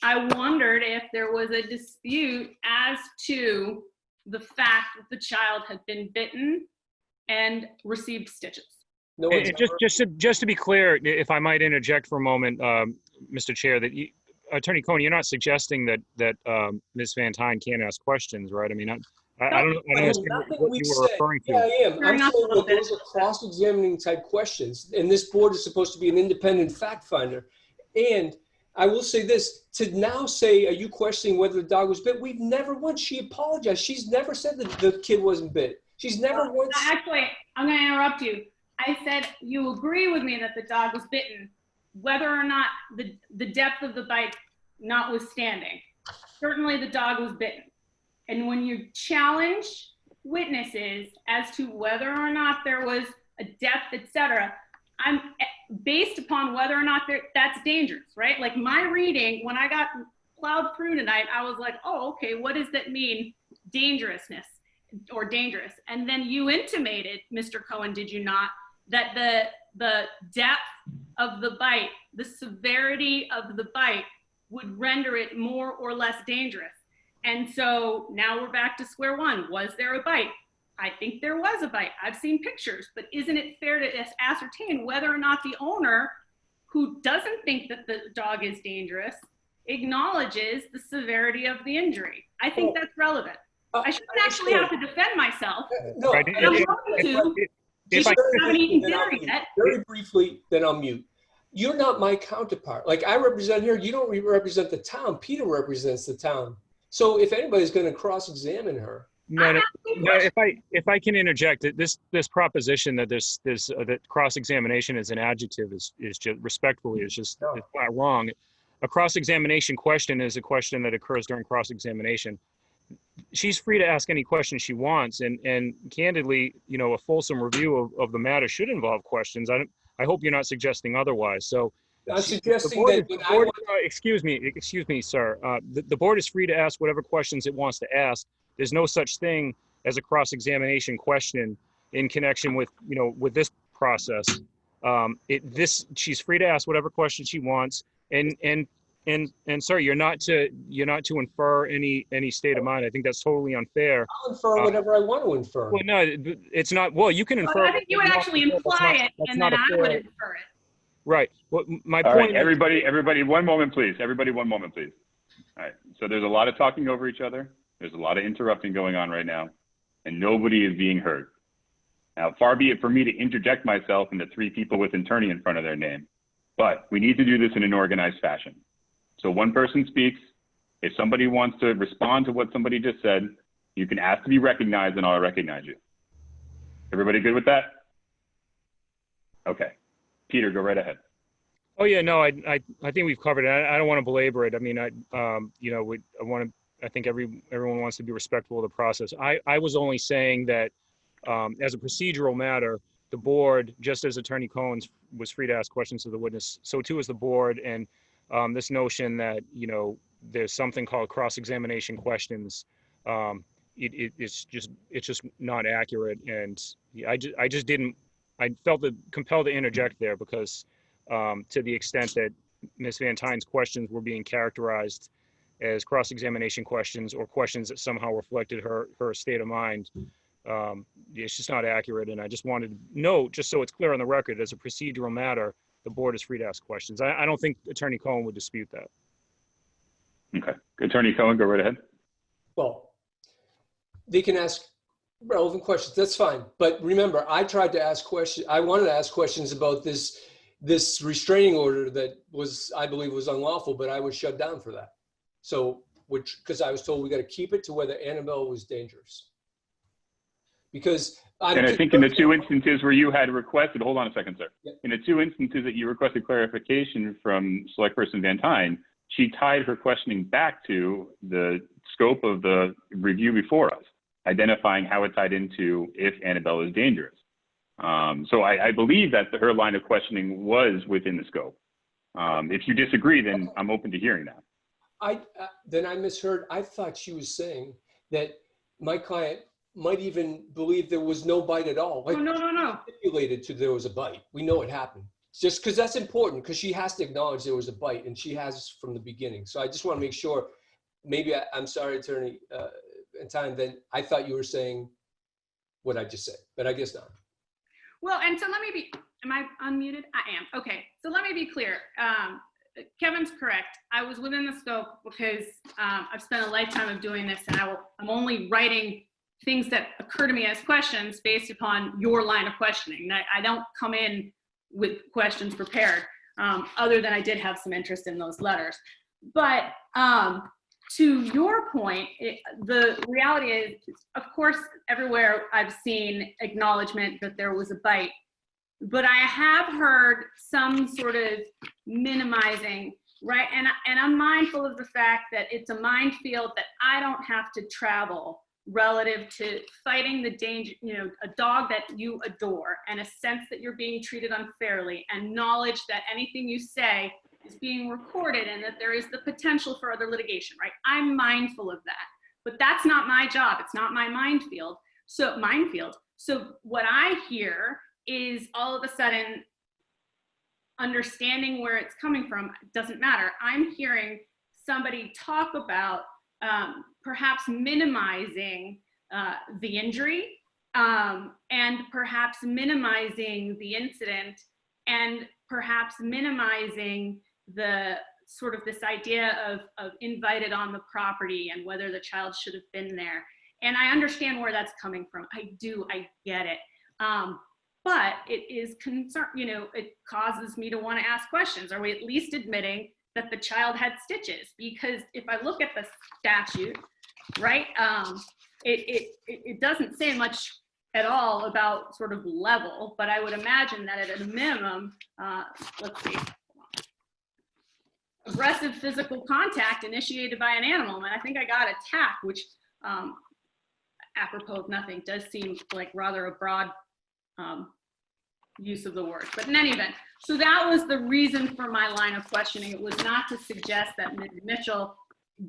I wondered if there was a dispute as to the fact that the child had been bitten and received stitches. No, Just to be clear, if I might interject for a moment, Mr. Chair, that Attorney Cohen, you're not suggesting that Ms. Van Tine can't ask questions, right? I mean, I don't understand what you were referring to. Yeah, I am. I'm saying that those are cross-examining type questions, and this board is supposed to be an independent fact finder. And I will say this, to now say, are you questioning whether the dog was bit? We've never once, she apologized. She's never said that the kid wasn't bit. She's never once. Actually, I'm going to interrupt you. I said, you agree with me that the dog was bitten, whether or not the depth of the bite notwithstanding. Certainly the dog was bitten. And when you challenge witnesses as to whether or not there was a depth, etc., I'm based upon whether or not that's dangerous, right? Like my reading, when I got plowed through tonight, I was like, oh, okay, what does that mean? Dangerousness or dangerous. And then you intimated, Mr. Cohen, did you not, that the depth of the bite, the severity of the bite would render it more or less dangerous. And so now we're back to square one. Was there a bite? I think there was a bite. I've seen pictures, but isn't it fair to ascertain whether or not the owner, who doesn't think that the dog is dangerous, acknowledges the severity of the injury? I think that's relevant. I shouldn't actually have to defend myself. No, Right. But I'm going to. If I haven't eaten dinner yet. Very briefly, then I'll mute. You're not my counterpart. Like I represent here, you don't represent the town. Peter represents the town. So if anybody's going to cross-examine her. No, if I can interject, this proposition that that cross-examination is an adjective is just respectfully it's not wrong. A cross-examination question is a question that occurs during cross-examination. She's free to ask any question she wants, and candidly, a fulsome review of the matter should involve questions. I hope you're not suggesting otherwise. So, I'm suggesting that. Excuse me, sir. The board is free to ask whatever questions it wants to ask. There's no such thing as a cross-examination question in connection with with this process. She's free to ask whatever question she wants, and sir, you're not to infer any state of mind. I think that's totally unfair. I'll infer whatever I want to infer. Well, no, it's not. Well, you can infer. I think you would actually imply it, and then I would infer it. Right. Well, my All point. right, everybody, one moment, please. Everybody, one moment, please. All right. So there's a lot of talking over each other. There's a lot of interrupting going on right now, and nobody is being heard. Now, far be it for me to interject myself into 3 people with attorney in front of their name, but we need to do this in an organized fashion. So one person speaks. If somebody wants to respond to what somebody just said, You can ask to be recognized and I'll recognize you. Everybody good with that? Okay. Peter, go right ahead. Oh yeah, no, I think we've covered it. I don't want to belabor it. I mean, you know, I think everyone wants to be respectful of the process. I was only saying that as a procedural matter, the board, just as Attorney Cohen was free to ask questions of the witness, so too is the board. And this notion that, you know, there's something called cross-examination questions, it's just not accurate. And I felt compelled to interject there because to the extent that Ms. Van Tyne's questions were being characterized as cross-examination questions or questions that somehow reflected her state of mind, it's just not accurate. And I just wanted to note, just so it's clear on the record, as a procedural matter, the board is free to ask questions. I don't think Attorney Cohen would dispute that. Okay. Attorney Cohen, go right ahead. Well, they can ask relevant questions. That's fine. But remember, I tried to ask questions. I wanted to ask questions about this restraining order that I believe was unlawful, but I was shut down for that. So, because I was told we got to keep it to whether Annabelle was dangerous. Because and I think in the two instances where you had requested, hold on a second, sir. Yep. In the two instances that you requested clarification from Select Person Van Tyne, she tied her questioning back to the scope of the review before us, identifying how it tied into if Annabelle is dangerous. So I believe that her line of questioning was within the scope. If you disagree, then I'm open to hearing that. Then I misheard. I thought she was saying that my client might even believe there was no bite at all. Like, no. Stipulated to there was a bite. We know it happened. Just because that's important, because she has to acknowledge there was a bite, and she has from the beginning. So I just want to make sure. Maybe I'm sorry, Attorney Van Tyne. Then I thought you were saying what I just said, but I guess not. Well, and so let me be, am I unmuted? I am. Okay. So let me be clear. Kevin's correct. I was within the scope because I've spent a lifetime of doing this, and I'm only writing things that occur to me as questions based upon your line of questioning. I don't come in with questions prepared, other than I did have some interest in those letters. But to your point, the reality is, of course, everywhere I've seen acknowledgement that there was a bite, but I have heard some sort of minimizing, right? And I'm mindful of the fact that it's a minefield that I don't have to travel relative to fighting the danger, you know, a dog that you adore, and a sense that you're being treated unfairly, and knowledge that anything you say is being recorded and that there is the potential for other litigation, right? I'm mindful of that, but that's not my job. It's not my minefield. So what I hear is all of a sudden understanding where it's coming from doesn't matter. I'm hearing somebody talk about perhaps minimizing the injury and perhaps minimizing the incident, and perhaps minimizing the sort of this idea of invited on the property and whether the child should have been there. And I understand where that's coming from. I get it. But it is concern, you know, it causes me to want to ask questions. Are we at least admitting that the child had stitches? Because if I look at the statute, right, it doesn't say much at all about sort of level, but I would imagine that at a minimum, let's see, aggressive physical contact initiated by an animal. And I think I got attack, which apropos of nothing does seem like rather a broad use of the word. But in any event, so that was the reason for my line of questioning. It was not to suggest that Ms. Mitchell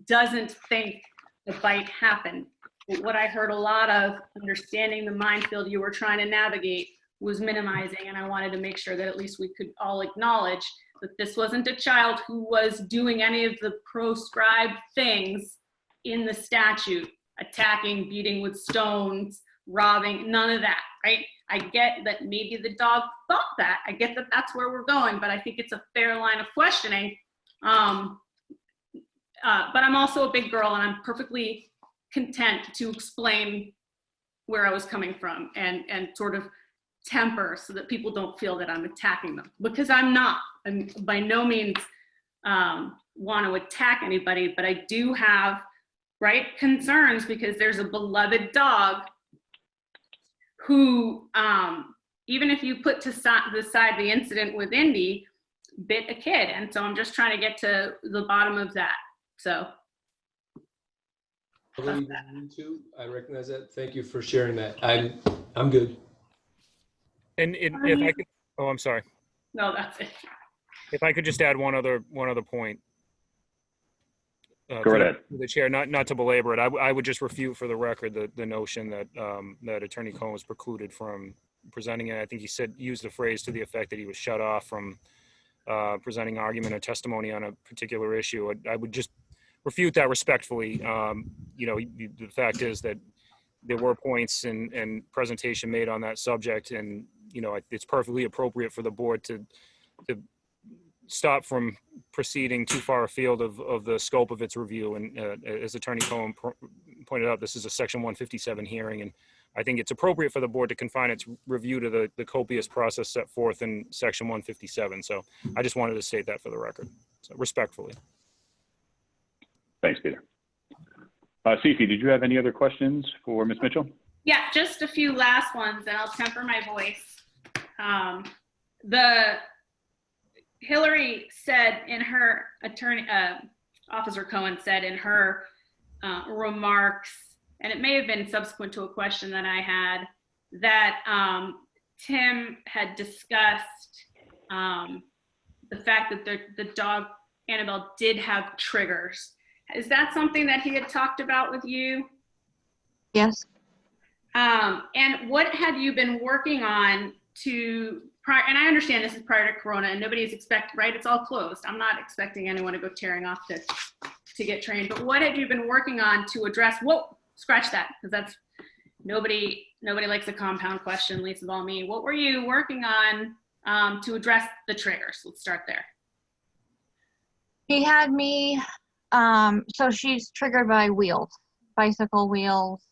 doesn't think the bite happened. But what I heard a lot of, understanding the minefield you were trying to navigate, was minimizing, and I wanted to make sure that at least we could all acknowledge that this wasn't a child who was doing any of the proscribed things in the statute, attacking, beating with stones, robbing, none of that, right? I get that maybe the dog thought that. I get that that's where we're going, but I think it's a fair line of questioning. But I'm also a big girl, and I'm perfectly content to explain where I was coming from and sort of temper so that people don't feel that I'm attacking them, because I'm not. I'm by no means want to attack anybody, but I do have right, concerns because there's a beloved dog who, even if you put to the side the incident with Indy, bit a kid. And so I'm just trying to get to the bottom of that. So. I recognize that. Thank you for sharing that. I'm good. And if I could, oh, I'm sorry. No, that's it. If I could just add one other point. Go right ahead. The chair, not to belabor it, I would just refute for the record the notion that that Attorney Cohen was precluded from presenting it. I think he used a phrase to the effect that he was shut off from presenting argument or testimony on a particular issue. I would just refute that respectfully. The fact is that there were points and presentation made on that subject, and it's perfectly appropriate for the board to stop from proceeding too far afield of the scope of its review. And as Attorney Cohen pointed out, this is a Section 157 hearing, and I think it's appropriate for the board to confine its review to the copious process set forth in Section 157. So I just wanted to state that for the record, so respectfully. Thanks, Peter. Cece, did you have any other questions for Ms. Mitchell? Yeah, just a few last ones, and I'll temper my voice. Hillary said in her Officer Cohen said in her remarks, and it may have been subsequent to a question that I had, that Tim had discussed the fact that the dog Annabelle did have triggers. Is that something that he had talked about with you? Yes. And what have you been working on and I understand this is prior to Corona and nobody's right? It's all closed. I'm not expecting anyone to go tearing off to get trained, but what have you been working on to address, scratch that, because that's, nobody likes a compound question, least of all me. What were you working on to address the triggers? Let's start there. He had me, so she's triggered by wheels, bicycle wheels,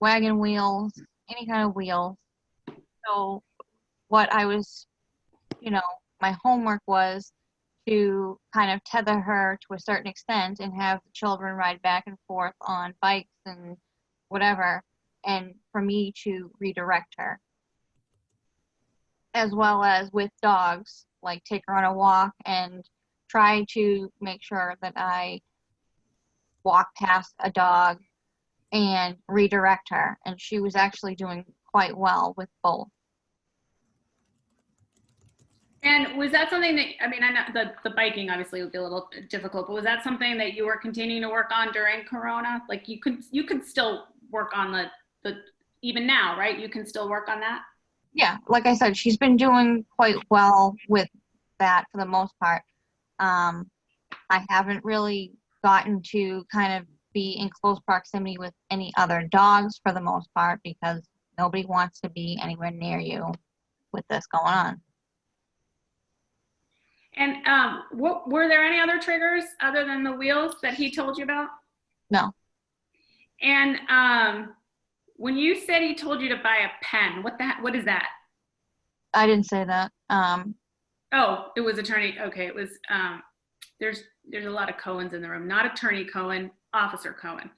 wagon wheels, any kind of wheels. So what I was, my homework was to kind of tether her to a certain extent and have the children ride back and forth on bikes and whatever, and for me to redirect her. As well as with dogs, like take her on a walk and try to make sure that I walk past a dog and redirect her. And she was actually doing quite well with both. And was that something that, I know the biking obviously would be a little difficult, but was that something that you were continuing to work on during Corona? Like you could still work on the even now, right? You can still work on that? Yeah, like I said, she's been doing quite well with that for the most part. I haven't really gotten to kind of be in close proximity with any other dogs for the most part because nobody wants to be anywhere near you with this going on. And were there any other triggers other than the wheels that he told you about? No. And when you said he told you to buy a pen, what is that? I didn't say that. Oh, it was Attorney. Okay, it was. There's a lot of Cohens in the room. Not Attorney Cohen, Officer Cohen.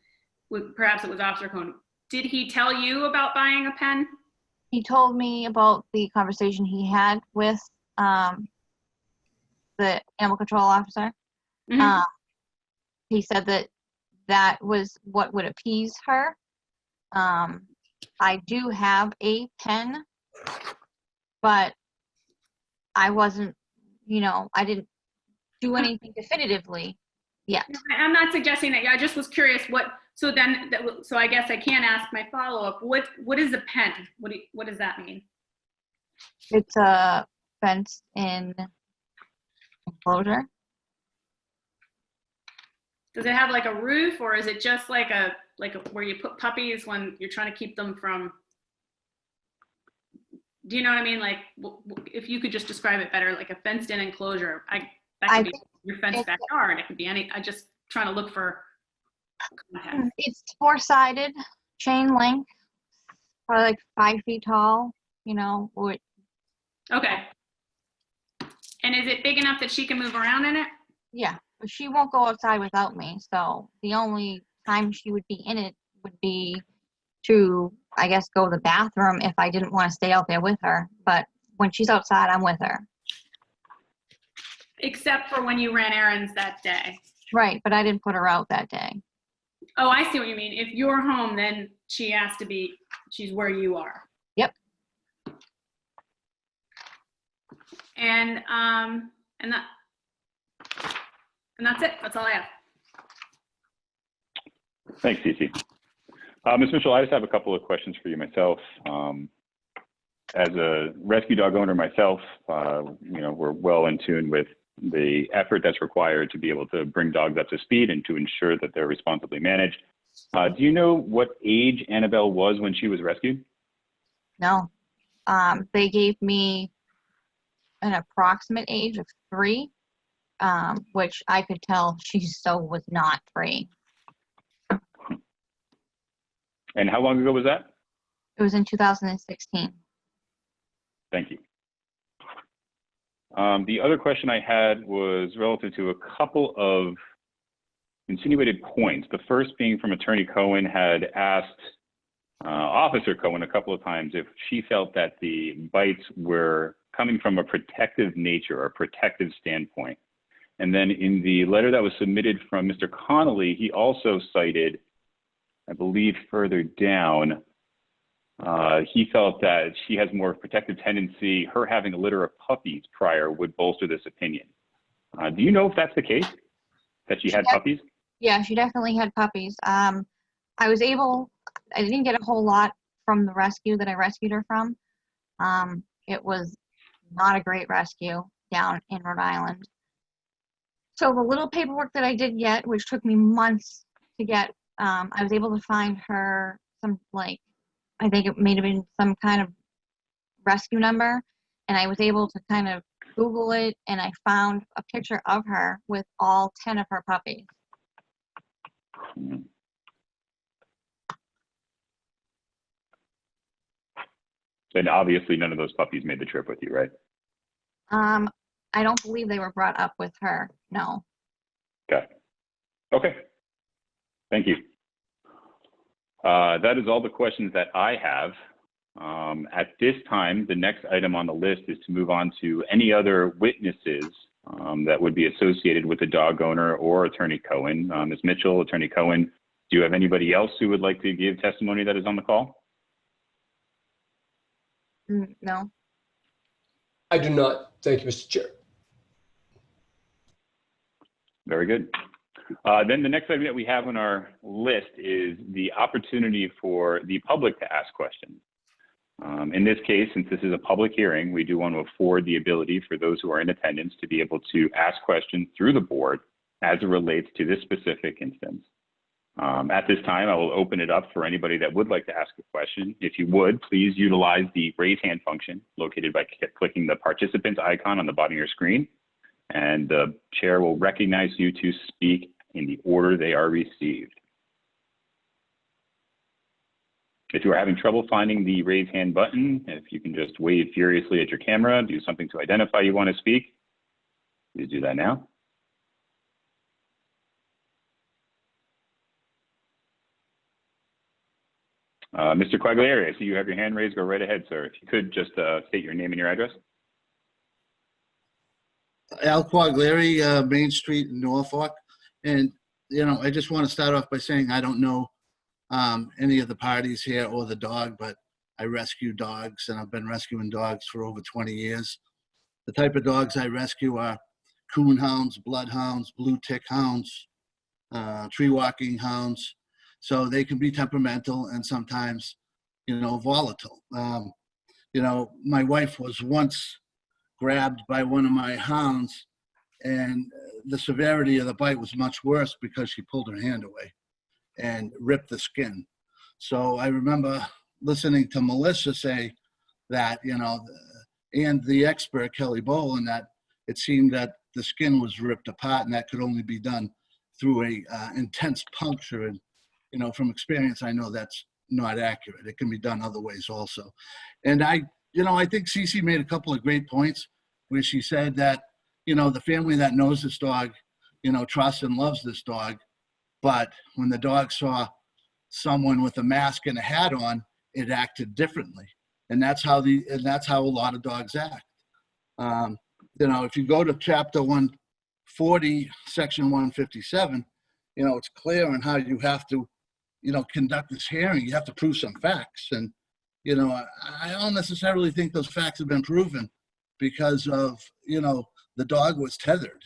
Perhaps it was Officer Cohen. Did he tell you about buying a pen? He told me about the conversation he had with the animal control officer. Mm-hmm. He said that was what would appease her. I do have a pen, but I wasn't, I didn't do anything definitively yet. I'm not suggesting that. I just was curious so I guess I can't ask my follow-up. What is a pen? What does that mean? It's a fenced-in enclosure. Does it have like a roof, or is it just like a where you put puppies when you're trying to keep them from? Do you know what I mean? Like, if you could just describe it better, like a fenced-in enclosure. That could be your fenced backyard. It could be any. I just trying to look for context. It's 4-sided, chain link, probably like 5 feet tall. Okay. And is it big enough that she can move around in it? Yeah, but she won't go outside without me. So the only time she would be in it would be to, I guess, go to the bathroom if I didn't want to stay out there with her. But when she's outside, I'm with her. Except for when you ran errands that day. Right, but I didn't put her out that day. Oh, I see what you mean. If you're home, then she has to be, she's where you are. Yep. And that's it. That's all I have. Thanks, Cece. Ms. Mitchell, I just have a couple of questions for you myself. As a rescue dog owner myself, we're well in tune with the effort that's required to be able to bring dogs up to speed and to ensure that they're responsibly managed. Do you know what age Annabelle was when she was rescued? No. They gave me an approximate age of 3, which I could tell she so was not 3. And how long ago was that? It was in 2016. Thank you. The other question I had was relative to a couple of insinuated points. The first being from Attorney Cohen had asked Officer Cohen a couple of times if she felt that the bites were coming from a protective nature or a protective standpoint. And then in the letter that was submitted from Mr. Connolly, he also cited, I believe further down, he felt that she has more protective tendency. Her having a litter of puppies prior would bolster this opinion. Do you know if that's the case, that she had puppies? Yeah, she definitely had puppies. I didn't get a whole lot from the rescue that I rescued her from. It was not a great rescue down in Rhode Island. So the little paperwork that I did get, which took me months to get, I was able to find her some, I think it may have been some kind of rescue number, and I was able to kind of Google it, and I found a picture of her with all 10 of her puppies. And obviously none of those puppies made the trip with you, right? I don't believe they were brought up with her, no. Okay. Thank you. That is all the questions that I have. At this time, the next item on the list is to move on to any other witnesses that would be associated with the dog owner or Attorney Cohen. Ms. Mitchell, Attorney Cohen, do you have anybody else who would like to give testimony that is on the call? No. I do not. Thank you, Mr. Chair. Very good. Then the next item that we have on our list is the opportunity for the public to ask questions. In this case, since this is a public hearing, we do want to afford the ability for those who are in attendance to be able to ask questions through the board as it relates to this specific instance. At this time, I will open it up for anybody that would like to ask a question. If you would, please utilize the raise hand function located by clicking the participants icon on the bottom of your screen, and the chair will recognize you to speak in the order they are received. If you are having trouble finding the raise hand button, if you can just wave furiously at your camera, do something to identify you want to speak, please do that now. Mr. Quaglieri, I see you have your hand raised. Go right ahead, sir. If you could just state your name and your address. Al Quaglieri, Main Street in Norfolk. And, I just want to start off by saying I don't know any of the parties here or the dog, but I rescue dogs, and I've been rescuing dogs for over 20 years. The type of dogs I rescue are coon hounds, bloodhounds, blue tick hounds, tree walking hounds. So they can be temperamental and sometimes, volatile. My wife was once grabbed by one of my hounds, and the severity of the bite was much worse because she pulled her hand away and ripped the skin. So I remember listening to Melissa say that, and the expert, Kelly Boland, that it seemed that the skin was ripped apart and that could only be done through a intense puncture. And, from experience, I know that's not accurate. It can be done other ways also. And I think Cece made a couple of great points where she said that, the family that knows this dog, trusts and loves this dog. But when the dog saw someone with a mask and a hat on, it acted differently. And that's how a lot of dogs act. You know, if you go to chapter 140, section 157, you know, it's clear on how you have to, you know, conduct this hearing. You have to prove some facts. And, you know, I don't necessarily think those facts have been proven because of, you know, the dog was tethered.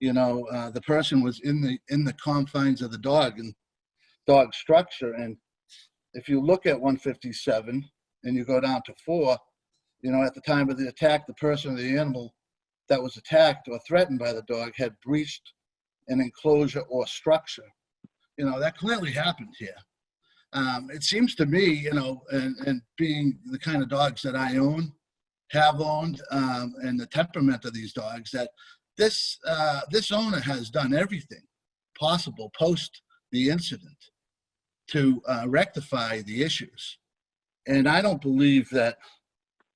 You know, the person was in the confines of the dog and dog structure. And if you look at 157 and you go down to 4, you know, at the time of the attack, the person or the animal that was attacked or threatened by the dog had breached an enclosure or structure. You know, that clearly happened here. It seems to me, you know, and being the kind of dogs that I own, have owned, and the temperament of these dogs, that this owner has done everything possible post the incident to rectify the issues. And I don't believe that,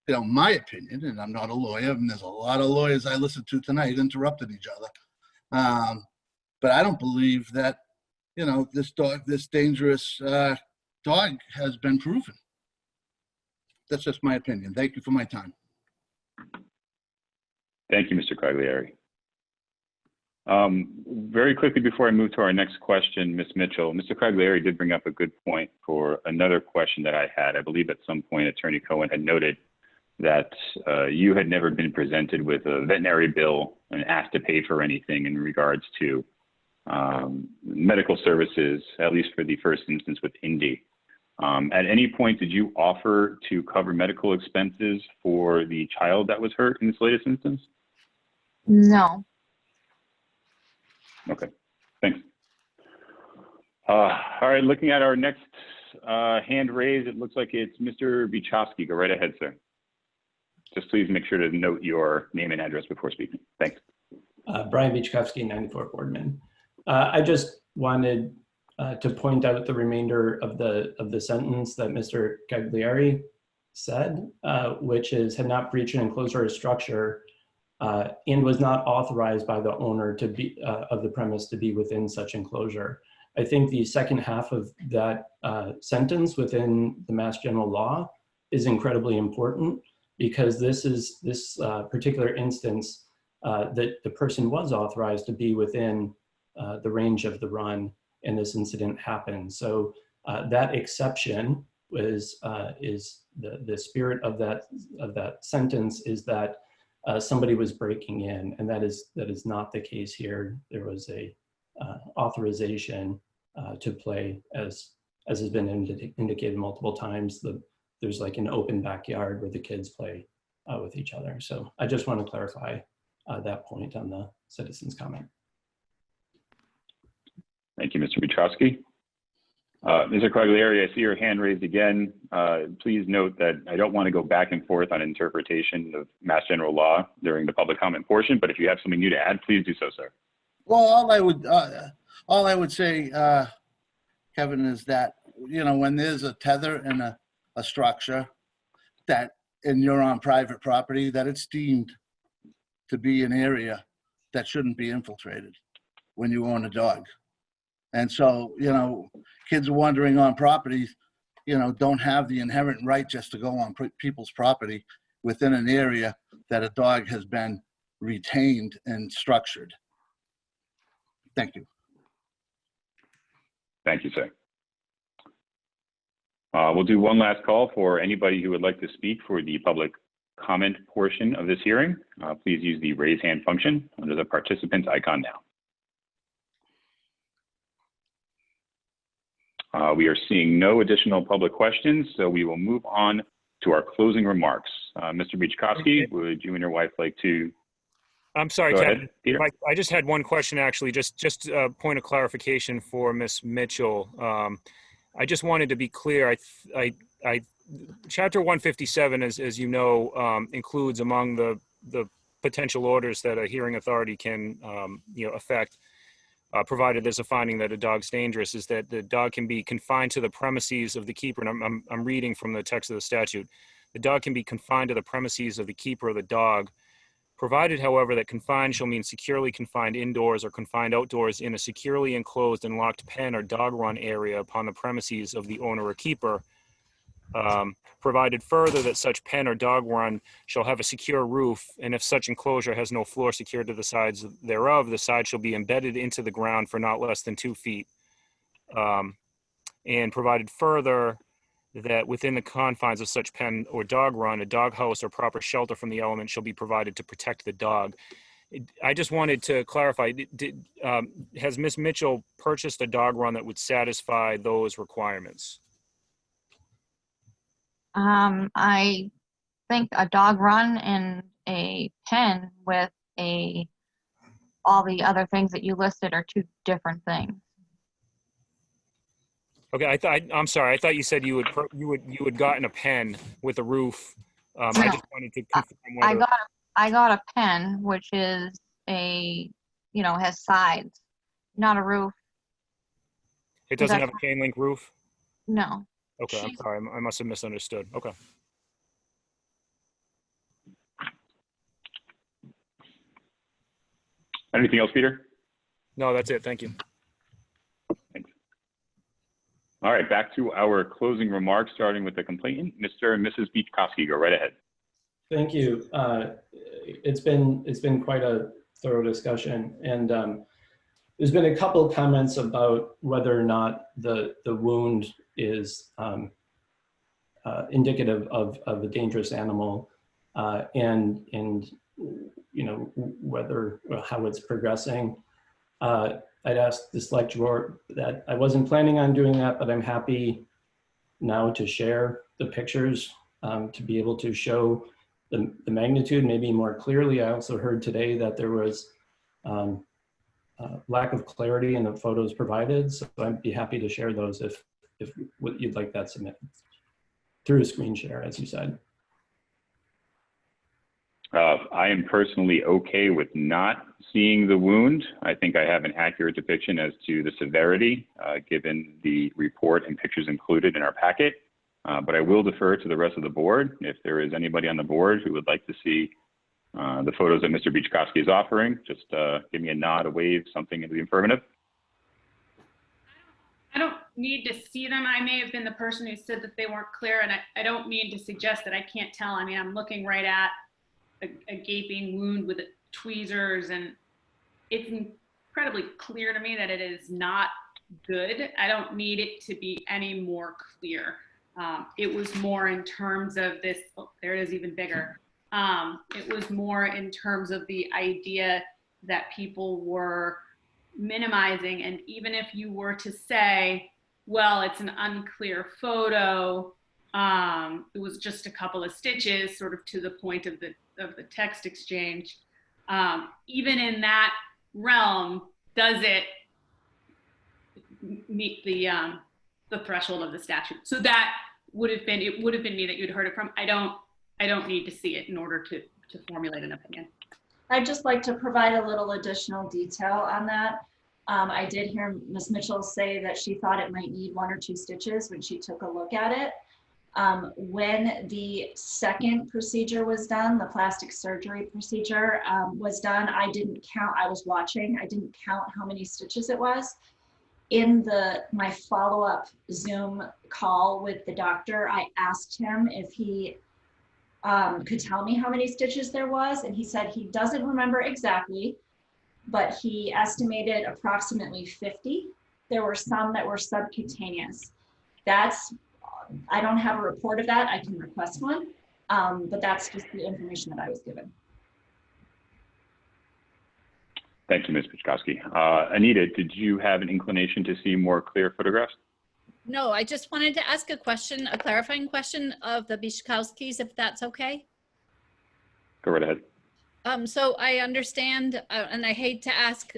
you know, my opinion, and I'm not a lawyer, and there's a lot of lawyers I listened to tonight interrupted each other. But I don't believe that, you know, this dangerous dog has been proven. That's just my opinion. Thank you for my time. Thank you, Mr. Cagliari. Very quickly before I move to our next question, Ms. Mitchell, Mr. Cagliari did bring up a good point for another question that I had. I believe at some point Attorney Cohen had noted that you had never been presented with a veterinary bill and asked to pay for anything in regards to medical services, at least for the first instance with Indy. At any point, did you offer to cover medical expenses for the child that was hurt in this latest instance? No. Okay, thanks. All right, looking at our next hand raised, it looks like it's Mr. Bichowski. Go right ahead, sir. Just please make sure to note your name and address before speaking. Thanks. Brian Bichkowski, 94 Boardman. I just wanted to point out the remainder of the sentence that Mr. Cagliari said, which is had not breached an enclosure or structure and was not authorized by the owner to be of the premise to be within such enclosure. I think the second half of that sentence within the Mass General Law is incredibly important, because this particular instance that the person was authorized to be within the range of the run, and this incident happened. So that exception is the spirit of that sentence is that somebody was breaking in, and that is not the case here. There was a authorization to play, as has been indicated multiple times. There's like an open backyard where the kids play with each other. So I just want to clarify that point on the citizen's comment. Thank you, Mr. Bichowski. Mr. Cagliari, I see your hand raised again. Please note that I don't want to go back and forth on interpretation of Mass General Law during the public comment portion, but if you have something new to add, please do so, sir. Well, all I would say, Kevin, is that, you know, when there's a tether and a structure that, and you're on private property, that it's deemed to be an area that shouldn't be infiltrated when you own a dog. And so, you know, kids wandering on properties, you know, don't have the inherent right just to go on people's property within an area that a dog has been retained and structured. Thank you. Thank you, sir. We'll do one last call for anybody who would like to speak for the public comment portion of this hearing. Please use the raise hand function under the participants icon now. We are seeing no additional public questions, so we will move on to our closing remarks. Mr. Bichkowski, would you and your wife like to? I'm sorry, Go Kevin. ahead, Peter. I just had one question, actually, just a point of clarification for Ms. Mitchell. I just wanted to be clear. Chapter 157, as you know, includes among the potential orders that a hearing authority can affect, provided there's a finding that a dog's dangerous, is that the dog can be confined to the premises of the keeper. And I'm reading from the text of the statute. The dog can be confined to the premises of the keeper of the dog, Provided, however, that confined shall mean securely confined indoors or confined outdoors in a securely enclosed and locked pen or dog run area upon the premises of the owner or keeper. Provided further that such pen or dog run shall have a secure roof, and if such enclosure has no floor secured to the sides thereof, the side shall be embedded into the ground for not less than 2 feet. And provided further that within the confines of such pen or dog run, a dog house or proper shelter from the elements shall be provided to protect the dog. I just wanted to clarify, has Ms. Mitchell purchased a dog run that would satisfy those requirements? I think a dog run in a pen with all the other things that you listed are two different things. Okay, I'm sorry. I thought you said you had gotten a pen with a roof. I No, just wanted to confirm whether I got a pen, which is has sides, not a roof. it doesn't have a chain link roof. No. Okay, I'm sorry. I must have misunderstood. Okay. Anything else, Peter? No, that's it. Thank you. Thanks. All right, back to our closing remarks, starting with the complainant, Mr. and Mrs. Bichkowski. Go right ahead. Thank you. It's been quite a thorough discussion, and there's been a couple of comments about whether or not the wound is indicative of a dangerous animal, and whether how it's progressing. I'd asked the select board that I wasn't planning on doing that, but I'm happy now to share the pictures to be able to show the magnitude maybe more clearly. I also heard today that there was lack of clarity in the photos provided, so I'd be happy to share those if what you'd like that submitted through a screen share, as you said. I am personally okay with not seeing the wound. I think I have an accurate depiction as to the severity, given the report and pictures included in our packet. But I will defer to the rest of the board. If there is anybody on the board who would like to see the photos that Mr. Bichkowski is offering, just give me a nod, a wave, something in the affirmative. I don't need to see them. I may have been the person who said that they weren't clear, and I don't mean to suggest that I can't tell. I mean, I'm looking right at a gaping wound with tweezers, and it's incredibly clear to me that it is not good. I don't need it to be any more clear. It was more in terms of this, oh, there it is even bigger. It was more in terms of the idea that people were minimizing, and even if you were to say, well, it's an unclear photo, it was just a couple of stitches, sort of to the point of the text exchange. Even in that realm, does it meet the threshold of the statute? So that would have been, it would have been me that you'd heard it from. I don't need to see it in order to formulate an opinion. I'd just like to provide a little additional detail on that. I did hear Ms. Mitchell say that she thought it might need 1 or 2 stitches when she took a look at it. When the second procedure was done, the plastic surgery procedure was done, I didn't count, I was watching, I didn't count how many stitches it was. In my follow-up Zoom call with the doctor, I asked him if he could tell me how many stitches there was, and he said he doesn't remember exactly, but he estimated approximately 50. There were some that were subcutaneous. I don't have a report of that. I can request one, but that's just the information that I was given. Thank you, Ms. Bichkowski. Anita, did you have an inclination to see more clear photographs? No, I just wanted to ask a question, a clarifying question of the Bichkowskis, if that's okay. Go right ahead. So I understand, and I hate to ask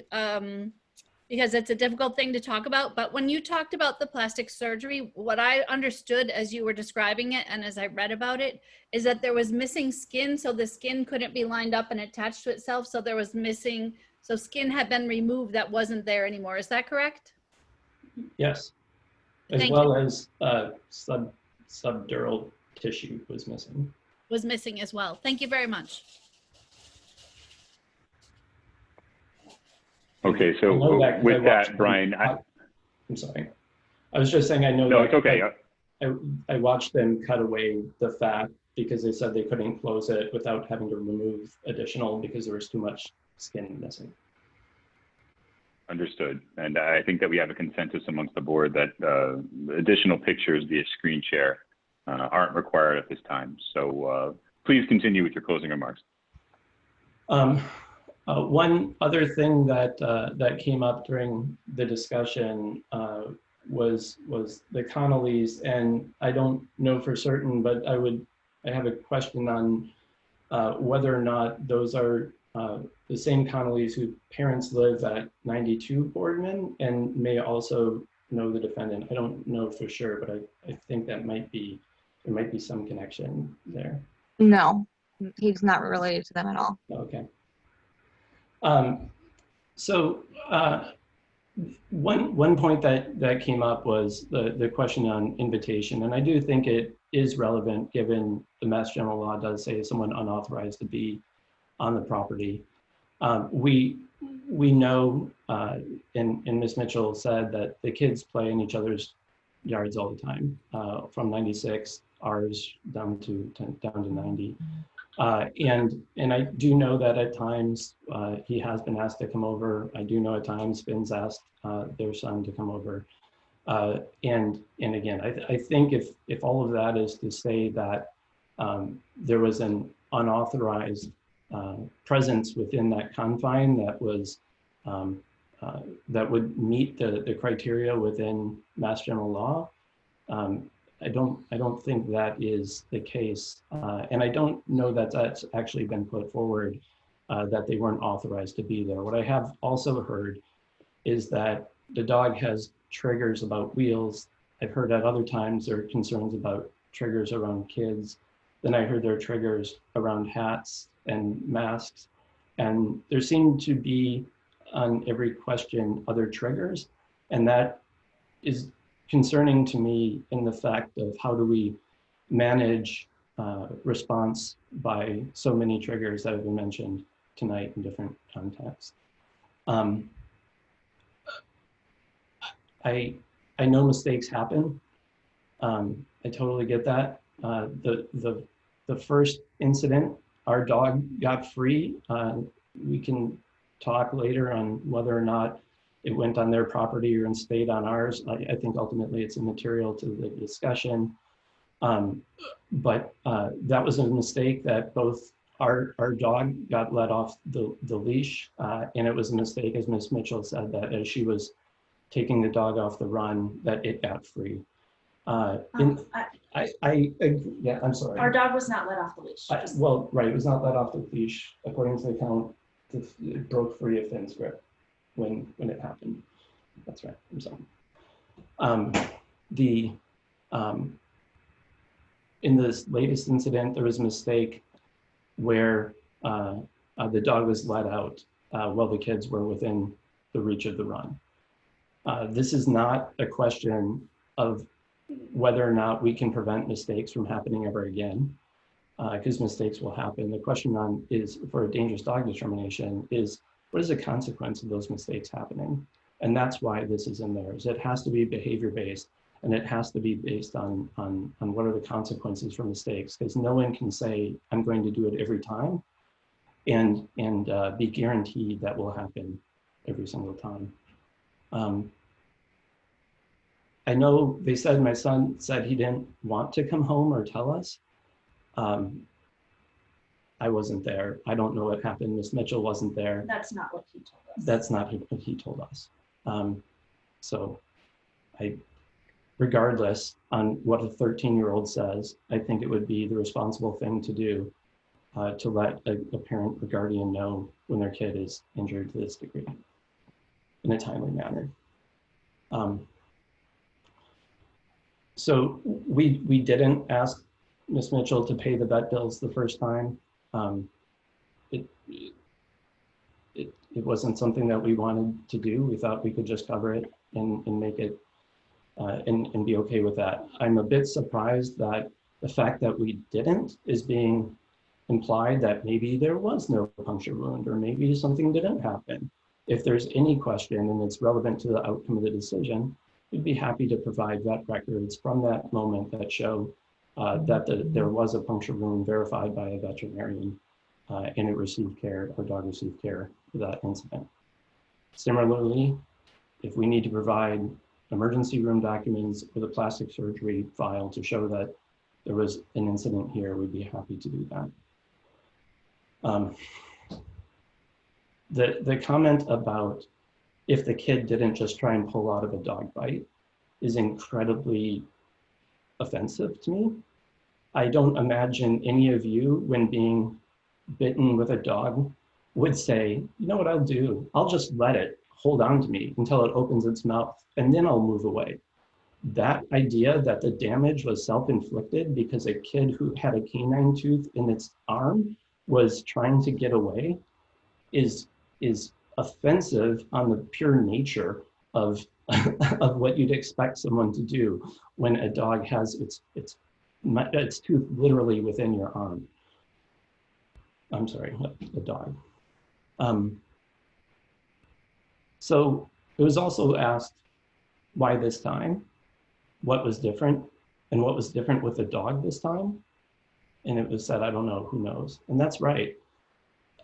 because it's a difficult thing to talk about, but when you talked about the plastic surgery, what I understood as you were describing it and as I read about it is that there was missing skin, so the skin couldn't be lined up and attached to itself, so there was missing, so skin had been removed that wasn't there anymore. Is that correct? Yes. As well as subdural tissue was missing. Was missing as well. Thank you very much. Okay, I know so that 'cause I with watched that, them Brian, I'm sorry. I was just saying, I know no, that it's okay. I watched them cut away the fat because they said they couldn't close it without having to remove additional because there was too much skin missing. Understood. And I think that we have a consensus amongst the board that additional pictures via screen share aren't required at this time. So please continue with your closing remarks. One other thing that that came up during the discussion was the Connollys, and I don't know for certain, but I have a question on whether or not those are the same Connollys whose parents live at 92 Boardman and may also know the defendant. I don't know for sure, but I think that there might be some connection there. No, he's not related to them at all. Okay. So one point that came up was the question on invitation, and I do think it is relevant given the Mass General Law does say someone unauthorized to be on the property. We know, and Ms. Mitchell said that the kids play in each other's yards all the time, from 96 ours down to 90. And I do know that at times he has been asked to come over. I do know at times Finn's asked their son to come over. And again, I think if all of that is to say that there was an unauthorized presence within that confine that was that would meet the criteria within Mass General Law, I don't think that is the case, and I don't know that that's actually been put forward that they weren't authorized to be there. What I have also heard is that the dog has triggers about wheels. I've heard at other times there are concerns about triggers around kids. Then I heard there are triggers around hats and masks, and there seem to be on every question other triggers, and that is concerning to me in the fact of how do we manage response by so many triggers that have been mentioned tonight in different contexts. I know mistakes happen. I totally get that. The first incident, our dog got free. We can talk later on whether or not it went on their property or stayed on ours. I think ultimately it's immaterial to the discussion. But that was a mistake that both our dog got let off the leash, and it was a mistake, as Ms. Mitchell said, that as she was taking the dog off the run, that it got free. Yeah, I'm sorry. Our dog was not let off the leash. Well, right, it was not let off the leash. According to the account, it broke free of Finn's grip when it happened. That's right, I'm sorry. In this latest incident, there was a mistake where the dog was let out while the kids were within the reach of the run. This is not a question of whether or not we can prevent mistakes from happening ever again, because mistakes will happen. The question is for a dangerous dog determination is, what is the consequence of those mistakes happening? And that's why this is in there. Is it has to be behavior-based, and it has to be based on what are the consequences for mistakes, because no one can say, I'm going to do it every time and be guaranteed that will happen every single time. I know they said my son said he didn't want to come home or tell us. I wasn't there. I don't know what happened. Ms. Mitchell wasn't there. That's not what he told us. That's not what he told us. So regardless on what a 13-year-old says, I think it would be the responsible thing to do to let a parent or guardian know when their kid is injured to this degree in a timely manner. So we didn't ask Ms. Mitchell to pay the vet bills the first time. It wasn't something that we wanted to do. We thought we could just cover it and make it and be okay with that. I'm a bit surprised that the fact that we didn't is being implied that maybe there was no puncture wound or maybe something didn't happen. if there's any question and it's relevant to the outcome of the decision, we'd be happy to provide vet records from that moment that show that there was a puncture wound verified by a veterinarian and it received care, or dog received care for that incident. Similarly, if we need to provide emergency room documents or the plastic surgery file to show that there was an incident here, we'd be happy to do that. The comment about if the kid didn't just try and pull out of a dog bite is incredibly offensive to me. I don't imagine any of you, when being bitten with a dog, would say, you know what I'll do? I'll just let it hold on to me until it opens its mouth and then I'll move away. That idea that the damage was self-inflicted because a kid who had a canine tooth in its arm was trying to get away is offensive on the pure nature of of what you'd expect someone to do when a dog has its tooth literally within your arm. I'm sorry, a dog. So it was also asked, why this time? What was different? And what was different with the dog this time? And it was said, I don't know, who knows? And that's right.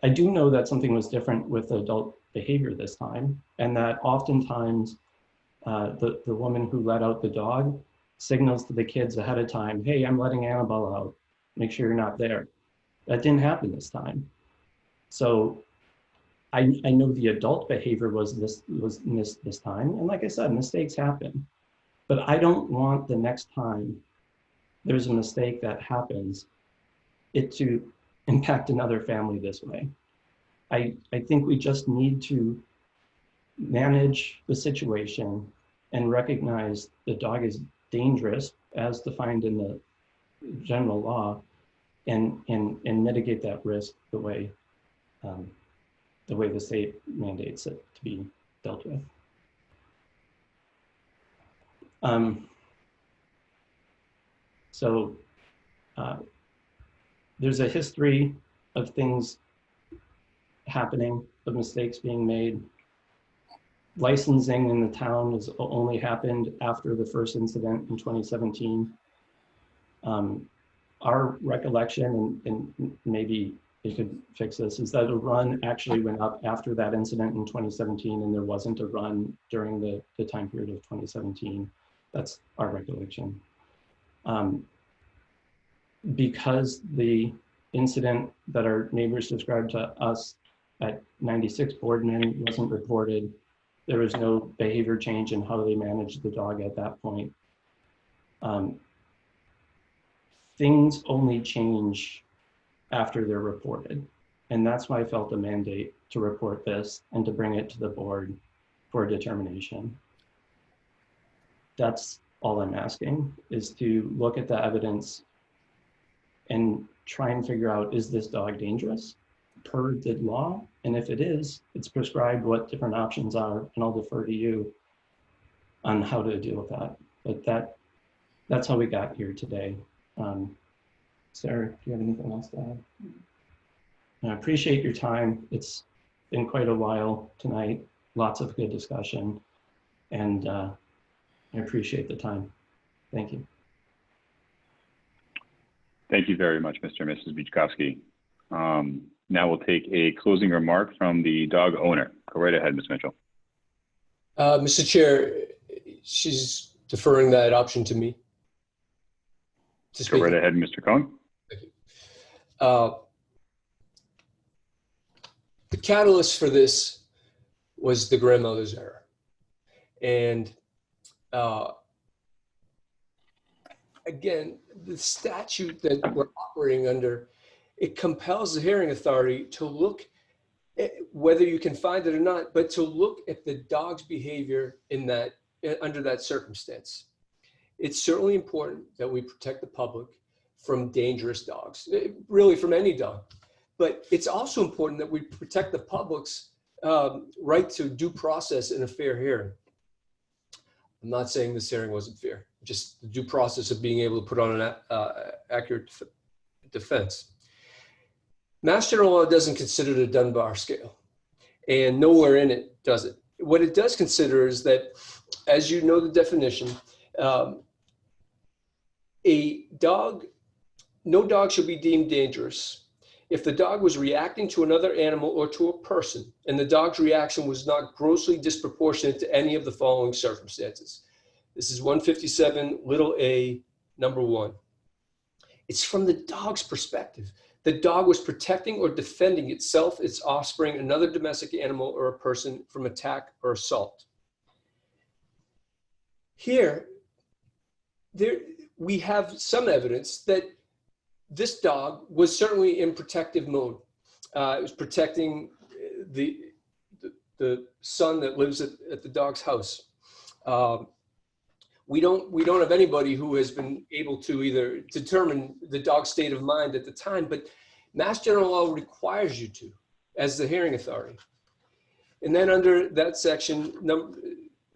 I do know that something was different with adult behavior this time, and that oftentimes the woman who let out the dog signals to the kids ahead of time, hey, I'm letting Annabelle out, make sure you're not there. That didn't happen this time. So I know the adult behavior was missed this time, and like I said, mistakes happen. But I don't want the next time there's a mistake that happens, it to impact another family this way. I think we just need to manage the situation and recognize the dog is dangerous as defined in the general law, and mitigate that risk the way the state mandates it to be dealt with. There's a history of things happening, of mistakes being made. Licensing in the town has only happened after the first incident in 2017. Our recollection, and maybe you could fix this, is that a run actually went up after that incident in 2017, and there wasn't a run during the time period of 2017. That's our recollection. Because the incident that our neighbors described to us at 96 Boardman wasn't reported, there was no behavior change in how they managed the dog at that point. Things only change after they're reported. And that's why I felt a mandate to report this and to bring it to the board for a determination. That's all I'm asking, is to look at the evidence and try and figure out, is this dog dangerous per the law? And if it is, it's prescribed what different options are, and I'll defer to you on how to deal with that. But that's how we got here today. Sarah, do you have anything else to add? I appreciate your time. It's been quite a while tonight, lots of good discussion, and I appreciate the time. Thank you. Thank you very much, Mr. and Mrs. Bichkowski. Now we'll take a closing remark from the dog owner. Go right ahead, Ms. Mitchell. Mr. Chair, she's deferring that option to me. Go right ahead, Mr. Cohen. Thank you. The catalyst for this was the grandmother's error. And again, the statute that we're operating under, it compels the hearing authority to look at whether you can find it or not, but to look at the dog's behavior in that, under that circumstance. It's certainly important that we protect the public from dangerous dogs, really from any dog. But it's also important that we protect the public's right to due process in a fair hearing. I'm not saying this hearing wasn't fair, just the due process of being able to put on an accurate defense. Mass General Law doesn't consider the Dunbar scale. and nowhere in it does it. What it does consider is that, as you know the definition, no dog shall be deemed dangerous if the dog was reacting to another animal or to a person, and the dog's reaction was not grossly disproportionate to any of the following circumstances. This is 157, little a, number 1. It's from the dog's perspective. The dog was protecting or defending itself, its offspring, another domestic animal, or a person from attack or assault. Here, we have some evidence that this dog was certainly in protective mode. It was protecting the son that lives at the dog's house. We don't have anybody who has been able to either determine the dog's state of mind at the time, but Mass General Law requires you to, as the hearing authority. And then under that section,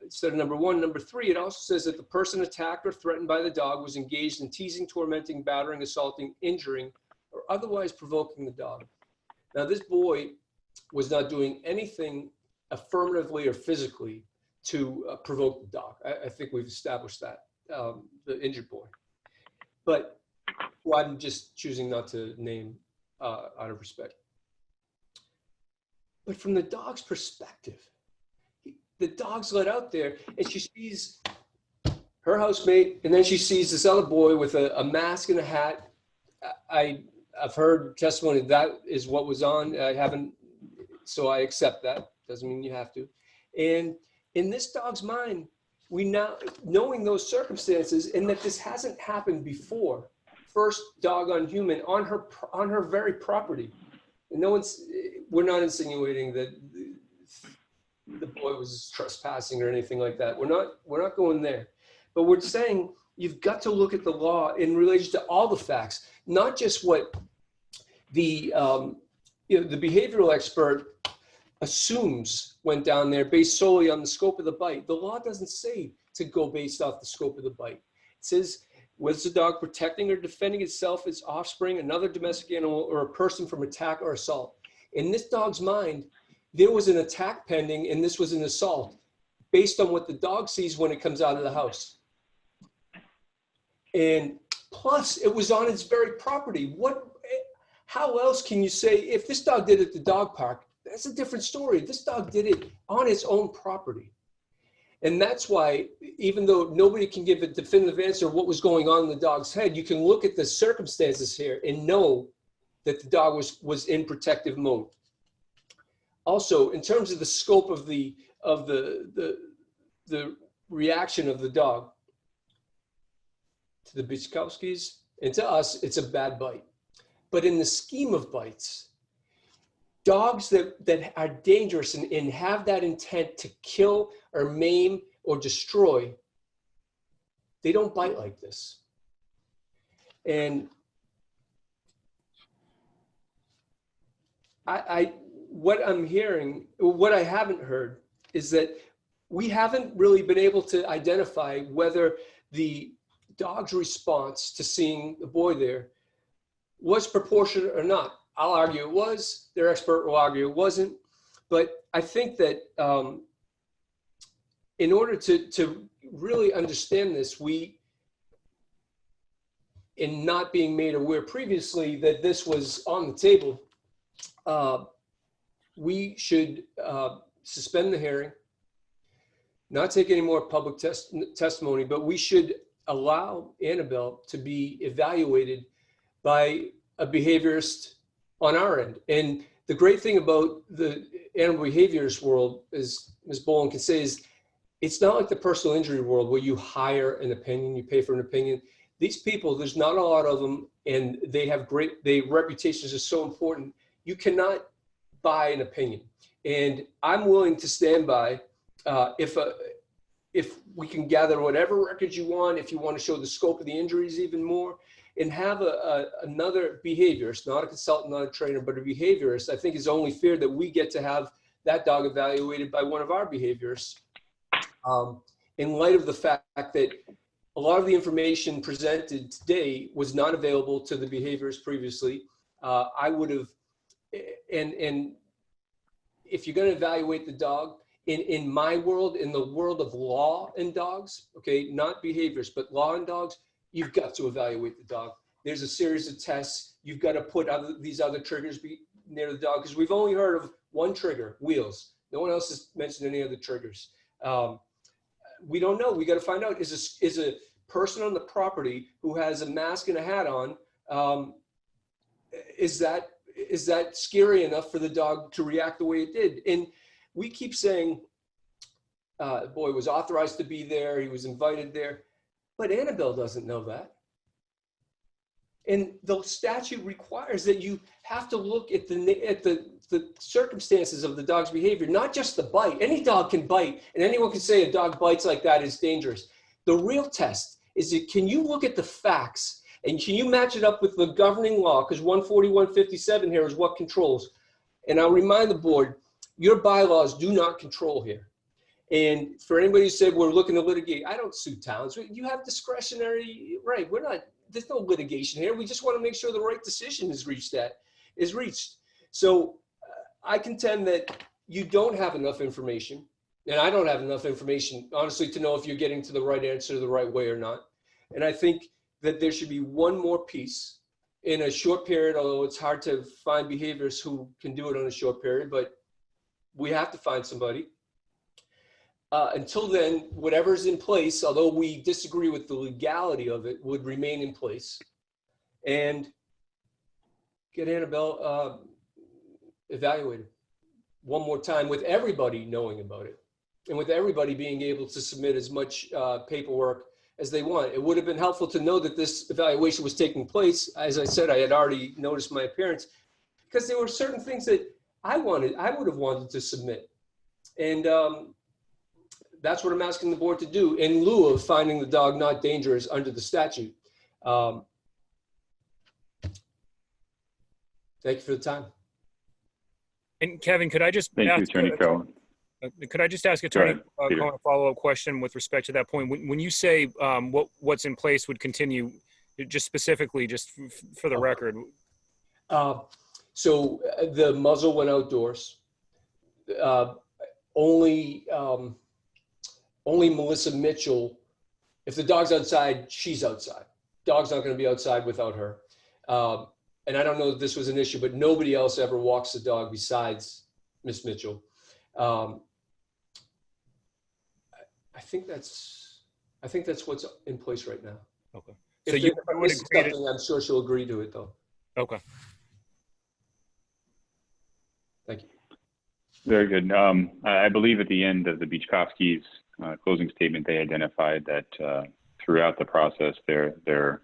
instead of number 1, number 3, it also says that the person attacked or threatened by the dog was engaged in teasing, tormenting, battering, assaulting, injuring, or otherwise provoking the dog. Now, this boy was not doing anything affirmatively or physically to provoke the dog. I think we've established that, the injured boy. But who I'm just choosing not to name out of respect. But from the dog's perspective, the dog's let out there and she sees her housemate, and then she sees this other boy with a mask and a hat. I've heard testimony that is what was on. I haven't, so I accept that. Doesn't mean you have to. And in this dog's mind, we now, knowing those circumstances and that this hasn't happened before, first dog on human on her very property. And we're not insinuating that the boy was trespassing or anything like that. We're not going there. But we're saying you've got to look at the law in relation to all the facts, not just what the behavioral expert assumes went down there based solely on the scope of the bite. The law doesn't say to go based off the scope of the bite. It says, was the dog protecting or defending itself, its offspring, another domestic animal, or a person from attack or assault? In this dog's mind, there was an attack pending and this was an assault based on what the dog sees when it comes out of the house. And plus, it was on its very property. How else can you say, if this dog did it at the dog park, that's a different story. This dog did it on its own property. And that's why, even though nobody can give a definitive answer of what was going on in the dog's head, you can look at the circumstances here and know that the dog was in protective mode. Also, in terms of the scope of the reaction of the dog, to the Bichkowskis and to us, it's a bad bite. But in the scheme of bites, dogs that are dangerous and have that intent to kill or maim or destroy, they don't bite like this. And what I'm hearing, what I haven't heard, is that we haven't really been able to identify whether the dog's response to seeing the boy there was proportionate or not. I'll argue it was. Their expert will argue it wasn't. But I think that in order to really understand this, in not being made aware previously that this was on the table, we should suspend the hearing, not take any more public testimony, but we should allow Annabelle to be evaluated by a behaviorist on our end. And the great thing about the animal behaviorist world, as Ms. Boland can say, is it's not like the personal injury world where you hire an opinion, you pay for an opinion. These people, there's not a lot of them, and they have their reputations are so important. You cannot buy an opinion. And I'm willing to stand by if we can gather whatever records you want, if you want to show the scope of the injuries even more, and have another behaviorist, not a consultant, not a trainer, but a behaviorist. I think it's only fair that we get to have that dog evaluated by one of our behaviorists. In light of the fact that a lot of the information presented today was not available to the behaviorist previously, I would have, and if you're going to evaluate the dog, in my world, in the world of law and dogs, okay, not behaviors, but law and dogs, you've got to evaluate the dog. There's a series of tests. You've got to put these other triggers near the dog, because we've only heard of one trigger, wheels. No one else has mentioned any other triggers. We don't know. We got to find out, is a person on the property who has a mask and a hat on, is that scary enough for the dog to react the way it did? And we keep saying, the boy was authorized to be there, he was invited there, but Annabelle doesn't know that. And the statute requires that you have to look at the circumstances of the dog's behavior, not just the bite. Any dog can bite, and anyone can say a dog bites like that is dangerous. The real test is, can you look at the facts, and can you match it up with the governing law? Because 14157 here is what controls. And I'll remind the board, your bylaws do not control here. And for anybody who said we're looking to litigate, I don't sue towns. You have discretionary right. There's no litigation here. We just want to make sure the right decision is reached. So I contend that you don't have enough information, and I don't have enough information, honestly, to know if you're getting to the right answer the right way or not. And I think that there should be one more piece in a short period, although it's hard to find behaviors who can do it on a short period, but we have to find somebody. Until then, whatever's in place, although we disagree with the legality of it, would remain in place. And get Annabelle evaluated one more time with everybody knowing about it, and with everybody being able to submit as much paperwork as they want. It would have been helpful to know that this evaluation was taking place. As I said, I had already noticed my appearance, because there were certain things that I would have wanted to submit. And that's what I'm asking the board to do, in lieu of finding the dog not dangerous under the statute. Thank you for the time. And Kevin, could I just Thank you, Attorney Cohen. Could I just ask Attorney Peter. Cohen a follow-up question with respect to that point? When you say what's in place would continue, just specifically, just for the record. So the muzzle went outdoors. Only Melissa Mitchell, if the dog's outside, she's outside. Dog's not going to be outside without her. And I don't know if this was an issue, but nobody else ever walks the dog besides Miss Mitchell. I think that's what's in place right now. Okay. So if I'm missing something, I'm sure she'll agree to it, though. Okay. Thank you. Very good. I believe at the end of the Beachkowskis' closing statement, they identified that throughout the process, their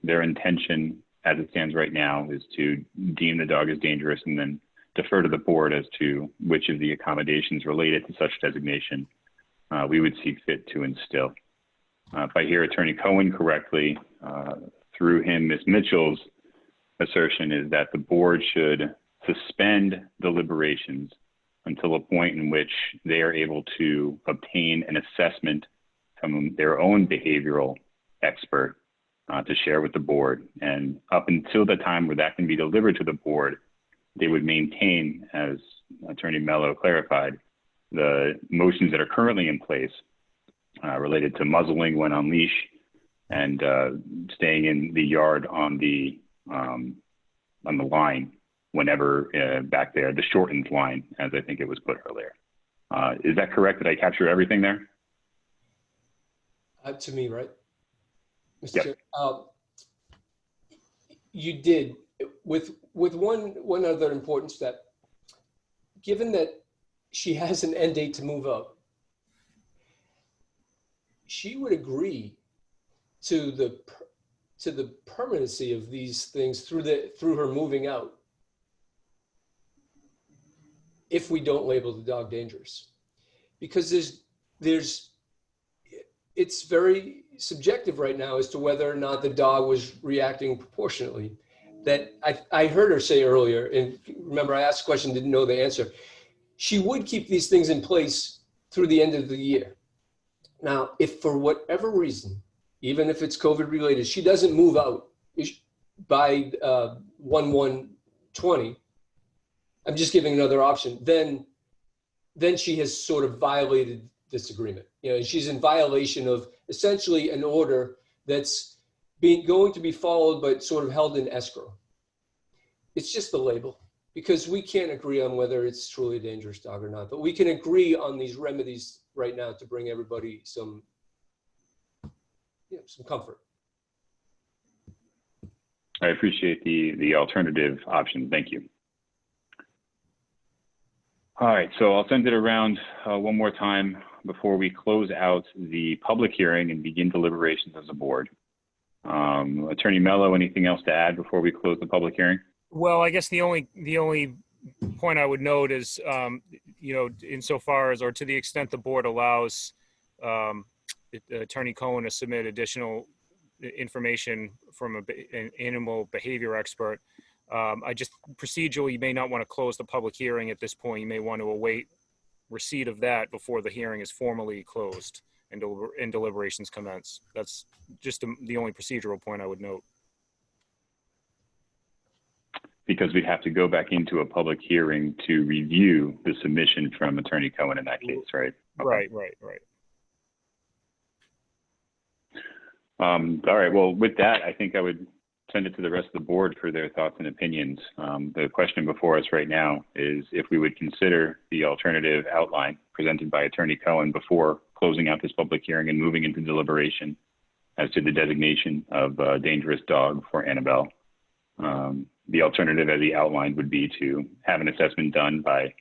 intention, as it stands right now, is to deem the dog as dangerous and then defer to the board as to which of the accommodations related to such designation we would see fit to instill. If I hear Attorney Cohen correctly, through him, Ms. Mitchell's assertion is that the board should suspend deliberations until a point in which they are able to obtain an assessment from their own behavioral expert to share with the board. And up until the time where that can be delivered to the board, they would maintain, as Attorney Mello clarified, the motions that are currently in place related to muzzling when on leash and staying in the yard on the line whenever back there, the shortened line, as I think it was put earlier. Is that correct? Did I capture everything there? To me, right? Mr. Yep. Chair, you did, with one other important step. Given that she has an end date to move out, she would agree to the permanency of these things through her moving out, if we don't label the dog dangerous, because it's very subjective right now as to whether or not the dog was reacting proportionately. That I heard her say earlier, and remember I asked a question, didn't know the answer. She would keep these things in place through the end of the year. Now, if for whatever reason, even if it's COVID related, she doesn't move out by 1/1/20, I'm just giving another option, then then she has sort of violated this agreement. You know, she's in violation of essentially an order that's going to be followed, but sort of held in escrow. It's just the label, because we can't agree on whether it's truly a dangerous dog or not, but we can agree on these remedies right now to bring everybody some, you know, some comfort. I appreciate the alternative option. Thank you. All right, so I'll send it around one more time before we close out the public hearing and begin deliberations as a board. Attorney Mello, anything else to add before we close the public hearing? Well, I guess the only point I would note is, you know, insofar as, or to the extent the board allows Attorney Cohen to submit additional information from an animal behavior expert, I just procedurally, you may not want to close the public hearing at this point. You may want to await receipt of that before the hearing is formally closed and deliberations commence. That's just the only procedural point I would note. Because we'd have to go back into a public hearing to review the submission from Attorney Cohen in that case, right? Okay. Right. All right, well, with that, I think I would send it to the rest of the board for their thoughts and opinions. The question before us right now is if we would consider the alternative outline presented by Attorney Cohen before closing out this public hearing and moving into deliberation as to the designation of a dangerous dog for Annabelle. The alternative, as he outlined, would be to have an assessment done by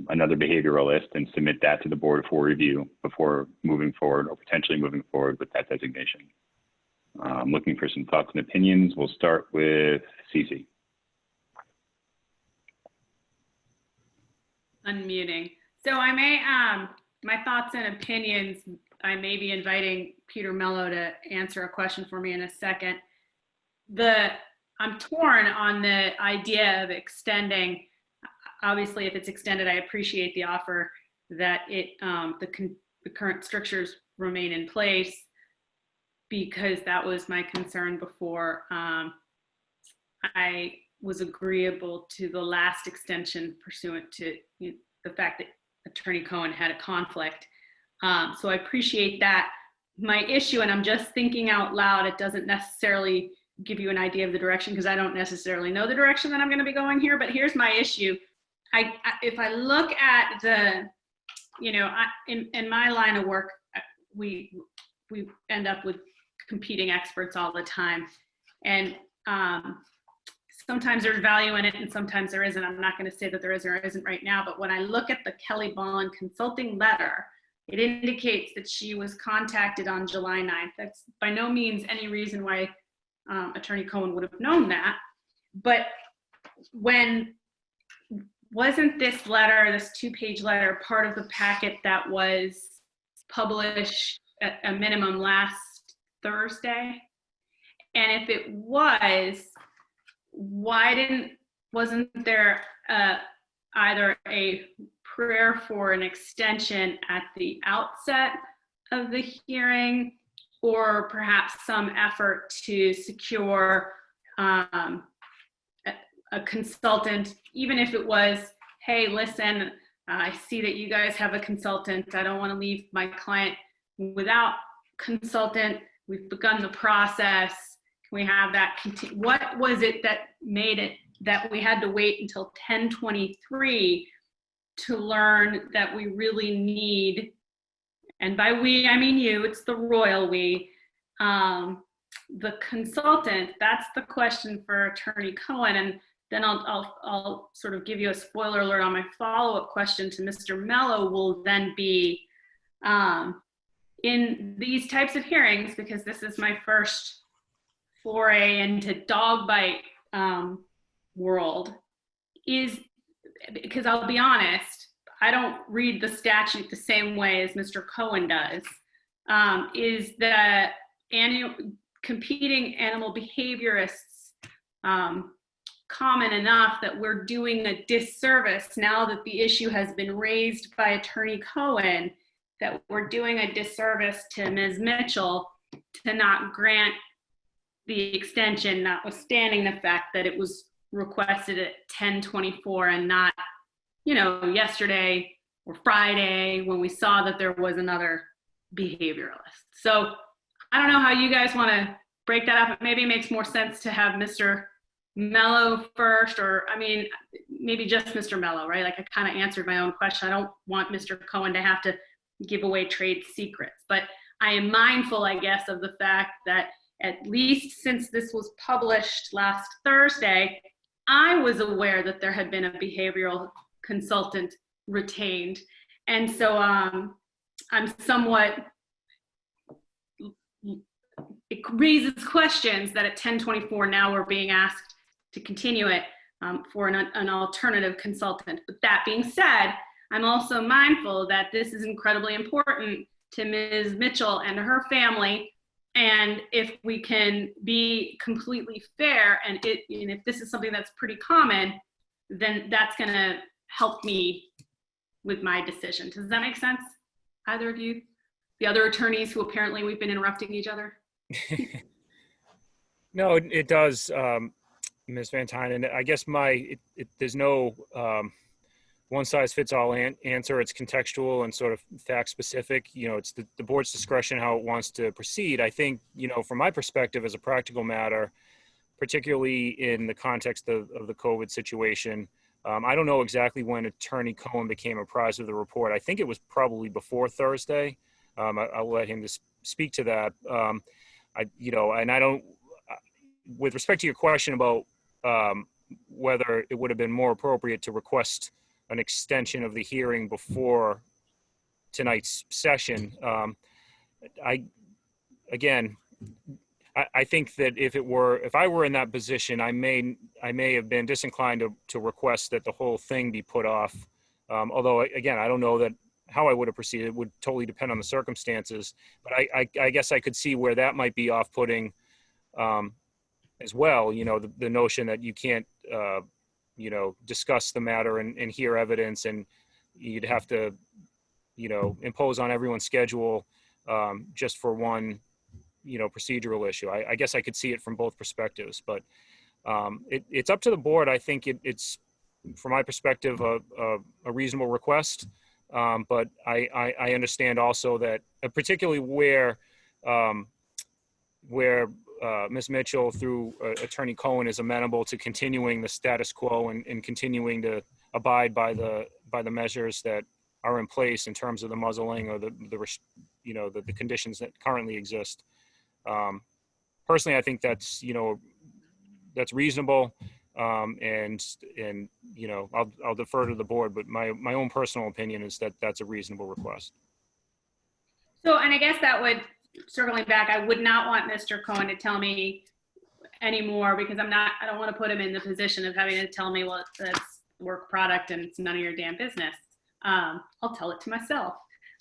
another behavioralist and submit that to the board for review before moving forward or potentially moving forward with that designation. I'm looking for some thoughts and opinions. We'll start with Cece. Unmuting. So I may, my thoughts and opinions, I may be inviting Peter Mello to answer a question for me in a second. I'm torn on the idea of extending. Obviously, if it's extended, I appreciate the offer that the current strictures remain in place, because that was my concern before I was agreeable to the last extension pursuant to the fact that Attorney Cohen had a conflict. So I appreciate that. My issue, and I'm just thinking out loud, it doesn't necessarily give you an idea of the direction because I don't necessarily know the direction that I'm going to be going here, but here's my issue. If I look at the, in my line of work, we end up with competing experts all the time. And sometimes there's value in it and sometimes there isn't. I'm not going to say that there is or isn't right now, but when I look at the Kelly Bond consulting letter, it indicates that she was contacted on July 9th. That's by no means any reason why Attorney Cohen would have known that. But wasn't this letter, this 2-page letter, part of the packet that was published at a minimum last Thursday? And if it was, wasn't there either a prayer for an extension at the outset of the hearing, or perhaps some effort to secure a consultant, even if it was, hey, listen, I see that you guys have a consultant. I don't want to leave my client without consultant. We've begun the process. Can we have that continue? What was it that made it that we had to wait until 10/23 to learn that we really need, and by we, I mean you, it's the royal we, the consultant? That's the question for Attorney Cohen. And then I'll sort of give you a spoiler alert on my follow-up question to Mr. Mello will then be, in these types of hearings, because this is my first foray into dog bite world, is because I'll be honest, I don't read the statute the same way as Mr. Cohen does, is that competing animal behaviorists common enough that we're doing a disservice now that the issue has been raised by Attorney Cohen, that we're doing a disservice to Ms. Mitchell to not grant the extension, notwithstanding the fact that it was requested at 10/24 and not, yesterday or Friday when we saw that there was another behavioralist. So I don't know how you guys want to break that up. Maybe it makes more sense to have Mr. Mello first, or I mean, maybe just Mr. Mello, right? Like I kind of answered my own question. I don't want Mr. Cohen to have to give away trade secrets, but I am mindful, I guess, of the fact that at least since this was published last Thursday, I was aware that there had been a behavioral consultant retained. And so I'm somewhat, it raises questions that at 10:24 now we're being asked to continue it for an alternative consultant. But that being said, I'm also mindful that this is incredibly important to Ms. Mitchell and her family. And if we can be completely fair, and if this is something that's pretty common, then that's going to help me with my decision. Does that make sense? Either of you? The other attorneys who apparently we've been interrupting each other? No, it does, Ms. Van Tyne. And I guess there's no one size fits all answer. It's contextual and sort of fact specific. You know, it's the board's discretion how it wants to proceed. I think, you know, from my perspective as a practical matter, particularly in the context of the COVID situation, I don't know exactly when Attorney Cohen became apprised of the report. I think it was probably before Thursday. I'll let him just speak to that. With respect to your question about whether it would have been more appropriate to request an extension of the hearing before tonight's session, I think that if I were in that position, I may have been disinclined to request that the whole thing be put off. Although again, I don't know how I would have proceeded. It would totally depend on the circumstances. But I guess I could see where that might be off-putting as well. You know, the notion that you can't discuss the matter and hear evidence, and you'd have to impose on everyone's schedule just for one procedural issue. I guess I could see it from both perspectives, but it's up to the board. I think it's from my perspective a reasonable request, but I understand also that particularly where Ms. Mitchell through Attorney Cohen is amenable to continuing the status quo and continuing to abide by the measures that are in place in terms of the muzzling or the conditions that currently exist. Personally, I think that's reasonable, and I'll defer to the board, but my own personal opinion is that that's a reasonable request. So, and I guess that would, circling back, I would not want Mr. Cohen to tell me anymore, because I don't want to put him in the position of having to tell me, well, it's work product and it's none of your damn business. I'll tell it to myself.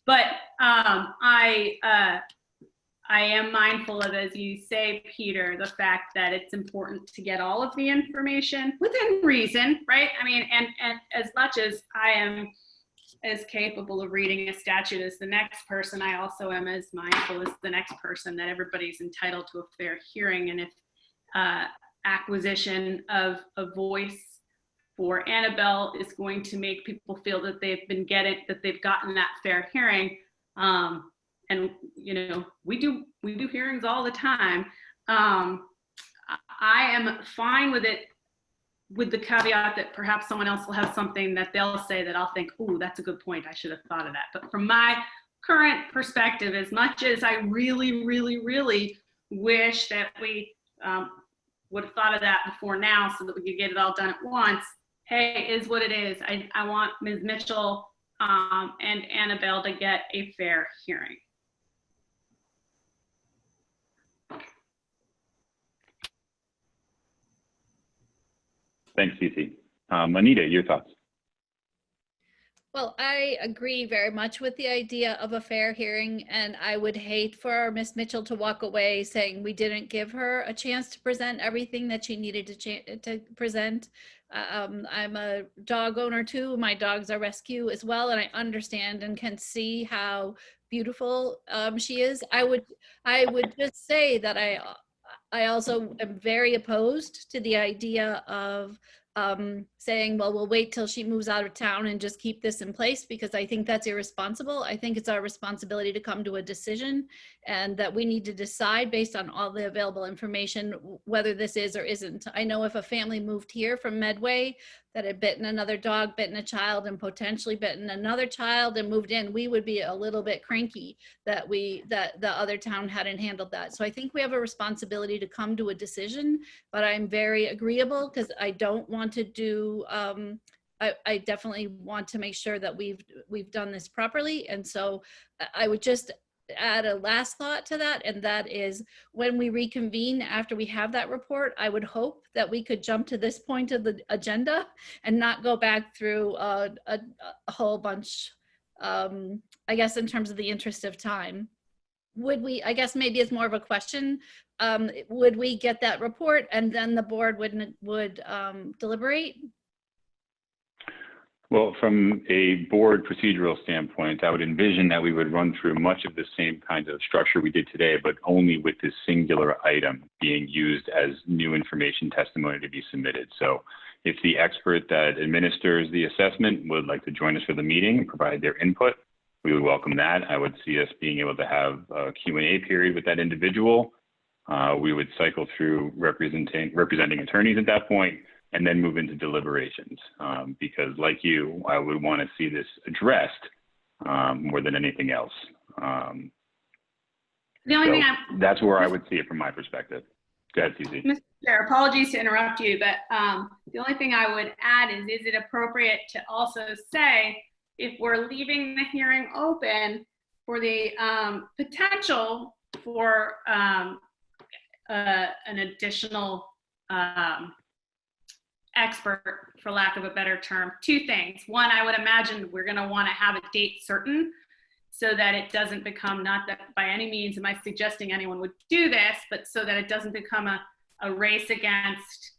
But I am mindful of, as you say, Peter, the fact that it's important to get all of the information within reason, right? I mean, and as much as I am as capable of reading a statute as the next person, I also am as mindful as the next person that everybody's entitled to a fair hearing. And if acquisition of a voice for Annabelle is going to make people feel that they've gotten that fair hearing, and we do hearings all the time. I am fine with it, with the caveat that perhaps someone else will have something that they'll say that I'll think, ooh, that's a good point, I should have thought of that. But from my current perspective, as much as I really, really, really wish that we would have thought of that before now so that we could get it all done at once, hey, is what it is. I want Ms. Mitchell and Annabelle to get a fair hearing. Thanks, Cece. Anita, your thoughts? Well, I agree very much with the idea of a fair hearing, and I would hate for Ms. Mitchell to walk away saying we didn't give her a chance to present everything that she needed to present. I'm a dog owner too. My dogs are rescue as well, and I understand and can see how beautiful she is. I would just say that I also am very opposed to the idea of saying, well, we'll wait till she moves out of town and just keep this in place, because I think that's irresponsible. I think it's our responsibility to come to a decision, and that we need to decide based on all the available information whether this is or isn't. I know if a family moved here from Medway that had bitten another dog, bitten a child, and potentially bitten another child and moved in, we would be a little bit cranky that the other town hadn't handled that. So I think we have a responsibility to come to a decision, but I'm very agreeable because I don't want to do, I definitely want to make sure that we've done this properly. And so I would just add a last thought to that, and that is, when we reconvene after we have that report, I would hope that we could jump to this point of the agenda and not go back through a whole bunch, I guess, in terms of the interest of time. Would we, I guess maybe it's more of a question, would we get that report and then the board would deliberate? Well, from a board procedural standpoint, I would envision that we would run through much of the same kind of structure we did today, but only with this singular item being used as new information testimony to be submitted. So if the expert that administers the assessment would like to join us for the meeting and provide their input, we would welcome that. I would see us being able to have a Q&A period with that individual. We would cycle through representing attorneys at that point, and then move into deliberations. Because like you, I would want to see this addressed more than anything else. The only thing that's where I would see it from my perspective. Go ahead, Susie. Mr. Chair, apologies to interrupt you, but the only thing I would add is it appropriate to also say, if we're leaving the hearing open for the potential for an additional expert, for lack of a better term, two things. One, I would imagine we're going to want to have a date certain so that it doesn't become, not that by any means am I suggesting anyone would do this, but so that it doesn't become a race against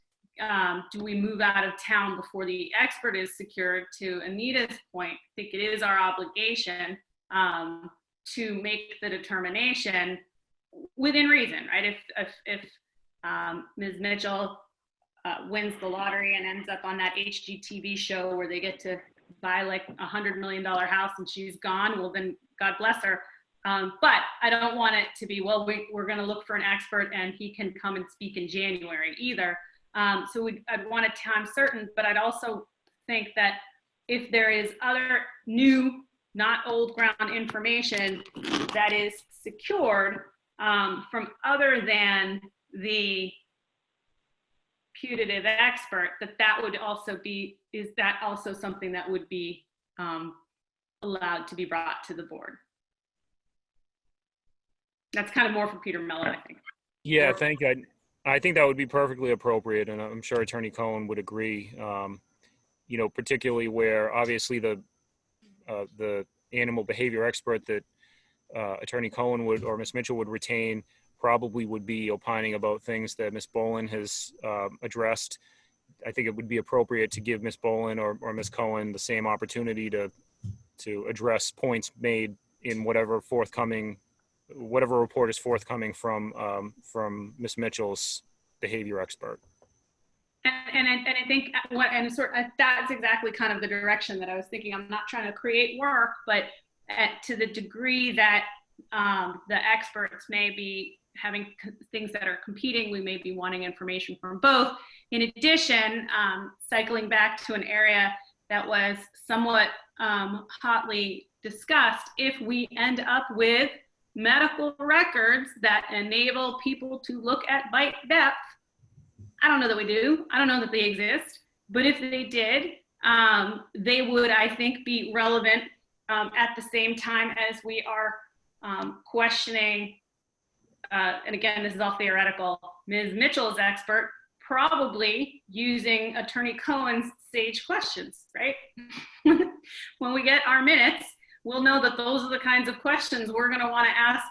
do we move out of town before the expert is secured. To Anita's point, I think it is our obligation to make the determination within reason, right? If Ms. Mitchell wins the lottery and ends up on that HGTV show where they get to buy like $100 million house and she's gone, well then God bless her. But I don't want it to be, well, we're going to look for an expert and he can come and speak in January either. So I'd want a time certain, but I'd also think that if there is other new, not old ground information that is secured from other than the putative expert, that would also be, is that also something that would be allowed to be brought to the board? That's kind of more for Peter Mello, I think. Yeah, thank you. I think that would be perfectly appropriate, and I'm sure Attorney Cohen would agree. You know, particularly where obviously the animal behavior expert that Attorney Cohen would, or Ms. Mitchell would retain, probably would be opining about things that Ms. Bolin has addressed. I think it would be appropriate to give Ms. Bolin or Ms. Cohen the same opportunity to address points made in whatever report is forthcoming from Ms. Mitchell's behavior expert. And I think that's exactly kind of the direction that I was thinking. I'm not trying to create work, but to the degree that the experts may be having things that are competing, we may be wanting information from both. In addition, cycling back to an area that was somewhat hotly discussed, if we end up with medical records that enable people to look at bite depth, I don't know that we do. I don't know that they exist. But if they did, they would, I think, be relevant at the same time as we are questioning, and again, this is all theoretical, Ms. Mitchell's expert, probably using Attorney Cohen's sage questions, right? When we get our minutes, we'll know that those are the kinds of questions we're going to want to ask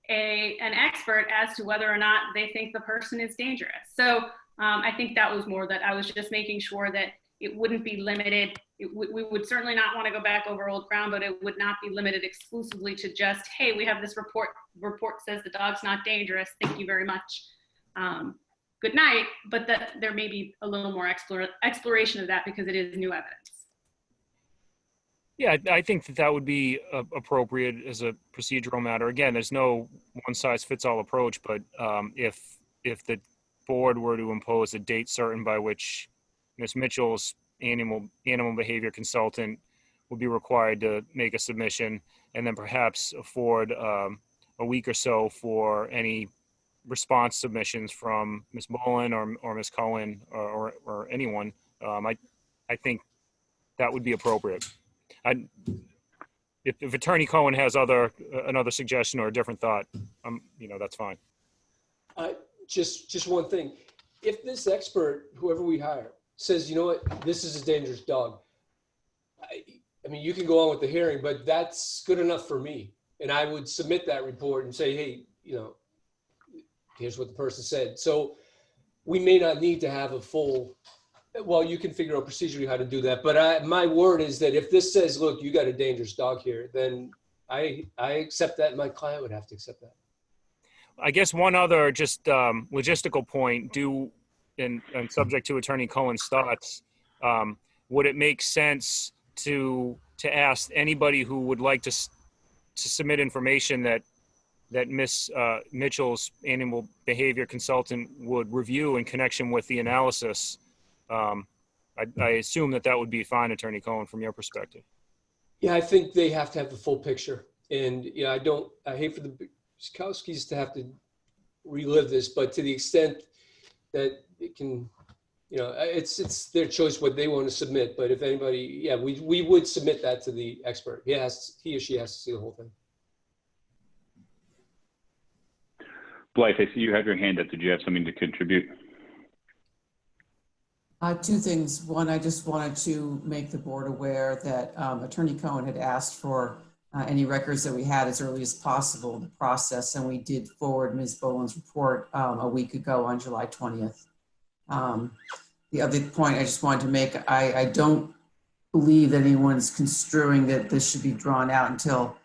an expert as to whether or not they think the person is dangerous. So I think that was more that I was just making sure that it wouldn't be limited. We would certainly not want to go back over old ground, but it would not be limited exclusively to just, hey, we have this report says the dog's not dangerous. Thank you very much. good night, but that there may be a little more exploration of that because it is new evidence. Yeah, I think that would be appropriate as a procedural matter. Again, there's no one-size-fits-all approach, but if the board were to impose a date certain by which Ms. Mitchell's animal behavior consultant would be required to make a submission, and then perhaps afford a week or so for any response submissions from Ms. Bolin or Ms. Cohen or anyone, I think that would be appropriate. If Attorney Cohen has another suggestion or a different thought, that's fine. Just one thing. If this expert, whoever we hire, says, you know what, this is a dangerous dog, I mean, you can go on with the hearing, but that's good enough for me. And I would submit that report and say, hey, here's what the person said. So we may not need to have a full, well, you can figure out procedurally how to do that. But my word is that if this says, look, you got a dangerous dog here, then I accept that. And my client would have to accept that. I guess one other just logistical point, and subject to Attorney Cohen's thoughts, would it make sense to ask anybody who would like to submit information that Ms. Mitchell's animal behavior consultant would review in connection with the analysis? I assume that would be fine, Attorney Cohen, from your perspective. Yeah, I think they have to have the full picture. And I hate for the Sikowskis to have to relive this, but to the extent that it can, it's their choice what they want to submit. But if anybody, we would submit that to the expert. He or she has to see the whole thing. Blythe, I see you have your hand up. Did you have something to contribute? Two things. One, I just wanted to make the board aware that Attorney Cohen had asked for any records that we had as early as possible in the process, and we did forward Ms. Boland's report a week ago on July 20th. The other point I just wanted to make, I don't believe that anyone's construing that this should be drawn out until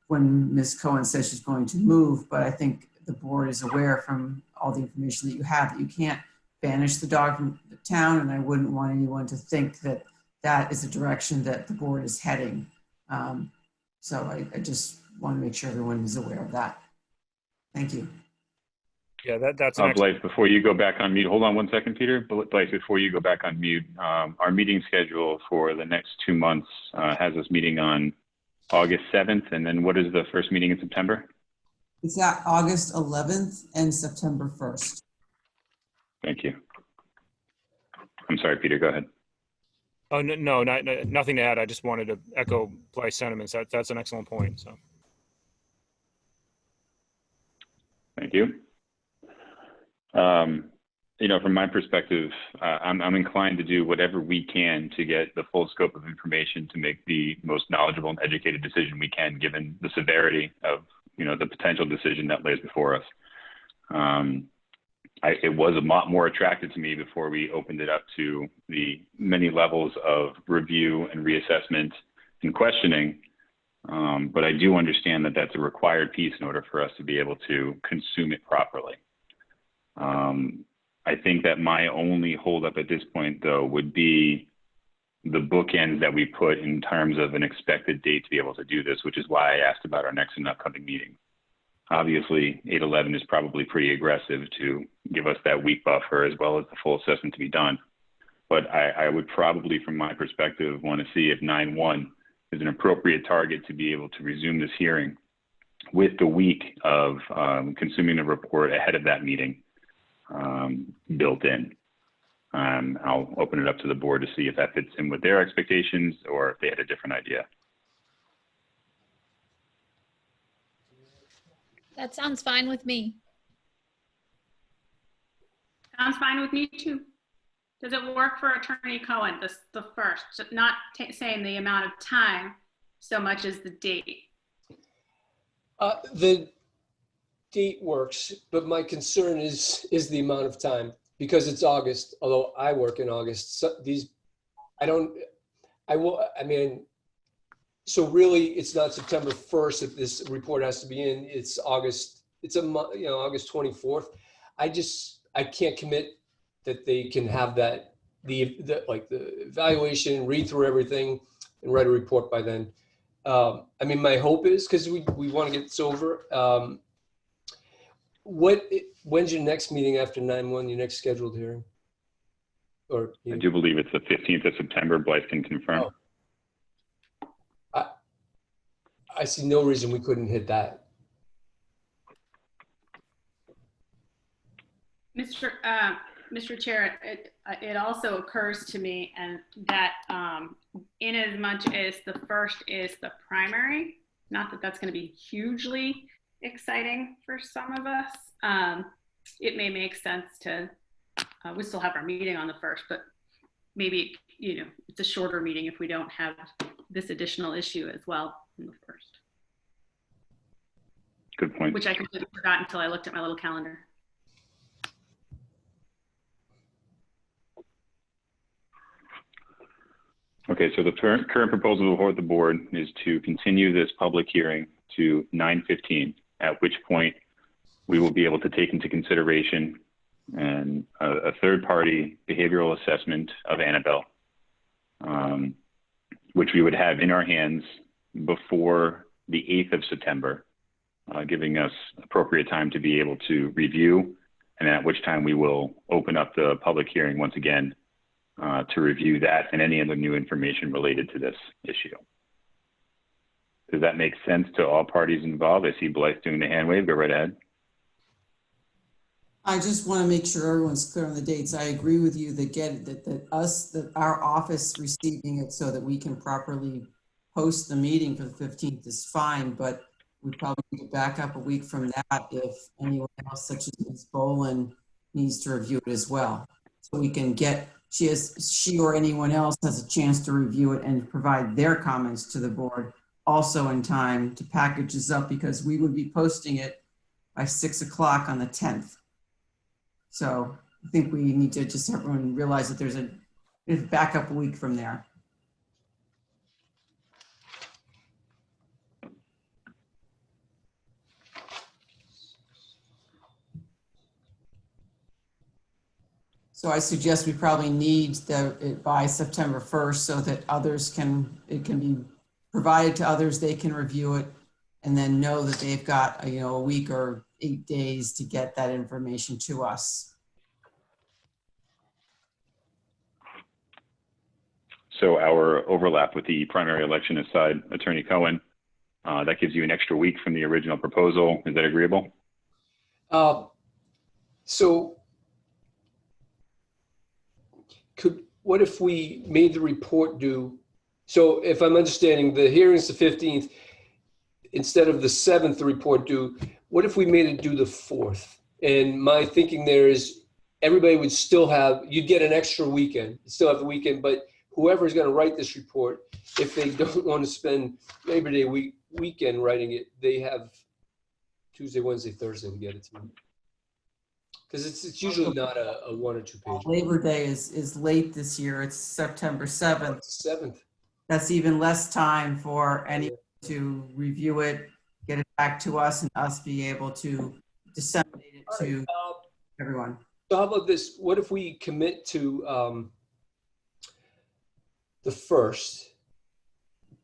when Ms. Cohen says she's going to move, but I think the board is aware from all the information that you have that you can't banish the dog from the town, and I wouldn't want anyone to think that that is a direction that the board is heading. So I just want to make sure everyone is aware of that. Thank you. Yeah, that's an Blythe, before you go back on mute, hold on one second, Peter. Blythe, before you go back on mute, our meeting schedule for the next 2 months has us meeting on August 7th, and then what is the first meeting in September? It's at August 11th and September 1st. Thank you. I'm sorry, Peter, go ahead. Oh, no, nothing to add. I just wanted to echo Blythe's sentiments. That's an excellent point. So, thank you. From my perspective, I'm inclined to do whatever we can to get the full scope of information to make the most knowledgeable and educated decision we can, given the severity of, the potential decision that lays before us. It was a lot more attractive to me before we opened it up to the many levels of review and reassessment and questioning. But I do understand that that's a required piece in order for us to be able to consume it properly. I think that my only holdup at this point, though, would be the bookends that we put in terms of an expected date to be able to do this, which is why I asked about our next and upcoming meeting. Obviously, 8/11 is probably pretty aggressive to give us that week buffer as well as the full assessment to be done. But I would probably, from my perspective, want to see if 9/1 is an appropriate target to be able to resume this hearing with the week of consuming the report ahead of that meeting built in. I'll open it up to the board to see if that fits in with their expectations or if they had a different idea. That sounds fine with me. Sounds fine with me too. Does it work for Attorney Cohen, the first, not saying the amount of time so much as the date? The date works, but my concern is the amount of time, because it's August, although I work in August. So so really it's not September 1st if this report has to be in, it's August, it's August 24th. I can't commit that they can have that, the evaluation, read through everything and write a report by then. I mean, my hope is, because we want to get this over. When's your next meeting after 9/1, your next scheduled hearing? Or I do believe it's the 15th of September. Blythe can confirm. Oh. I see no reason we couldn't hit that. Mr. Chair, it also occurs to me and that in as much as the first is the primary, not that that's going to be hugely exciting for some of us, it may make sense to, we still have our meeting on the first, but maybe, it's a shorter meeting if we don't have this additional issue as well on the first. Good point. Which I completely forgot until I looked at my little calendar. Okay, so the current proposal before the board is to continue this public hearing to 9:15, at which point we will be able to take into consideration a third-party behavioral assessment of Annabelle, which we would have in our hands before the 8th of September, giving us appropriate time to be able to review, and at which time we will open up the public hearing once again to review that and any other new information related to this issue. Does that make sense to all parties involved? I see Blythe doing the hand wave. Go right ahead. I just want to make sure everyone's clear on the dates. I agree with you that our office receiving it so that we can properly post the meeting for the 15th is fine, but we probably need to back up a week from that if anyone else, such as Ms. Boland, needs to review it as well. So we can get, she or anyone else has a chance to review it and provide their comments to the board also in time to package this up, because we would be posting it by 6 o'clock on the 10th. So I think we need to just everyone realize that there's a back up a week from there. So I suggest we probably need it by September 1st so that it can be provided to others, they can review it, and then know that they've got a week or 8 days to get that information to us. So our overlap with the primary election aside, Attorney Cohen, that gives you an extra week from the original proposal. Is that agreeable? So what if we made the report due? So if I'm understanding, the hearing's the 15th, instead of the 7th, the report due, what if we made it due the 4th? And my thinking there is everybody would still you'd get an extra weekend, still have the weekend, but whoever's going to write this report, if they don't want to spend Labor Day weekend writing it, they have Tuesday, Wednesday, Thursday to get it to me. Because it's usually not a 1 or 2 page. Labor Day is late this year. It's September 7th. It's 7th. That's even less time for anyone to review it, get it back to us, and us be able to disseminate it to everyone. So how about this? What if we commit to the 1st,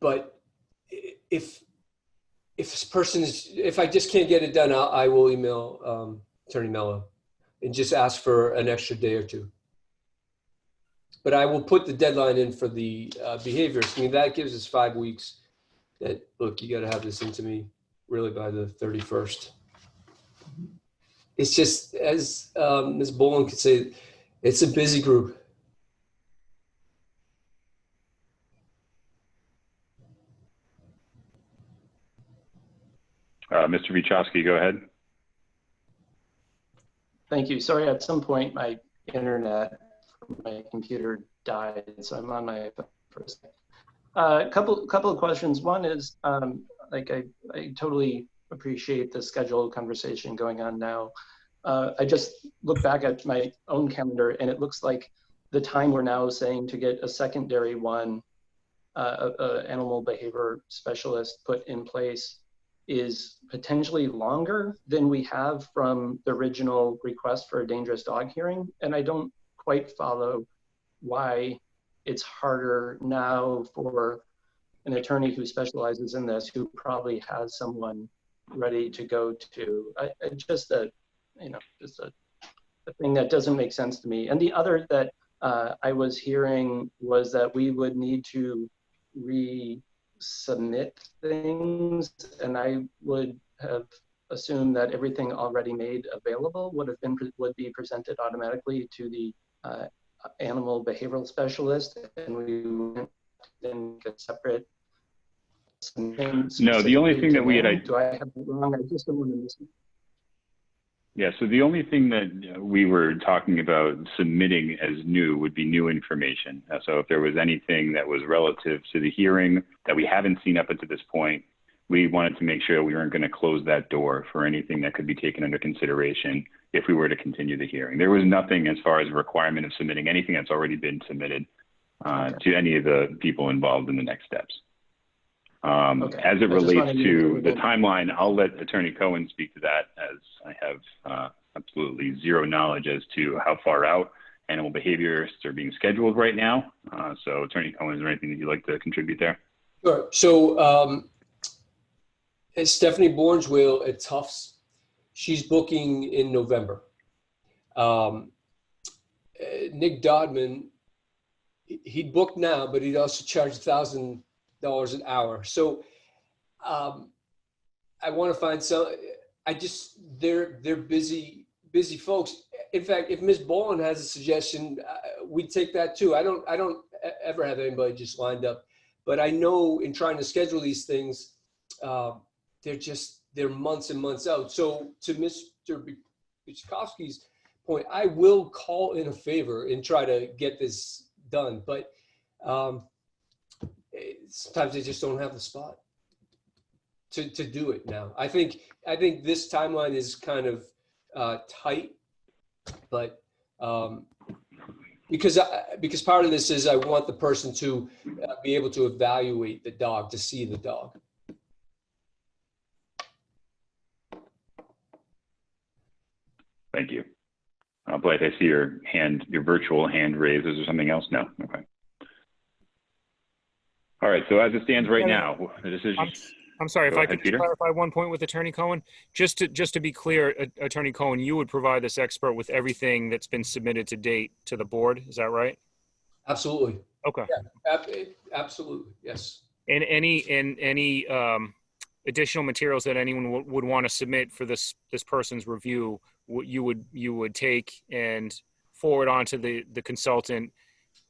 but if this person if I just can't get it done, I will email Attorney Mello and just ask for an extra day or 2. But I will put the deadline in for the behaviors. I mean, that gives us 5 weeks that, look, you got to have this into me really by the 31st. It's just, as Ms. Boland could say, it's a busy group. Mr. Wiechowski, go ahead. Thank you. Sorry, at some point my internet, my computer died, so I'm on my phone for a second. A couple of questions. One is, I totally appreciate the scheduled conversation going on now. I just look back at my own calendar, and it looks like the time we're now saying to get a secondary one, animal behavior specialist put in place is potentially longer than we have from the original request for a dangerous dog hearing. And I don't quite follow why it's harder now for an attorney who specializes in this, who probably has someone ready to go to. Just a thing that doesn't make sense to me. And the other that I was hearing was that we would need to resubmit things, and I would have assumed that everything already made available would be presented automatically to the animal behavioral specialist, and we wouldn't then get separate. No, the only thing that we had. Do I have it wrong? I just don't want to miss it. Yeah, so the only thing that we were talking about submitting as new would be new information. So if there was anything that was relative to the hearing that we haven't seen up until this point, we wanted to make sure we weren't going to close that door for anything that could be taken under consideration if we were to continue the hearing. There was nothing as far as a requirement of submitting anything that's already been submitted to any of the people involved in the next steps. As it relates to the timeline, I'll let Attorney Cohen speak to that, as I have absolutely zero knowledge as to how far out animal behaviorists are being scheduled right now. So Attorney Cohen, is there anything that you'd like to contribute there? Sure. So Stephanie Bourneswell at Tufts, she's booking in November. Nick Dodman, he'd book now, but he'd also charge $1,000 an hour. So I want to find some. They're busy folks. In fact, if Ms. Boland has a suggestion, we'd take that too. I don't ever have anybody just lined up, but I know in trying to schedule these things, they're months and months out. So to Mr. Bichkowski's point, I will call in a favor and try to get this done, but sometimes they just don't have the spot to do it now. I think this timeline is kind of tight, but because part of this is I want the person to be able to evaluate the dog, to see the dog. Thank you. Blythe, I see your virtual hand raised. Is there something else? No. Okay. All right. So as it stands right now, the decision. I'm sorry, if I could just clarify one point with Attorney Cohen. Just to be clear, Attorney Cohen, you would provide this expert with everything that's been submitted to date to the board. Is that right? Absolutely. Okay. Yeah, absolutely. Yes. And any additional materials that anyone would want to submit for this person's review, you would take and forward on to the consultant,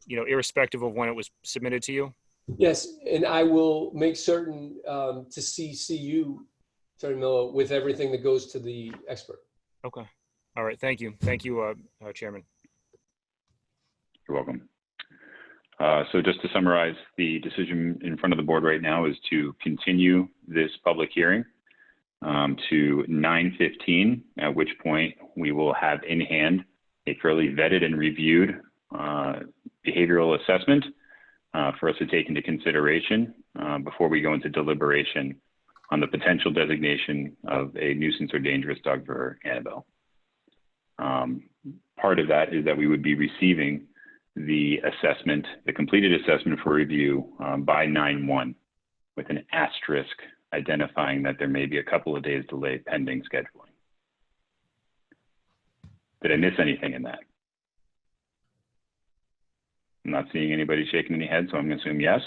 irrespective of when it was submitted to you? Yes, and I will make certain to CC you, Attorney Miller, with everything that goes to the expert. Okay. All right. Thank you. Thank you, Chairman. You're welcome. So just to summarize, the decision in front of the board right now is to continue this public hearing to 9:15, at which point we will have in hand a fairly vetted and reviewed behavioral assessment for us to take into consideration before we go into deliberation on the potential designation of a nuisance or dangerous dog for Annabelle. Part of that is that we would be receiving the assessment, the completed assessment for review by 9/1 with an asterisk identifying that there may be a couple of days delay pending scheduling. Did I miss anything in that? I'm not seeing anybody shaking any head, so I'm going to assume yes.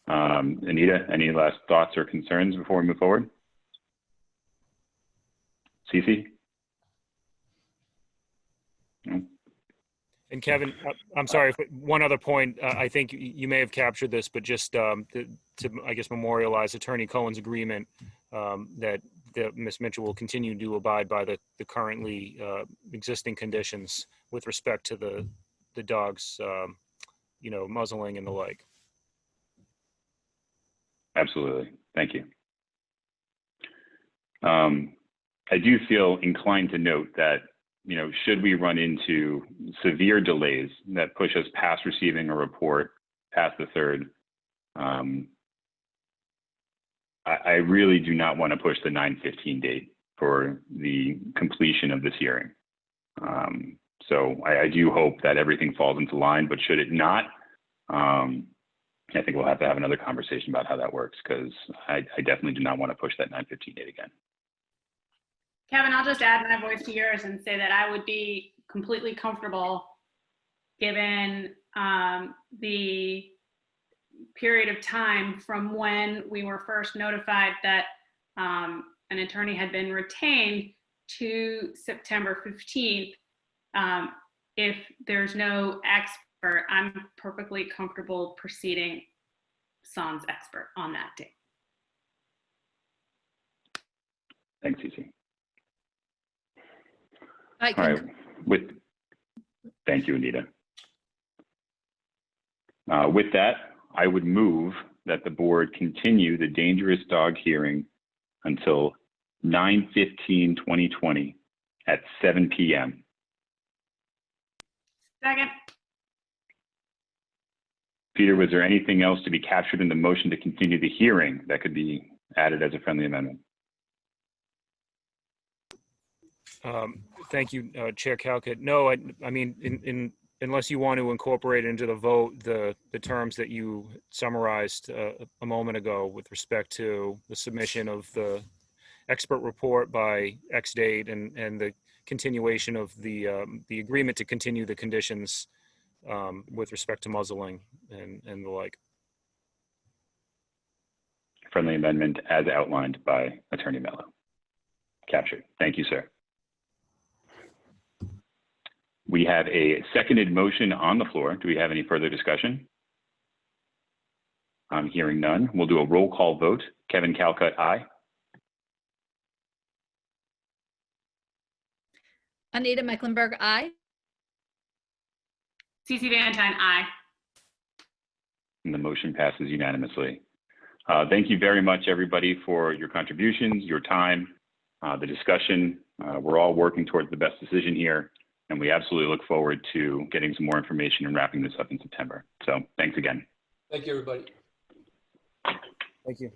Anita, any last thoughts or concerns before we move forward? Cece? No? And Kevin, I'm sorry, one other point, I think you may have captured this, but just to I guess, memorialize Attorney Cohen's agreement that Ms. Mitchell will continue to abide by the currently existing conditions with respect to the dog's, muzzling and the like. Absolutely. Thank you. I do feel inclined to note that, should we run into severe delays that push us past receiving a report past the 3rd, I really do not want to push the 9/15 date for the completion of this hearing. So I do hope that everything falls into line, but should it not, I think we'll have to have another conversation about how that works, because I definitely do not want to push that 9/15 date again. Kevin, I'll just add my voice to yours and say that I would be completely comfortable, given the period of time from when we were first notified that an attorney had been retained to September 15th. If there's no expert, I'm perfectly comfortable proceeding sans expert on that date. Thanks, Cece. I All can, right. Thank you, Anita. With that, I would move that the board continue the dangerous dog hearing until 9/15/2020 at 7 p.m. Second. Peter, was there anything else to be captured in the motion to continue the hearing that could be added as a friendly amendment? Thank you, Chair Calcutt. No, I mean, unless you want to incorporate into the vote the terms that you summarized a moment ago with respect to the submission of the expert report by X date and the continuation of the agreement to continue the conditions with respect to muzzling and the like. Friendly amendment as outlined by Attorney Mello. Captured. Thank you, sir. We have a seconded motion on the floor. Do we have any further discussion? I'm hearing none. We'll do a roll call vote. Kevin Calcutt, aye. Anita Mecklenburg, aye. Cece Valentine, aye. And the motion passes unanimously. Thank you very much, everybody, for your contributions, your time, the discussion. We're all working towards the best decision here, and we absolutely look forward to getting some more information and wrapping this up in September. So thanks again. Thank you, everybody. Thank you.